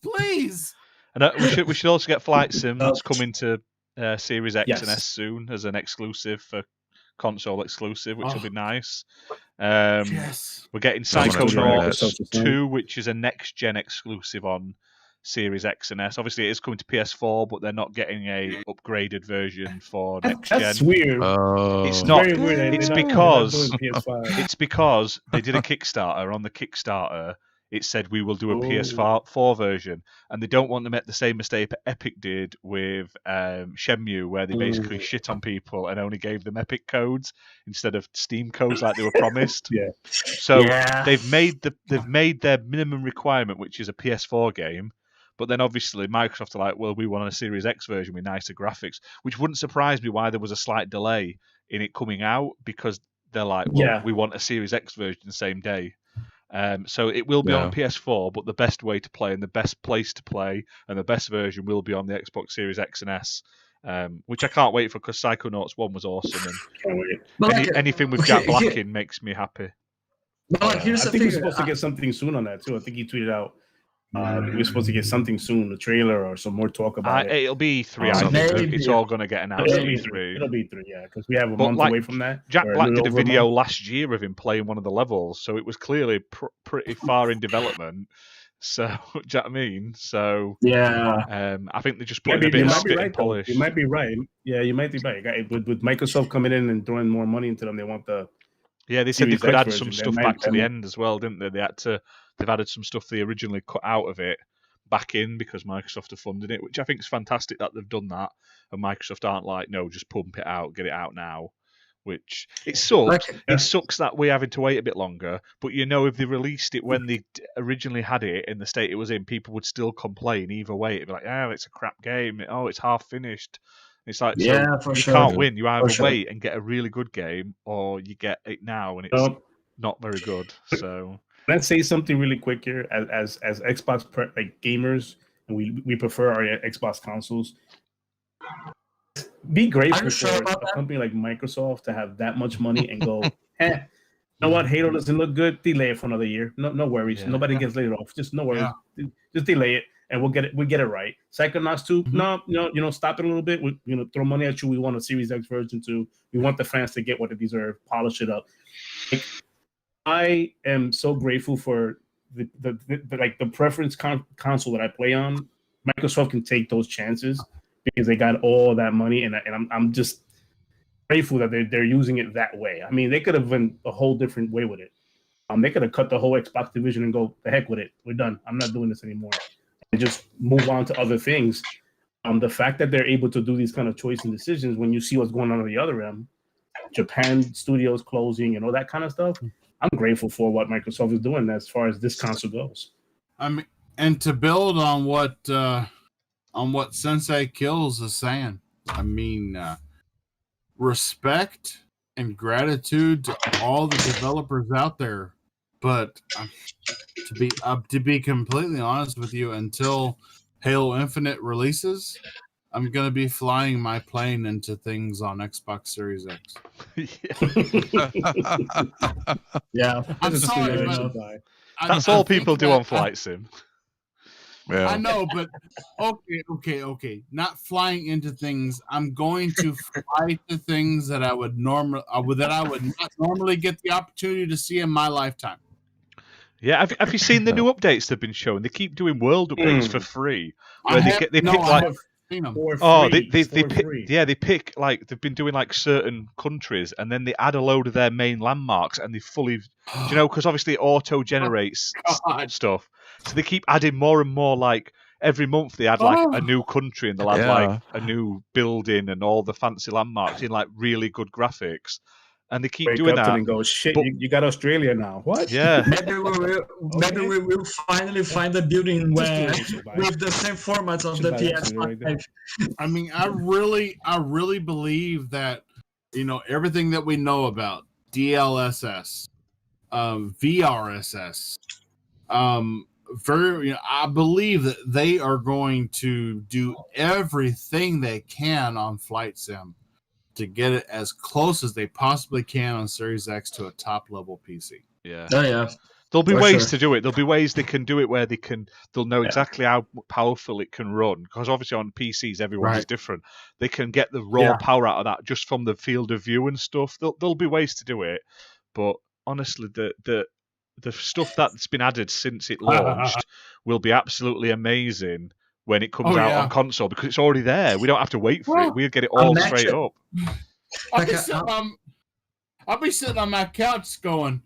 please. And we should also get Flight Sim. That's coming to Series X Yes. and S soon as an exclusive for console exclusive, which will be nice. Yes. We're getting I'm gonna try Psychonauts 2, which is a next-gen exclusive on Series X and S. Obviously, it is coming to PS4, but they're not getting a upgraded version for next gen. That's weird. It's not. Very weird. It's They're not because doing PS5. it's because they did a Kickstarter. On the Kickstarter, it said we will do a PS4 version, and they don't want to make the same mistake Epic did with Shenmue, where they basically shit on people and only gave them Epic codes instead of Steam codes like they were promised. Yeah. So they've made their minimum requirement, which is a PS4 game. But then obviously Microsoft are like, well, we want a Series X version with nicer graphics, which wouldn't surprise me why there was a slight delay in it coming out, because they're like, well, we want a Series X version the same day. So it will be on PS4, but the best way to play and the best place to play and the best version will be on the Xbox Series X and S, which I can't wait for, because Psychonauts 1 was awesome. And anything with Jack Black in makes me happy. But here's I think we're supposed to get something soon on that too. I think he tweeted out we're supposed to get something soon, a trailer or some more talk about it. It'll be E3. I think it's all going to get announced at E3. It'll be E3, yeah, because we have a month away from that. Jack Black did a video last year of him playing one of the levels, so it was clearly pretty far in development. So, do you know what I mean? So, I think they just put a bit of spit and polish. You might be right. Yeah, you might be right. With Microsoft coming in and throwing more money into them, they want the. Yeah, they said they could add some stuff back to the end as well, didn't they? They've added some stuff they originally cut out of it back in because Microsoft are funding it, which I think is fantastic that they've done that. And Microsoft aren't like, no, just pump it out, get it out now. Which it sucks. It sucks that we're having to wait a bit longer. But if they released it when they originally had it in the state it was in, people would still complain either way. It'd be like, oh, it's a crap game. Oh, it's half finished. It's like, you can't win. You either wait and get a really good game, or you get it now and it's not very good. So let's say something really quick here. As Xbox gamers, and we prefer our Xbox consoles. Be grateful for a company like Microsoft to have that much money and go, you know what? Halo doesn't look good. Delay it for another year. No worries. Nobody gets laid off. Just no worries. Just delay it, and we'll get it right. Psychonauts 2, no, stop it a little bit. We throw money at you. We want a Series X version too. We want the fans to get what they deserve. Polish it up. I am so grateful for the preference console that I play on. Microsoft can take those chances because they got all that money, and I'm just grateful that they're using it that way. I mean, they could have went a whole different way with it. They could have cut the whole Xbox division and go, the heck with it. We're done. I'm not doing this anymore. And just move on to other things. The fact that they're able to do these kind of choice and decisions when you see what's going on the other end, Japan studios closing and all that kind of stuff, I'm grateful for what Microsoft is doing as far as this console goes. I mean, and to build on what Sensei Kills is saying, I mean, respect and gratitude to all the developers out there. But to be completely honest with you, until Halo Infinite releases, I'm going to be flying my plane into things on Xbox Series X. Yeah. I'm sorry, but that's all people do on Flight Sim. Yeah. I know, but okay. Not flying into things. I'm going to fly to things that I would not normally get the opportunity to see in my lifetime. Yeah, have you seen the new updates they've been showing? They keep doing world updates for free. Where they pick like. They pick like they've been doing like certain countries, and then they add a load of their main landmarks, and they fully, because obviously it auto generates stuff, so they keep adding more and more. Like every month they add like a new country, and they'll add like a new building and all the fancy landmarks in like really good graphics. And they keep doing that. And go, shit, you got Australia now. What? Yeah. Maybe we will finally find a building where with the same formats of the PS5. I mean, I really believe that, everything that we know about DLSS, VRSS. I believe that they are going to do everything they can on Flight Sim to get it as close as they possibly can on Series X to a top level PC. Yeah. Oh yeah. There'll be For ways sure. to do it. There'll be ways they can do it where they'll know exactly how powerful it can run. Because obviously on PCs, everyone's is different. They can get the raw power out of that just from the field of view and stuff. There'll be ways to do it. But honestly, the stuff that's been added since it launched will be absolutely amazing when it comes out on console because it's already there. We don't have to wait for it. We'll get it all straight up. I'll be sitting on my couch going,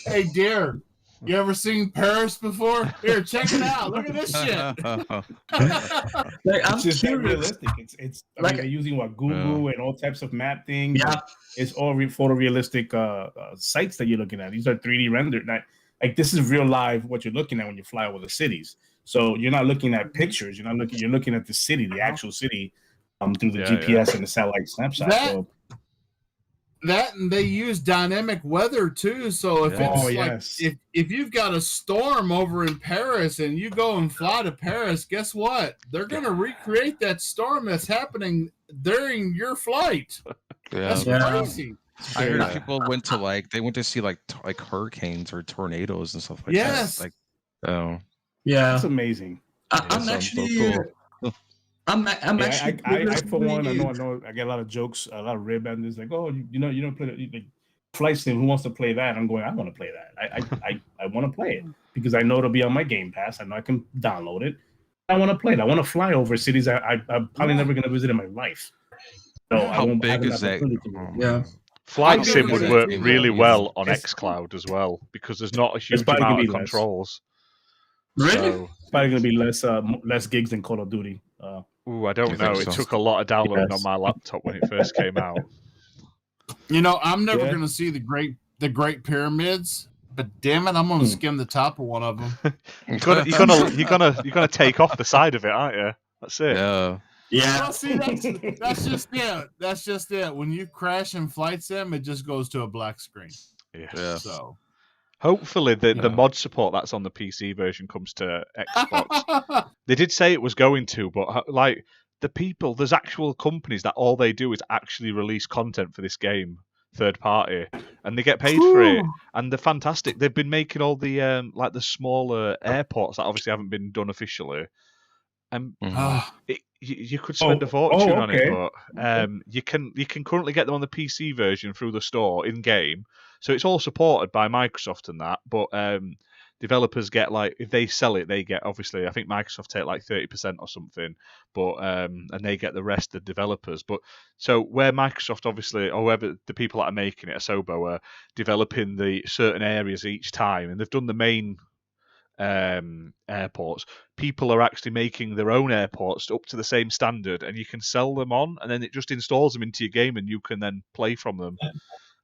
"Hey, dear, you ever seen Paris before? Here, check it out. Look at this shit." Like, I'm It's just curious. realistic. It's I Like- mean, they're using Google and all types of map things. Yeah. It's all photorealistic sites that you're looking at. These are 3D rendered. Like this is real live what you're looking at when you fly over the cities. So you're not looking at pictures. You're looking at the city, the actual city, through the GPS and the satellite snapshot. That and they use dynamic weather too. So if if you've got a storm over in Paris and you go and fly to Paris, guess what? They're gonna recreate that storm that's happening during your flight. That's crazy. I heard people went to see like hurricanes or tornadoes and stuff like that. Like, Yeah, it's amazing. I'm actually. So cool. I'm actually. I for one, I know. I get a lot of jokes, a lot of rib enders like, "Oh, you don't play like Flight Sim. Who wants to play that?" I'm going, I want to play that. I want to play it because I know it'll be on my Game Pass. I know I can download it. I want to play it. I want to fly over cities I'm probably never going to visit in my life. So how big is that? Yeah. Flight Sim would work really well on Xcloud as well because there's not a huge amount of controls. Really? So, it's probably going to be less gigs than Call of Duty. I don't know. It took a lot of downloading on my laptop when it first came out. I'm never going to see the Great Pyramids, but damn it, I'm going to skim the top of one of them. You're gonna take off the side of it, aren't you? That's it. Yeah. Well, see, that's just it. That's just it. When you crash in Flight Sim, it just goes to a black screen. Yeah. So hopefully the mod support that's on the PC version comes to Xbox. They did say it was going to, but like there's actual companies that all they do is actually release content for this game, third party, and they get paid for it. And they're fantastic. They've been making all the like the smaller airports that obviously haven't been done officially. And you could spend a fortune on it, but you can currently get them on the PC version through the store in game. So it's all supported by Microsoft and that, but developers get like if they sell it, they get obviously I think Microsoft take like 30% or something, but and they get the rest of the developers. But so where Microsoft obviously or whoever the people that are making it, Asobo, are developing the certain areas each time, and they've done the main airports. People are actually making their own airports up to the same standard, and you can sell them on, and then it just installs them into your game, and you can then play from them.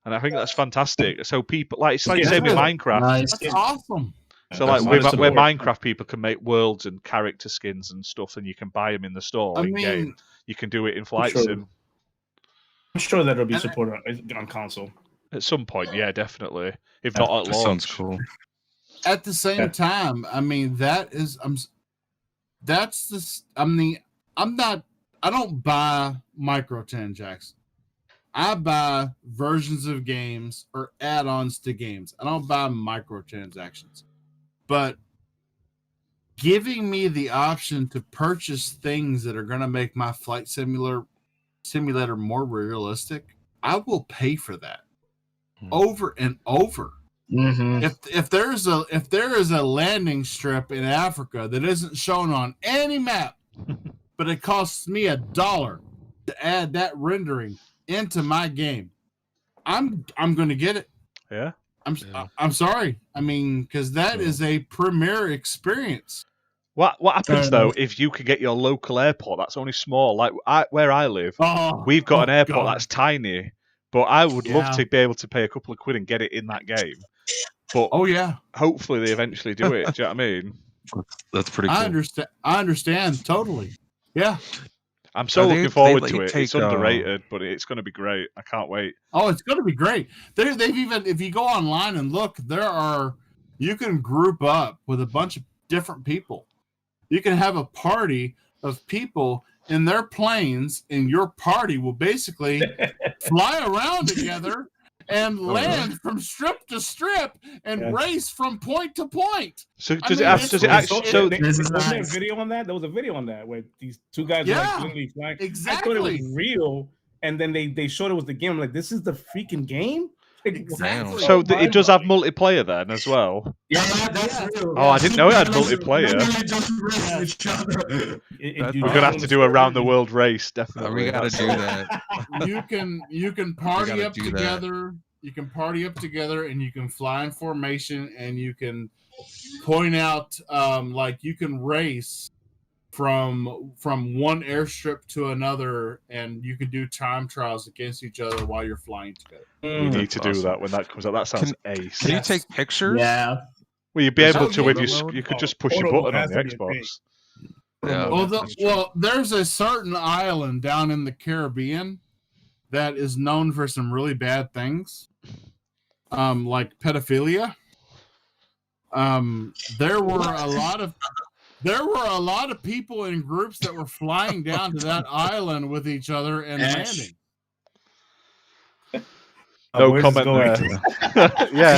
And I think that's fantastic. So people it's like the same with Minecraft. Nice. That's awesome. So like where Minecraft people can make worlds and character skins and stuff, and you can buy them in the store in game. You can do it in Flight Sim. I'm sure that'll be supported on console at some point. Yeah, definitely. If not at launch. Sounds cool. At the same time, I mean I don't buy microtransactions. I buy versions of games or add-ons to games. I don't buy microtransactions. But giving me the option to purchase things that are going to make my flight simulator more realistic, I will pay for that over and over. Mm-hmm. If there is a landing strip in Africa that isn't shown on any map, but it costs me $1 to add that rendering into my game, I'm going to get it. Yeah. I'm sorry. I mean, because that is a premier experience. What happens though if you can get your local airport that's only small? Like where I live, we've got an airport that's tiny, but I would love to be able to pay a couple of quid and get it in that game. But hopefully they eventually do it. Do you know what I mean? That's pretty cool. I understand totally. Yeah. I'm so They- looking they forward let to you it. take, It's underrated, but it's going to be great. I can't wait. Oh, it's going to be great. They've even, if you go online and look, you can group up with a bunch of different people. You can have a party of people in their planes, and your party will basically fly around together and land from strip to strip and race from point to point. So I does mean, it it's- does it actually? So This is wasn't there a nice. video on that? There was a video on that where these two guys were Yeah, like literally flying. I thought it exactly. was real, and then they showed it was the game. I'm like, this is the freaking game. Like, Exactly. so it does have multiplayer then as well. Yeah, that's real. Oh, I didn't know it had Literally multiplayer. just racing each other. We're gonna have to do a round the world race, definitely. We gotta do that. You can party gotta up do that. together. You can party up together, and you can fly in formation, and you can point out like you can race from one airstrip to another, and you can do time trials against each other while you're flying together. You need to do awesome. that when that comes out. That sounds ace. Can you take pictures? Yeah. Well, you'd be Is able that to if game you mode? you could just push a Photo button on has the to be a thing. Xbox. Yeah. Well, there's a certain island down in the Caribbean that is known for some really bad things, like pedophilia. There were a lot of people in groups that were flying down to that island with each other and landing. No where's this comment going? there. Yeah.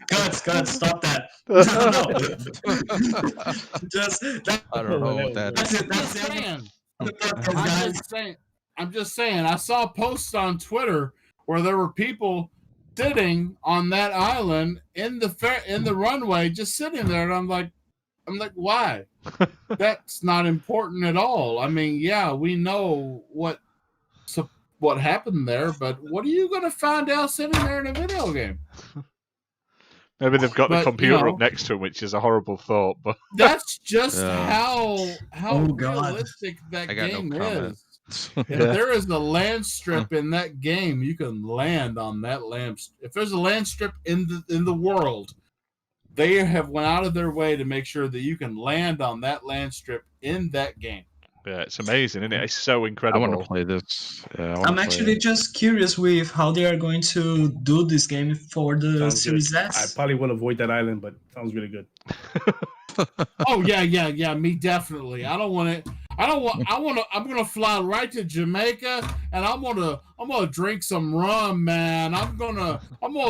Cuts, stop that. No. Just that, I don't know what that that's is. it. That's it. Man, Guys. I'm just saying. I saw posts on Twitter where there were people sitting on that island in the runway, just sitting there, and I'm like, why? That's not important at all. I mean, yeah, we know what happened there, but what are you going to find out sitting there in a video game? Maybe they've got the But, computer up next to them, which is a horrible thought. But That's just Yeah. how Oh, God. realistic that I got no game comment. is. If there is a land strip in that game, you can land on that land. If there's a land strip in the world, they have went out of their way to make sure that you can land on that land strip in that game. yeah, it's amazing, isn't it? It's so I incredible. want to play this. Yeah, I wanna I'm play actually it. just curious with how they are going to do this game for the Sounds Series good. I S. probably will avoid that island, but sounds really good. Oh yeah, me definitely. I'm gonna fly right to Jamaica, and I'm gonna drink some rum, man. I'm gonna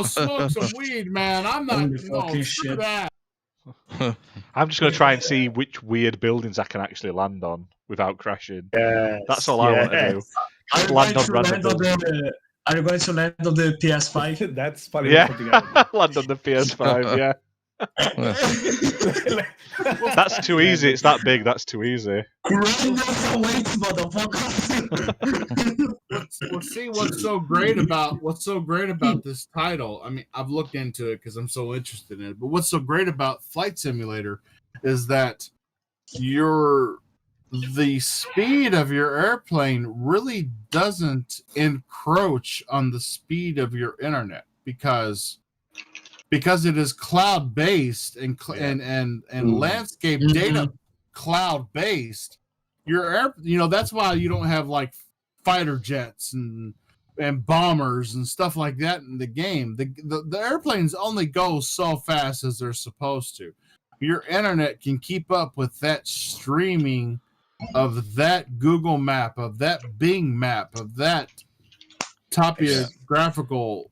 smoke some weed, man. I'm not Holy fucking screw shit. that. I'm just going to try and see which weird buildings I can actually land on without crashing. Yes, That's all I want to do. Are Just you land going on to random land on buildings. Are you going to land on the PS5? That's probably something Yeah, I land on the PS5. Yeah, that's too easy. It's that big. That's too easy. Grind the weights, motherfucker. Well, see what's so great about this title. I mean, I've looked into it because I'm so interested in it. But what's so great about Flight Simulator is that the speed of your airplane really doesn't encroach on the speed of your internet because it is cloud based and landscape data cloud based. That's why you don't have like fighter jets and bombers and stuff like that in the game. The airplanes only go so fast as they're supposed to. Your internet can keep up with that streaming of that Google map, of that Bing map, of that topographical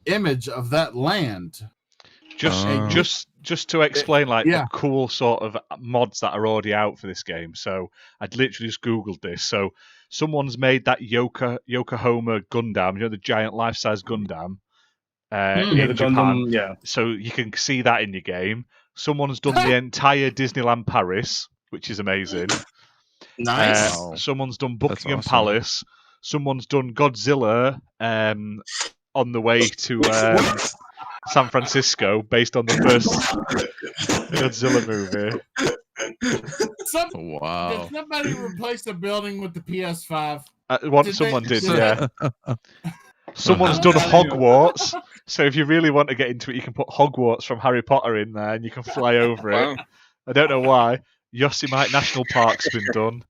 image of that land. Just to explain, like Yeah. the cool sort of mods that are already out for this game. So I'd literally just googled this. So someone's made that Yokohama Gundam, the giant life-size Gundam. Yeah, in the Japan. Gundam, yeah. So you can see that in your game. Someone's done the entire Disneyland Paris, which is amazing. Nice. Wow. Someone's done That's Buckingham awesome. Palace. Someone's done Godzilla on the way to San Francisco, based on the first Godzilla movie. Wow. Did somebody replace the building with the PS5? Someone did, did yeah. Someone's done Hogwarts. So if you really want to get into it, you can put Hogwarts from Harry Potter in there, and you can fly over it. Wow. I don't know why. Yosemite National Park's been done.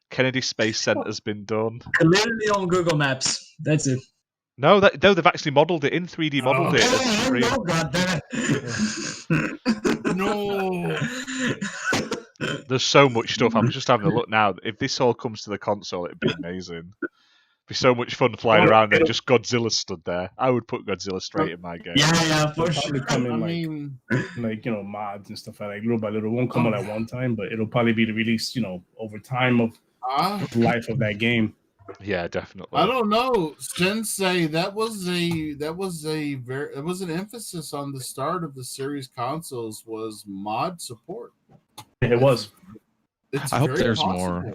Kennedy Space Center's been done. Literally on Google Maps. That's it. No, they've actually modelled it in 3D. Modelled it. Oh, no, God damn it. No. There's so much stuff. I'm just having a look now. If this all comes to the console, it'd be amazing. It'd be so much fun flying around there. Just Godzilla stood there. I would put Godzilla straight in my game. Yeah, for It'll sure. probably come in like mods and stuff like little by little. It won't come out at one time, but it'll probably be the release, over time of the life of that game. Yeah, definitely. I don't know, Sensei. That was an emphasis on the start of the series consoles was mod support. It was. I hope there's more.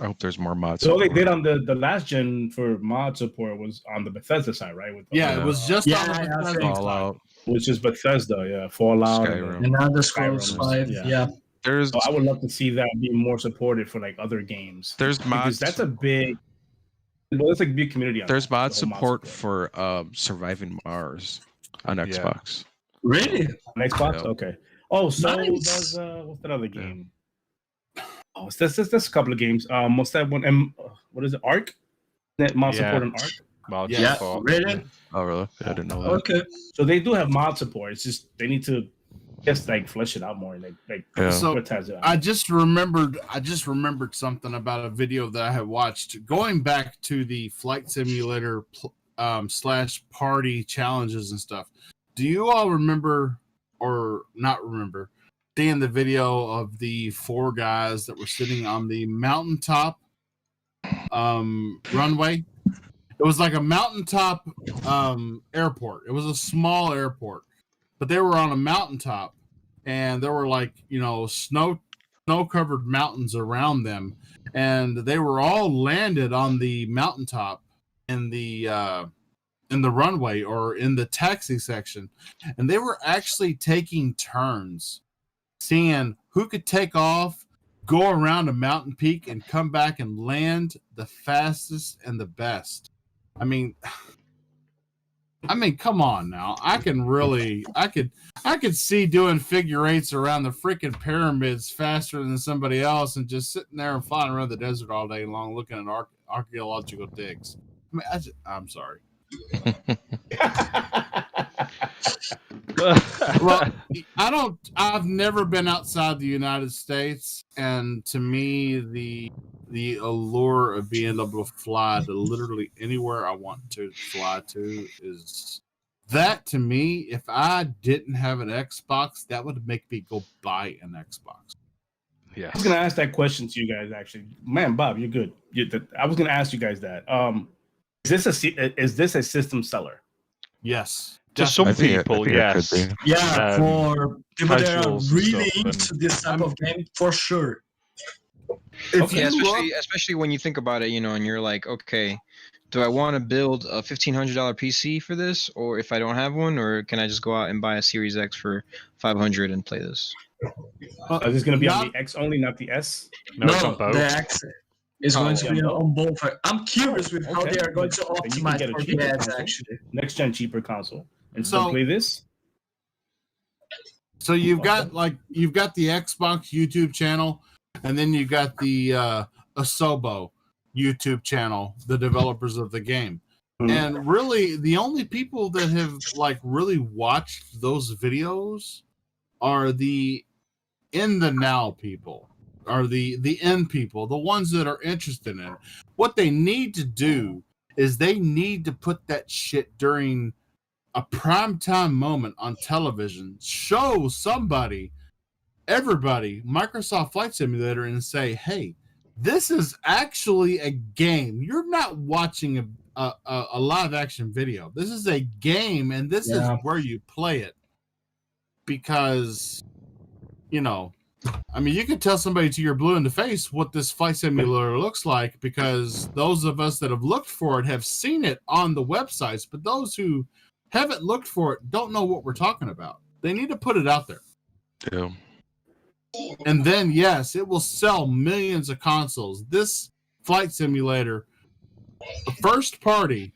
I hope there's more mods. So all they did on the last gen for mod support was on the Bethesda side, right? With it was just on the Bethesda side. Fallout. Which is Bethesda, Fallout, Skyrim. And now the Scrolls Skyrim, 5. yeah. Yeah. There's So I would love to see that be more supported for like other games. there's Because mods. that's a big big community on There's that, mod the whole support for Surviving Mars on Yeah. Xbox. Really? on Xbox. Yeah. Okay. Oh, so Nice. does what's that other game? Oh, there's a couple of games. What's that one? What is it? Arc? That mod Yeah. support on Arc. Mod Yeah. support. Really? Oh, really? I didn't know that. Okay. So they do have mod support. It's just they need to just like flesh it out more, like Yeah. So advertise it out. I just remembered something about a video that I had watched going back to the flight simulator / party challenges and stuff. Do you all remember or not remember seeing the video of the 4 guys that were sitting on the mountaintop runway? It was like a mountaintop airport. It was a small airport, but they were on a mountaintop, and there were like snow-covered mountains around them, and they were all landed on the mountaintop in the runway or in the taxi section, and they were actually taking turns, seeing who could take off, go around a mountain peak, and come back and land the fastest and the best. I mean, come on now. I could see doing figure eights around the freaking pyramids faster than somebody else, and just sitting there and flying around the desert all day long, looking at archaeological digs. I mean, I'm sorry. Well, I've never been outside the United States, and to me, the allure of being able to fly to literally anywhere I want to fly to is that, to me, if I didn't have an Xbox, that would make me go buy an Xbox. Yeah. I was gonna ask that question to you guys. Actually, man, Bob, you're good. I was gonna ask you guys that. Is this a system seller? Yes. To some I think people, it yes. could be. Yeah, for people that are casuals and really stuff, into this type of game, for sure. If Yeah, you look, especially when you think about it, and you're like, okay, do I want to build a $1,500 PC for this, or if I don't have one, or can I just go out and buy a Series X for $500 and play this? Is this gonna be on the X only, not the S? No, it's on both. the X is going to be on both. I'm curious with how Okay. they are going to Then you can optimize get a for cheaper the ads, console. actually. Next gen cheaper console, and So- so play this. so you've got the Xbox YouTube channel, and then you've got the Asobo YouTube channel, the developers of the game. Mhm. And really, the only people that have really watched those videos are the in the now people, are the end people, the ones that are interested in it. What they need to do is they need to put that shit during a primetime moment on television, show everybody Microsoft Flight Simulator, and say, hey, this is actually a game. You're not watching a live action video. This is a game, and this is where you play it. Because, you could tell somebody till you're blue in the face what this flight simulator looks like, because those of us that have looked for it have seen it on the websites, but those who haven't looked for it don't know what we're talking about. They need to put it out there. Yeah. And then, yes, it will sell millions of consoles. This flight simulator, the first party,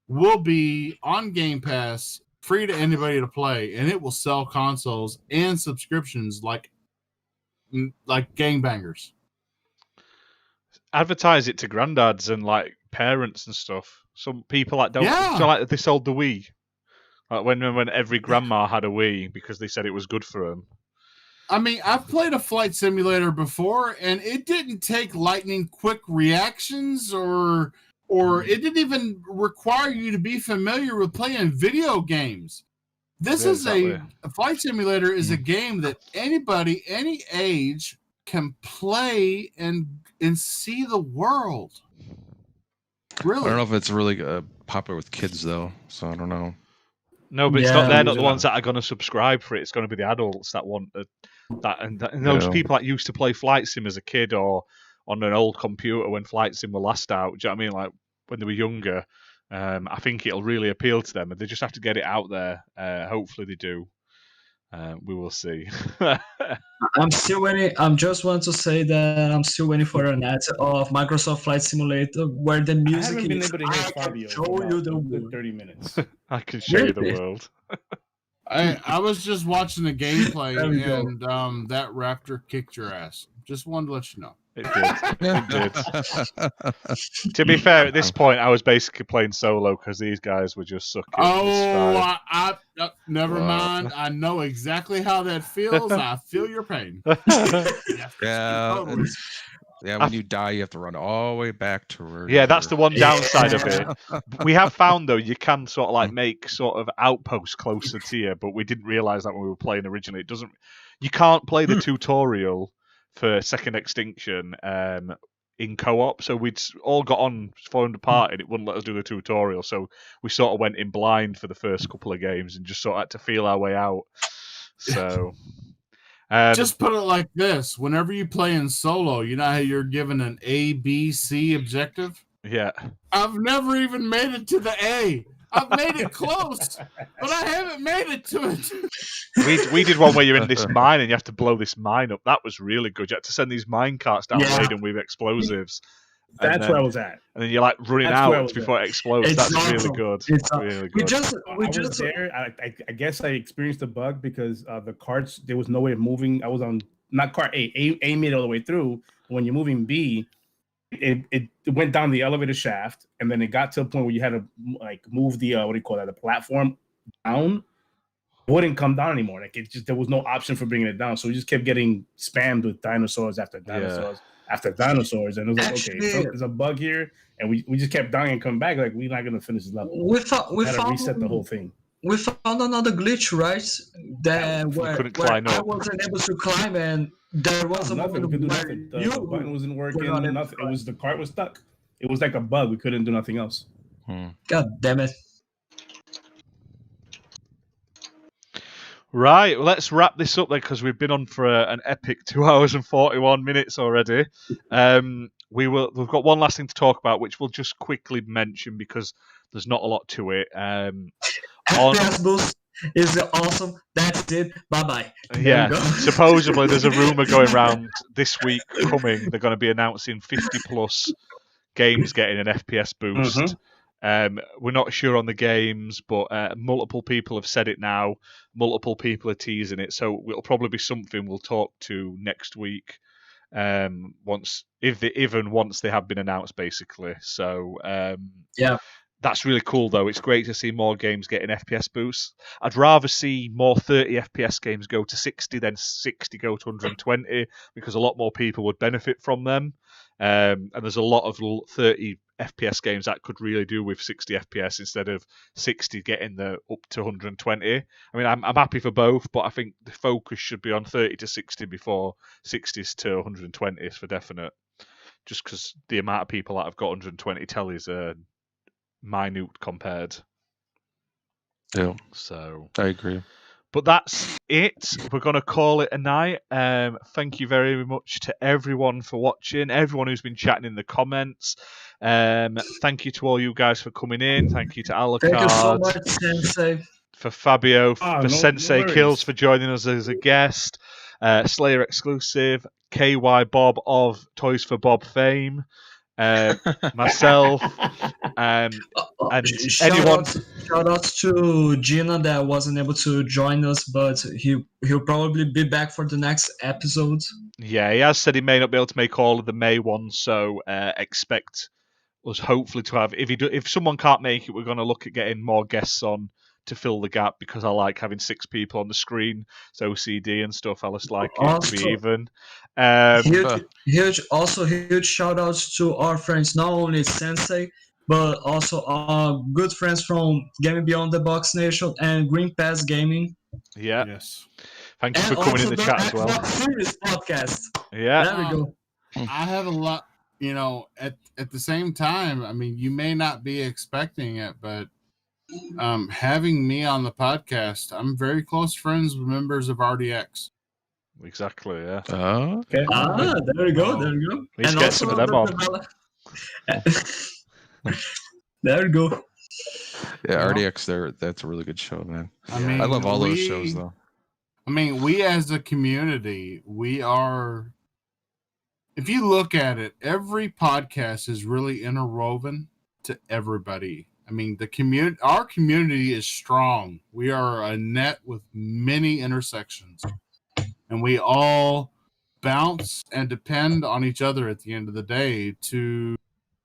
will be on Game Pass, free to anybody to play, and it will sell consoles and subscriptions like gangbangers. advertise it to granddads and like parents and stuff. Some people like don't. Yeah. So like they sold the Wii. Like when every grandma had a Wii because they said it was good for them. I mean, I've played a flight simulator before, and it didn't take lightning quick reactions, or it didn't even require you to be familiar with playing video games. This is a flight simulator is a game that anybody, any age, can play and see the world. Really, I don't know if it's really popular with kids though, so I don't know. No, but it's not. They're not the ones that are going to subscribe for it. It's going to be the adults that want that, and those people that used to play Flight Sim as a kid or on an old computer when Flight Sim were last out. Do you know what I mean? Like when they were younger. I think it'll really appeal to them, and they just have to get it out there. Hopefully, they do. We will see. I'm still waiting. Just want to say that I'm still waiting for an ad of Microsoft Flight Simulator where the music I haven't been is. able to hear I can Fabio show for you about the a good world. 30 minutes. I can show you the world. I was just watching the gameplay, There we go. and that raptor kicked your ass. Just wanted to let you know. It did. It did. To be fair, at this point, I was basically playing solo because these guys were just sucking. Oh, never mind. I know exactly how that feels. I feel your pain. Yeah, Totally. yeah. When you die, you have to run all the way back to where. Yeah, that's the one downside of it. We have found though you can sort of like make sort of outposts closer to you, but we didn't realize that when we were playing originally. It doesn't. You can't play the tutorial for Second Extinction in co-op, so we'd all got on formed apart and it wouldn't let us do the tutorial, so we sort of went in blind for the first couple of games and just sort of had to feel our way out. So just put it like this: whenever you play in solo, you know how you're given an A, B, C objective. yeah, I've never even made it to the A. I've made it close, but I haven't made it to it. we did one where you're in this mine and you have to blow this mine up. That was really good. You had to send these mine carts down laden with explosives. That's where I was at. And then you're like running out before it explodes. That's awesome. Really good. Really good. We just I was there. I guess I experienced a bug because the carts, there was no way of moving. I was on not cart A. A made it all the way through. When you're moving B, it went down the elevator shaft, and then it got to a point where you had to like move the the platform down. It wouldn't come down anymore. Like there was no option for bringing it down. So we just kept getting spammed with dinosaurs after dinosaurs after dinosaurs, and it was like, okay, so there's a bug here, and we just kept dying and come back. Like we're not gonna finish this level. we found reset the whole thing. We found another glitch, right? Where I wasn't able to climb, and there was a nothing. moment We could do where nothing. The button wasn't working. Nothing. It was the cart was stuck. It was like a bug. We couldn't do nothing else. God damn it! Right, well, let's wrap this up then because we've been on for an epic 2 hours and 41 minutes already. We've got one last thing to talk about, which we'll just quickly mention because there's not a lot to it. FPS boost is awesome. That's it. Bye bye. Yeah, supposedly there's a rumor going around this week coming. They're going to be announcing 50 plus games getting an FPS boost. We're not sure on the games, but multiple people have said it now. Multiple people are teasing it, so it'll probably be something we'll talk to next week. Once they have been announced, basically. So that's really cool, though. It's great to see more games getting FPS boosts. I'd rather see more 30 FPS games go to 60 than 60 go to 120 because a lot more people would benefit from them. And there's a lot of 30 FPS games that could really do with 60 FPS instead of 60 getting the up to 120. I mean, I'm happy for both, but I think the focus should be on 30 to 60 before 60s to 120s for definite. Just because the amount of people that have got 120 tellies are minute compared. Yeah. So I agree. But that's it. We're going to call it a night. Thank you very much to everyone for watching, everyone who's been chatting in the comments. Thank you to all you guys for coming in. Thank you to Alucard. Thank you so much, Sensei. For Fabio, for Sensei Kills for joining us as a guest. Slayer exclusive, KY Bob of Toys for Bob fame. Myself and anyone. Shout out to Gina that wasn't able to join us, but he'll probably be back for the next episode. Yeah, he has said he may not be able to make all of the May ones, so expect us hopefully to have. If someone can't make it, we're going to look at getting more guests on to fill the gap, because I like having 6 people on the screen. It's OCD and stuff. I just like it to be even. Huge shout outs to our friends, not only Sensei, but also our good friends from Gaming Beyond the Box Nation and Green Pass Gaming. Yeah. Yes. Thank you for coming in the chat as well. Xbox podcast. Yeah. There we go. I have a lot, at the same time, I mean, you may not be expecting it, but having me on the podcast, I'm very close friends with members of RDX. Exactly, yeah. Okay. There we go. There we go. We need to get some of them on. There we go. Yeah, RDX, that's a really good show, man. I mean, I love all those shows, though. I mean, we as a community, we are. If you look at it, every podcast is really interwoven to everybody. I mean, our community is strong. We are a net with many intersections, and we all bounce and depend on each other at the end of the day to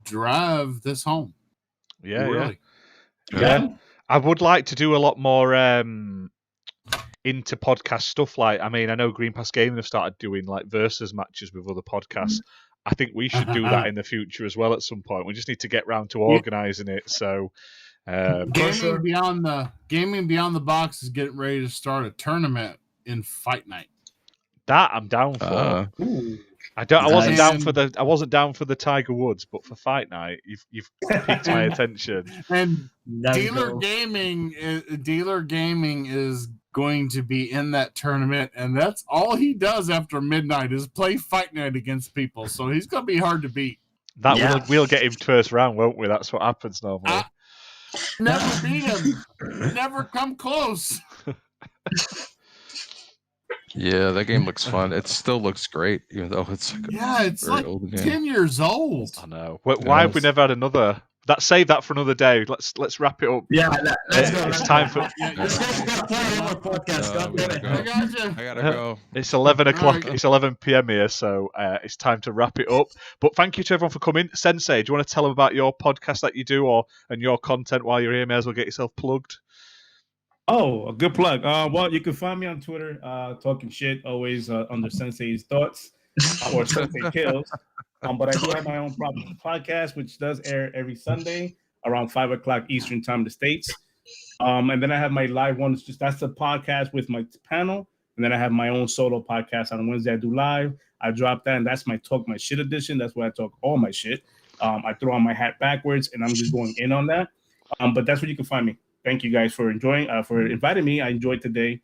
drive this home. Yeah, really. Yeah. I would like to do a lot more into podcast stuff. Like, I mean, I know Green Pass Gaming have started doing like versus matches with other podcasts. I think we should do that in the future as well at some point. We just need to get round to organising it. So, Gaming Beyond the Box is getting ready to start a tournament in Fight Night. That I'm down for. I wasn't down for the Tiger Woods, but for Fight Night, you've piqued my attention. And Dealer Gaming is going to be in that tournament, and that's all he does after midnight is play Fight Night against people. So he's going to be hard to beat. We'll get him first round, won't we? That's what happens normally. Never beat him. Never come close. Yeah, that game looks fun. It still looks great, even though it's like old 10 years old. I know. Why have we never had another? Save that for another day. Let's wrap it up. Yeah, let's go. It's time for. Let's go podcast. I gotta go. It's 11 o'clock. Right. It's 11 p.m. here, so it's time to wrap it up. But thank you to everyone for coming. Sensei, do you want to tell them about your podcast that you do, and your content while you're here? May as well get yourself plugged. Oh, a good plug. Well, you can find me on Twitter, talking shit, always under Sensei's Thoughts or Sensei Kills. But I do have my own podcast, which does air every Sunday around 5 o'clock Eastern time in the States. And then I have my live one. That's the podcast with my panel. And then I have my own solo podcast on Wednesday. I do live. I drop that, and that's my Talk My Shit edition. That's where I talk all my shit. I throw on my hat backwards, and I'm just going in on that. But that's where you can find me. Thank you guys for inviting me. I enjoyed today.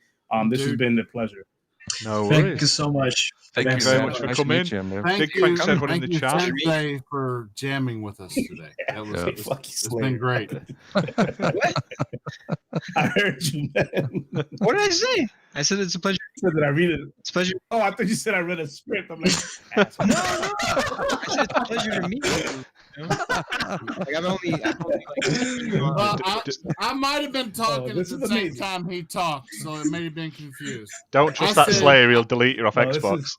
This has been a pleasure. No worries. Thank you so much. Thank you very much for coming. Thank you, everyone in the chat. Sensei, for jamming with us today. It's been great. I heard you, man. What did I say? I said it's a pleasure. Did I read it? It's a pleasure. Oh, I thought you said I read a script. I'm like, No. I said it's a pleasure to meet you. Like I might have been talking at the same time he talked, so it may have been confused. Don't trust that Slayer; he'll delete you off Xbox.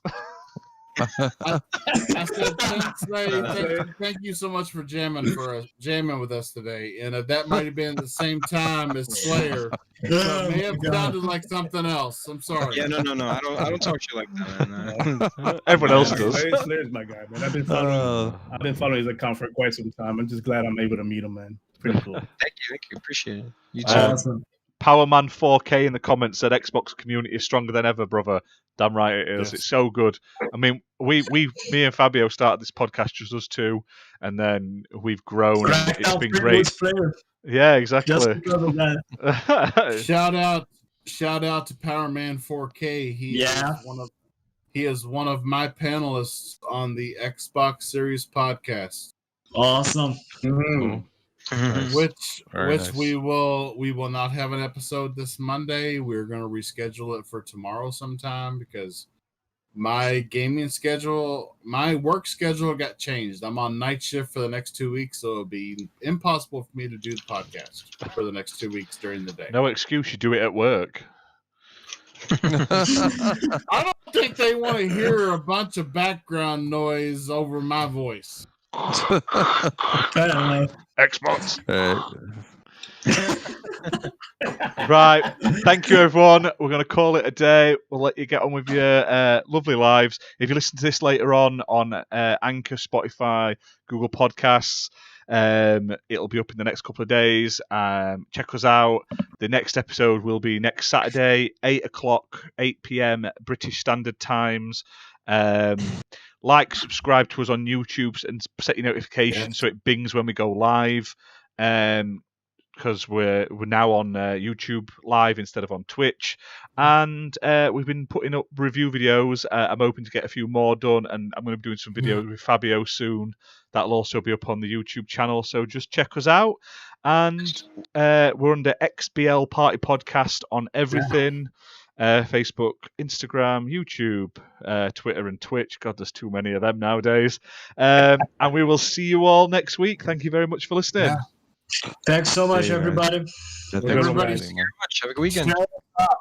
I said, Sensei, thank you so much for jamming with us today. And that might have been the same time as Slayer. So it may have sounded like something else. I'm sorry. Yeah, no. I don't talk to you like that, man. Everyone else does. Slayer's my guy, man. I've been following his account for quite some time. I'm just glad I'm able to meet him, man. Pretty cool. Thank you. Appreciate it. You too. Awesome. Powerman 4K in the comments said Xbox community is stronger than ever, brother. Damn right it is. Yes. It's so good. I mean, me and Fabio started this podcast just us two, and then we've grown. And it's been great. Yeah, exactly. Just because of that. Shout out to Powerman 4K. He is one of my panelists on the Xbox Series podcast. Awesome. Mm-hmm. Which we will not have an episode this Monday. We're going to reschedule it for tomorrow sometime because my gaming schedule, my work schedule got changed. I'm on night shift for the next 2 weeks, so it'll be impossible for me to do the podcast for the next 2 weeks during the day. No excuse, you do it at work. I don't think they want to hear a bunch of background noise over my voice. I don't know. Xbox. Uh, Right. Thank you, everyone. We're going to call it a day. We'll let you get on with your lovely lives. If you listen to this later on Anchor, Spotify, Google Podcasts, it'll be up in the next couple of days. Check us out. The next episode will be next Saturday, 8 p.m. British Standard Times. Like, subscribe to us on YouTube and set your notifications so it bings when we go live. Because we're now on YouTube live instead of on Twitch, and we've been putting up review videos. I'm hoping to get a few more done, and I'm going to be doing some videos with Fabio soon. That'll also be up on the YouTube channel, so just check us out. And we're under XBL Party Podcast on everything. Facebook, Instagram, YouTube, Twitter, and Twitch. God, there's too many of them nowadays. And we will see you all next week. Thank you very much for listening. Yeah. Thanks so much, See you guys. everybody. Thanks for Everybody- listening. Have a good weekend. Shut up.